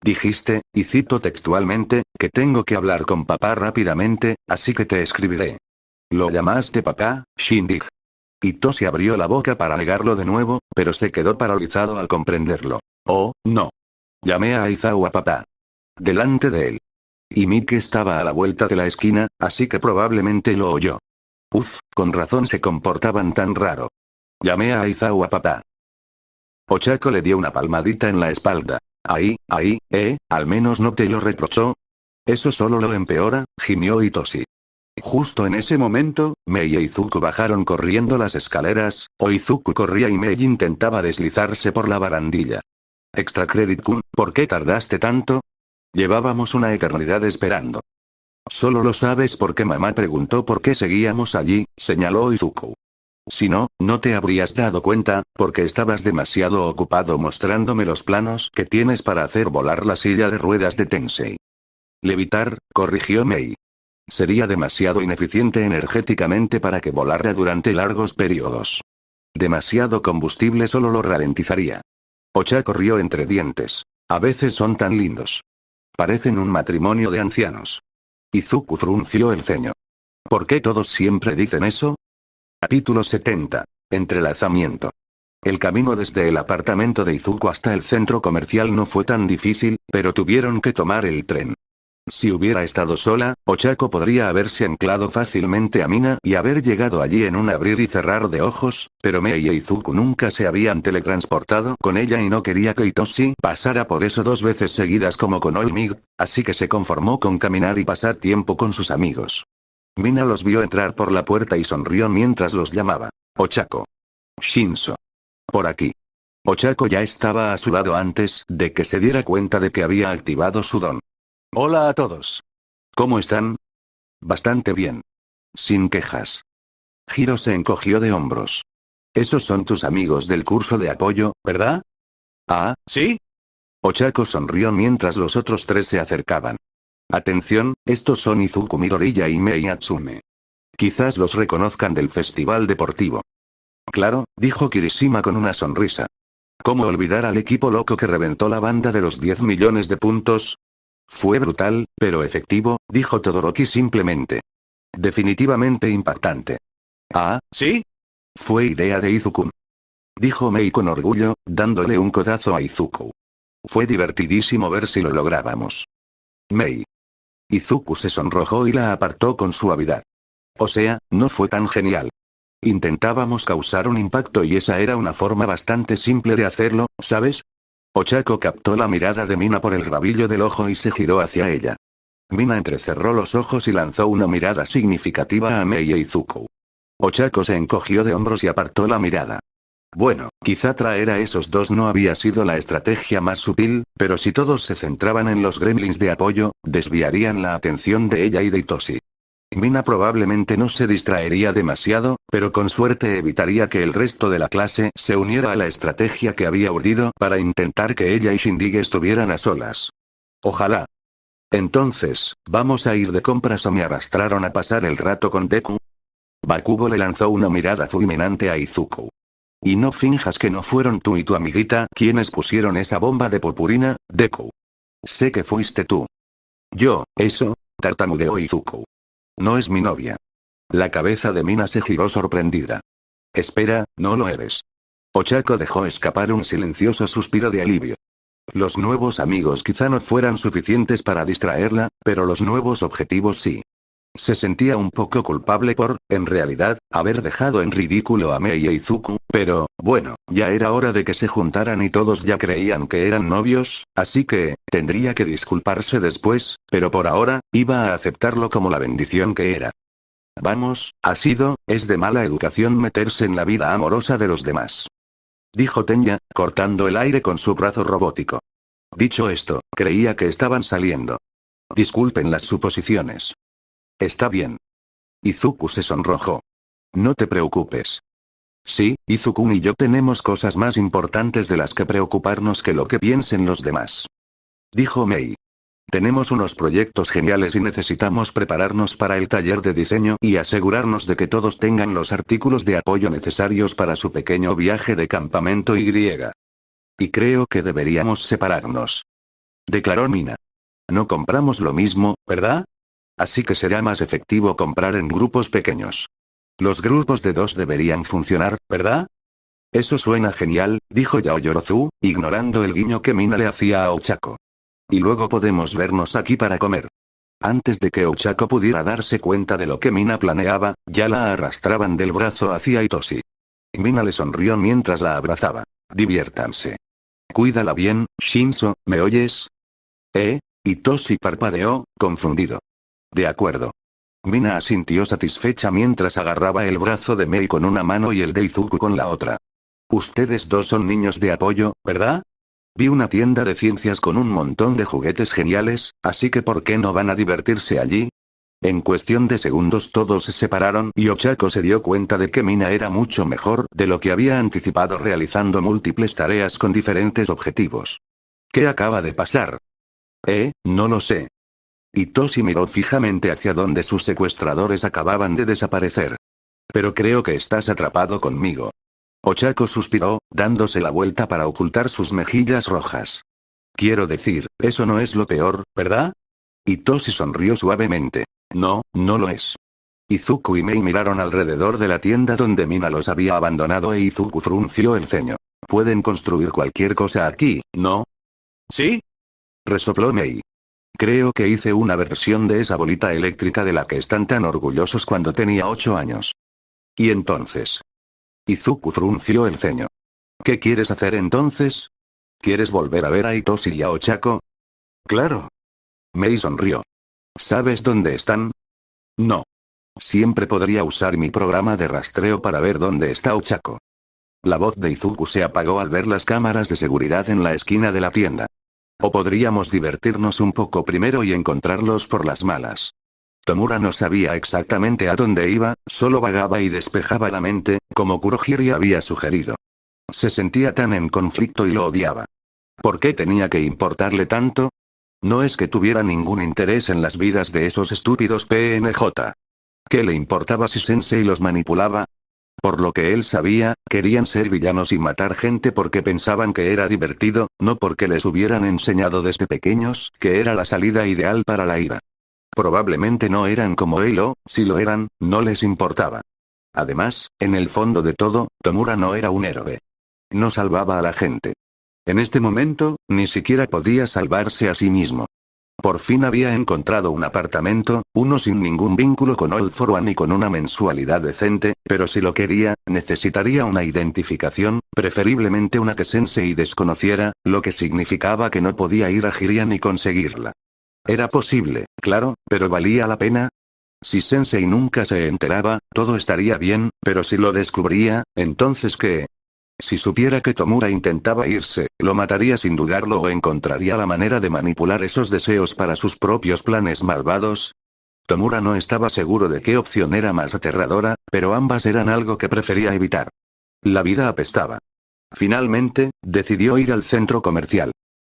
S2: Dijiste, y cito textualmente, que tengo que hablar con papá rápidamente, así que te escribiré. ¿Lo llamaste papá, Shindig? Itoshi abrió la boca para negarlo de nuevo, pero se quedó paralizado al comprenderlo. Oh, no. Llamé a Aizawa papá. Delante de él. Y Miki estaba a la vuelta de la esquina, así que probablemente lo oyó. Uf, con razón se comportaban tan raro. Llamé a Aizawa papá. Ochako le dio una palmadita en la espalda. Ahí, al menos no te lo reprochó. Eso solo lo empeora, gimió Hitoshi. Justo en ese momento, Mei e Izuku bajaron corriendo las escaleras, o Izuku corría y Mei intentaba deslizarse por la barandilla. Extra Credit Kun, ¿por qué tardaste tanto? Llevábamos una eternidad esperando. Solo lo sabes porque mamá preguntó por qué seguíamos allí, señaló Izuku. Si no, no te habrías dado cuenta, porque estabas demasiado ocupado mostrándome los planos que tienes para hacer volar la silla de ruedas de Tensei. Levitar, corrigió Mei. Sería demasiado ineficiente energéticamente para que volara durante largos periodos. Demasiado combustible solo lo ralentizaría. Ochako rió entre dientes. A veces son tan lindos. Parecen un matrimonio de ancianos. Izuku frunció el ceño. ¿Por qué todos siempre dicen eso? Capítulo 70. Entrelazamiento. El camino desde el apartamento de Izuku hasta el centro comercial no fue tan difícil, pero tuvieron que tomar el tren. Si hubiera estado sola, Ochako podría haberse anclado fácilmente a Mina y haber llegado allí en un abrir y cerrar de ojos, pero Mei e Izuku nunca se habían teletransportado con ella y no quería que Hitoshi pasara por eso 2 veces seguidas como con Olmig, así que se conformó con caminar y pasar tiempo con sus amigos. Mina los vio entrar por la puerta y sonrió mientras los llamaba. Ochako. Shinso. Por aquí. Ochako ya estaba a su lado antes de que se diera cuenta de que había activado su don. Hola a todos. ¿Cómo están? Bastante bien. Sin quejas. Hiro se encogió de hombros. Esos son tus amigos del curso de apoyo, ¿verdad? Ah, ¿sí? Ochako sonrió mientras los otros 3 se acercaban. Atención, estos son Izuku Midoriya y Mei Natsume. Quizás los reconozcan del festival deportivo. Claro, dijo Kirishima con una sonrisa. ¿Cómo olvidar al equipo loco que reventó la banda de los 10 millones de puntos? Fue brutal, pero efectivo, dijo Todoroki simplemente. Definitivamente impactante. Ah, ¿sí? Fue idea de Izuku. Dijo Mei con orgullo, dándole un codazo a Izuku. Fue divertidísimo ver si lo lográbamos. Mei. Izuku se sonrojó y la apartó con suavidad. O sea, no fue tan genial. Intentábamos causar un impacto y esa era una forma bastante simple de hacerlo, ¿sabes? Ochako captó la mirada de Mina por el rabillo del ojo y se giró hacia ella. Mina entrecerró los ojos y lanzó una mirada significativa a Mei e Izuku. Ochako se encogió de hombros y apartó la mirada. Bueno, quizá traer a esos 2 no había sido la estrategia más sutil, pero si todos se centraban en los gremlins de apoyo, desviarían la atención de ella y de Hitoshi. Mina probablemente no se distraería demasiado, pero con suerte evitaría que el resto de la clase se uniera a la estrategia que había urdido para intentar que ella y Shindige estuvieran a solas. Ojalá. Entonces, ¿vamos a ir de compras o me arrastraron a pasar el rato con Deku? Bakugo le lanzó una mirada fulminante a Izuku. Y no finjas que no fueron tú y tu amiguita quienes pusieron esa bomba de purpurina, Deku. Sé que fuiste tú. Yo, eso, tartamudeó Izuku. No es mi novia. La cabeza de Mina se giró sorprendida. Espera, no lo eres. Ochako dejó escapar un silencioso suspiro de alivio. Los nuevos amigos quizá no fueran suficientes para distraerla, pero los nuevos objetivos sí. Se sentía un poco culpable por, en realidad, haber dejado en ridículo a Mei e Izuku, pero, bueno, ya era hora de que se juntaran y todos ya creían que eran novios, así que, tendría que disculparse después, pero por ahora, iba a aceptarlo como la bendición que era. Vamos, es de mala educación meterse en la vida amorosa de los demás. Dijo Tenya, cortando el aire con su brazo robótico. Dicho esto, creía que estaban saliendo. Disculpen las suposiciones. Está bien. Izuku se sonrojó. No te preocupes. Sí, Izuku y yo tenemos cosas más importantes de las que preocuparnos que lo que piensen los demás. Dijo Mei. Tenemos unos proyectos geniales y necesitamos prepararnos para el taller de diseño y asegurarnos de que todos tengan los artículos de apoyo necesarios para su pequeño viaje de campamento Y. Y creo que deberíamos separarnos. Declaró Mina. No compramos lo mismo, ¿verdad? Así que será más efectivo comprar en grupos pequeños. Los grupos de 2 deberían funcionar, ¿verdad? Eso suena genial, dijo Yaoyorozu, ignorando el guiño que Mina le hacía a Ochako. Y luego podemos vernos aquí para comer. Antes de que Ochako pudiera darse cuenta de lo que Mina planeaba, ya la arrastraban del brazo hacia Hitoshi. Mina le sonrió mientras la abrazaba. Diviértanse. Cuídala bien, Shinzo, ¿me oyes? Hitoshi parpadeó, confundido. De acuerdo. Mina asintió satisfecha mientras agarraba el brazo de Mei con una mano y el de Izuku con la otra. Ustedes dos son niños de apoyo, ¿verdad? Vi una tienda de ciencias con un montón de juguetes geniales, así que ¿por qué no van a divertirse allí? En cuestión de segundos todos se separaron y Ochako se dio cuenta de que Mina era mucho mejor de lo que había anticipado realizando múltiples tareas con diferentes objetivos. ¿Qué acaba de pasar? No lo sé. Hitoshi miró fijamente hacia donde sus secuestradores acababan de desaparecer. Pero creo que estás atrapado conmigo. Ochako suspiró, dándose la vuelta para ocultar sus mejillas rojas. Quiero decir, eso no es lo peor, ¿verdad? Hitoshi sonrió suavemente. No, no lo es. Izuku y Mei miraron alrededor de la tienda donde Mina los había abandonado e Izuku frunció el ceño. Pueden construir cualquier cosa aquí, ¿no? ¿Sí? Resopló Mei. Creo que hice una versión de esa bolita eléctrica de la que están tan orgullosos cuando tenía 8 años. ¿Y entonces? Izuku frunció el ceño. ¿Qué quieres hacer entonces? ¿Quieres volver a ver a Hitoshi y a Ochako? Claro. Mei sonrió. ¿Sabes dónde están? No. Siempre podría usar mi programa de rastreo para ver dónde está Ochako. La voz de Izuku se apagó al ver las cámaras de seguridad en la esquina de la tienda. O podríamos divertirnos un poco primero y encontrarlos por las malas. Tomura no sabía exactamente a dónde iba, solo vagaba y despejaba la mente, como Kurohiri había sugerido. Se sentía tan en conflicto y lo odiaba. ¿Por qué tenía que importarle tanto? No es que tuviera ningún interés en las vidas de esos estúpidos PNJ. ¿Qué le importaba si Sensei los manipulaba? Por lo que él sabía, querían ser villanos y matar gente porque pensaban que era divertido, no porque les hubieran enseñado desde pequeños que era la salida ideal para la ira. Probablemente no eran como él o, si lo eran, no les importaba. Además, en el fondo de todo, Tomura no era un héroe. No salvaba a la gente. En este momento, ni siquiera podía salvarse a sí mismo. Por fin había encontrado un apartamento, uno sin ningún vínculo con All for One y con una mensualidad decente, pero si lo quería, necesitaría una identificación, preferiblemente una que Sensei desconociera, lo que significaba que no podía ir a Hirian y conseguirla. Era posible, claro, pero ¿valía la pena? Si Sensei nunca se enteraba, todo estaría bien, pero si lo descubría, ¿entonces qué? Si supiera que Tomura intentaba irse, lo mataría sin dudarlo o encontraría la manera de manipular esos deseos para sus propios planes malvados. Tomura no estaba seguro de qué opción era más aterradora, pero ambas eran algo que prefería evitar. La vida apestaba. Finalmente, decidió ir al centro comercial.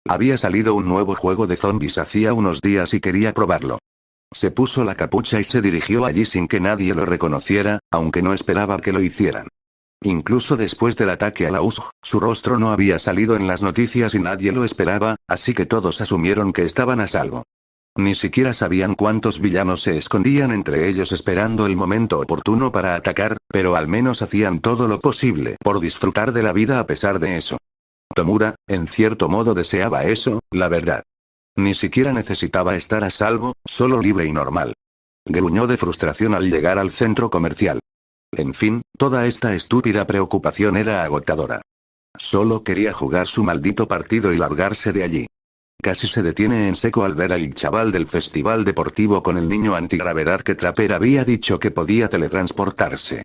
S2: Había salido un nuevo juego de zombies hacía unos días y quería probarlo. Se puso la capucha y se dirigió allí sin que nadie lo reconociera, aunque no esperaba que lo hicieran. Incluso después del ataque a la USG, su rostro no había salido en las noticias y nadie lo esperaba, así que todos asumieron que estaban a salvo. Ni siquiera sabían cuántos villanos se escondían entre ellos esperando el momento oportuno para atacar, pero al menos hacían todo lo posible por disfrutar de la vida a pesar de eso. Tomura, en cierto modo deseaba eso, la verdad. Ni siquiera necesitaba estar a salvo, solo libre y normal. Gruñó de frustración al llegar al centro comercial. En fin, toda esta estúpida preocupación era agotadora. Solo quería jugar su maldito partido y largarse de allí. Casi se detiene en seco al ver al chaval del festival deportivo con el niño antigravedad que Trapper había dicho que podía teletransportarse.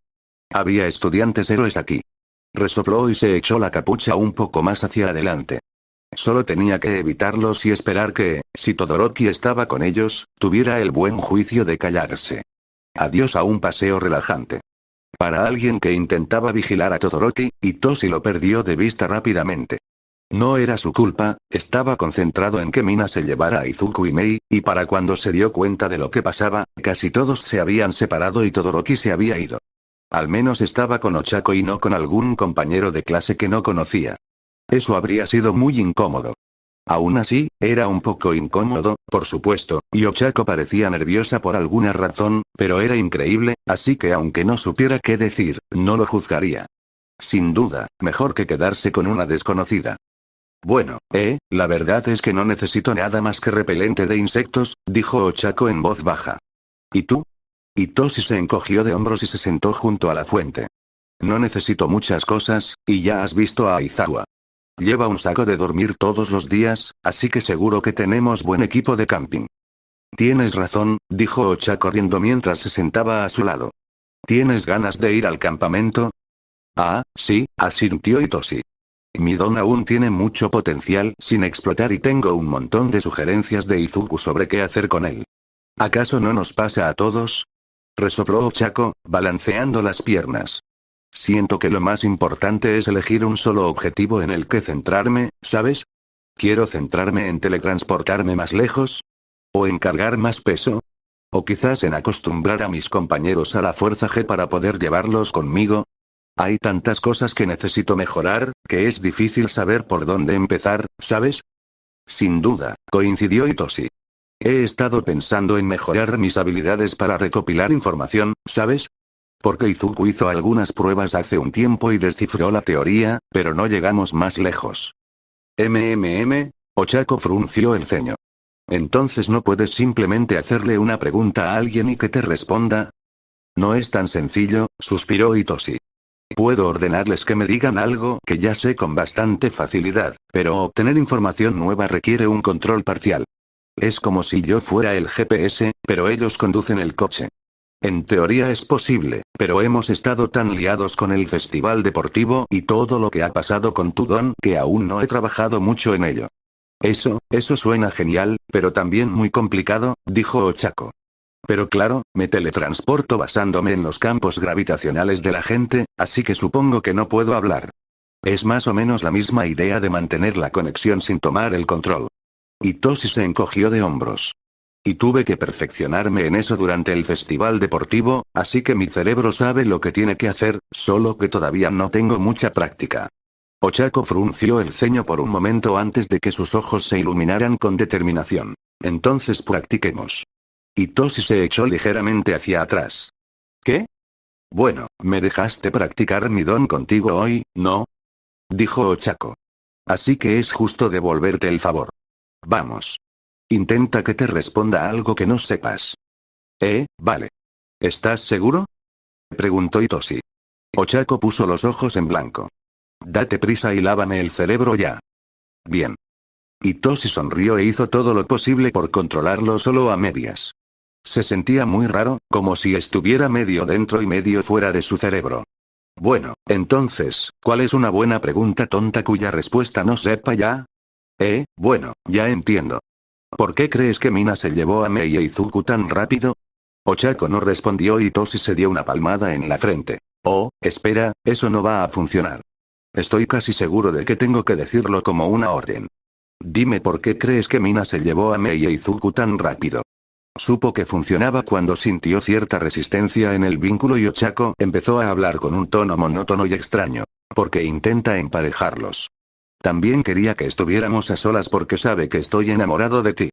S2: Había estudiantes héroes aquí. Resopló y se echó la capucha un poco más hacia adelante. Solo tenía que evitarlos y esperar que, si Todoroki estaba con ellos, tuviera el buen juicio de callarse. Adiós a un paseo relajante. Para alguien que intentaba vigilar a Todoroki, Hitoshi lo perdió de vista rápidamente. No era su culpa, estaba concentrado en que Mina se llevara a Izuku y Mei, y para cuando se dio cuenta de lo que pasaba, casi todos se habían separado y Todoroki se había ido. Al menos estaba con Ochako y no con algún compañero de clase que no conocía. Eso habría sido muy incómodo. Aún así, era un poco incómodo, por supuesto, y Ochako parecía nerviosa por alguna razón, pero era increíble, así que aunque no supiera qué decir, no lo juzgaría. Sin duda, mejor que quedarse con una desconocida. Bueno, la verdad es que no necesito nada más que repelente de insectos, dijo Ochako en voz baja. ¿Y tú? Hitoshi se encogió de hombros y se sentó junto a la fuente. No necesito muchas cosas, y ya has visto a Aizawa. Lleva un saco de dormir todos los días, así que seguro que tenemos buen equipo de camping. Tienes razón, dijo Ocha corriendo mientras se sentaba a su lado. ¿Tienes ganas de ir al campamento? Ah, sí, asintió Hitoshi. Mi don aún tiene mucho potencial sin explotar y tengo un montón de sugerencias de Izuku sobre qué hacer con él. ¿Acaso no nos pasa a todos? Resopló Ochako, balanceando las piernas. Siento que lo más importante es elegir un solo objetivo en el que centrarme, ¿sabes? ¿Quiero centrarme en teletransportarme más lejos? ¿O en cargar más peso? ¿O quizás en acostumbrar a mis compañeros a la fuerza G para poder llevarlos conmigo? Hay tantas cosas que necesito mejorar, que es difícil saber por dónde empezar, ¿sabes? Sin duda, coincidió Hitoshi. He estado pensando en mejorar mis habilidades para recopilar información, ¿sabes? Porque Izuku hizo algunas pruebas hace un tiempo y descifró la teoría, pero no llegamos más lejos. Ochako frunció el ceño. Entonces no puedes simplemente hacerle una pregunta a alguien y que te responda. No es tan sencillo, suspiró Hitoshi. Puedo ordenarles que me digan algo que ya sé con bastante facilidad, pero obtener información nueva requiere un control parcial. Es como si yo fuera el GPS, pero ellos conducen el coche. En teoría es posible, pero hemos estado tan liados con el festival deportivo y todo lo que ha pasado con tu don que aún no he trabajado mucho en ello. Eso suena genial, pero también muy complicado, dijo Ochako. Pero claro, me teletransporto basándome en los campos gravitacionales de la gente, así que supongo que no puedo hablar. Es más o menos la misma idea de mantener la conexión sin tomar el control. Hitoshi se encogió de hombros. Y tuve que perfeccionarme en eso durante el festival deportivo, así que mi cerebro sabe lo que tiene que hacer, solo que todavía no tengo mucha práctica. Ochako frunció el ceño por un momento antes de que sus ojos se iluminaran con determinación. Entonces practiquemos. Hitoshi se echó ligeramente hacia atrás. ¿Qué? Bueno, me dejaste practicar mi don contigo hoy, ¿no? Dijo Ochako. Así que es justo devolverte el favor. Vamos. Intenta que te responda algo que no sepas. Vale. ¿Estás seguro? Preguntó Hitoshi. Ochako puso los ojos en blanco. Date prisa y lávame el cerebro ya. Bien. Hitoshi sonrió e hizo todo lo posible por controlarlo solo a medias. Se sentía muy raro, como si estuviera medio dentro y medio fuera de su cerebro. Bueno, entonces, ¿cuál es una buena pregunta tonta cuya respuesta no sepa ya? Bueno, ya entiendo. ¿Por qué crees que Mina se llevó a Mei e Izuku tan rápido? Ochako no respondió y Hitoshi se dio una palmada en la frente. Oh, espera, eso no va a funcionar. Estoy casi seguro de que tengo que decirlo como una orden. Dime por qué crees que Mina se llevó a Mei e Izuku tan rápido. Supo que funcionaba cuando sintió cierta resistencia en el vínculo y Ochako empezó a hablar con un tono monótono y extraño. Porque intenta emparejarlos. También quería que estuviéramos a solas porque sabe que estoy enamorado de ti.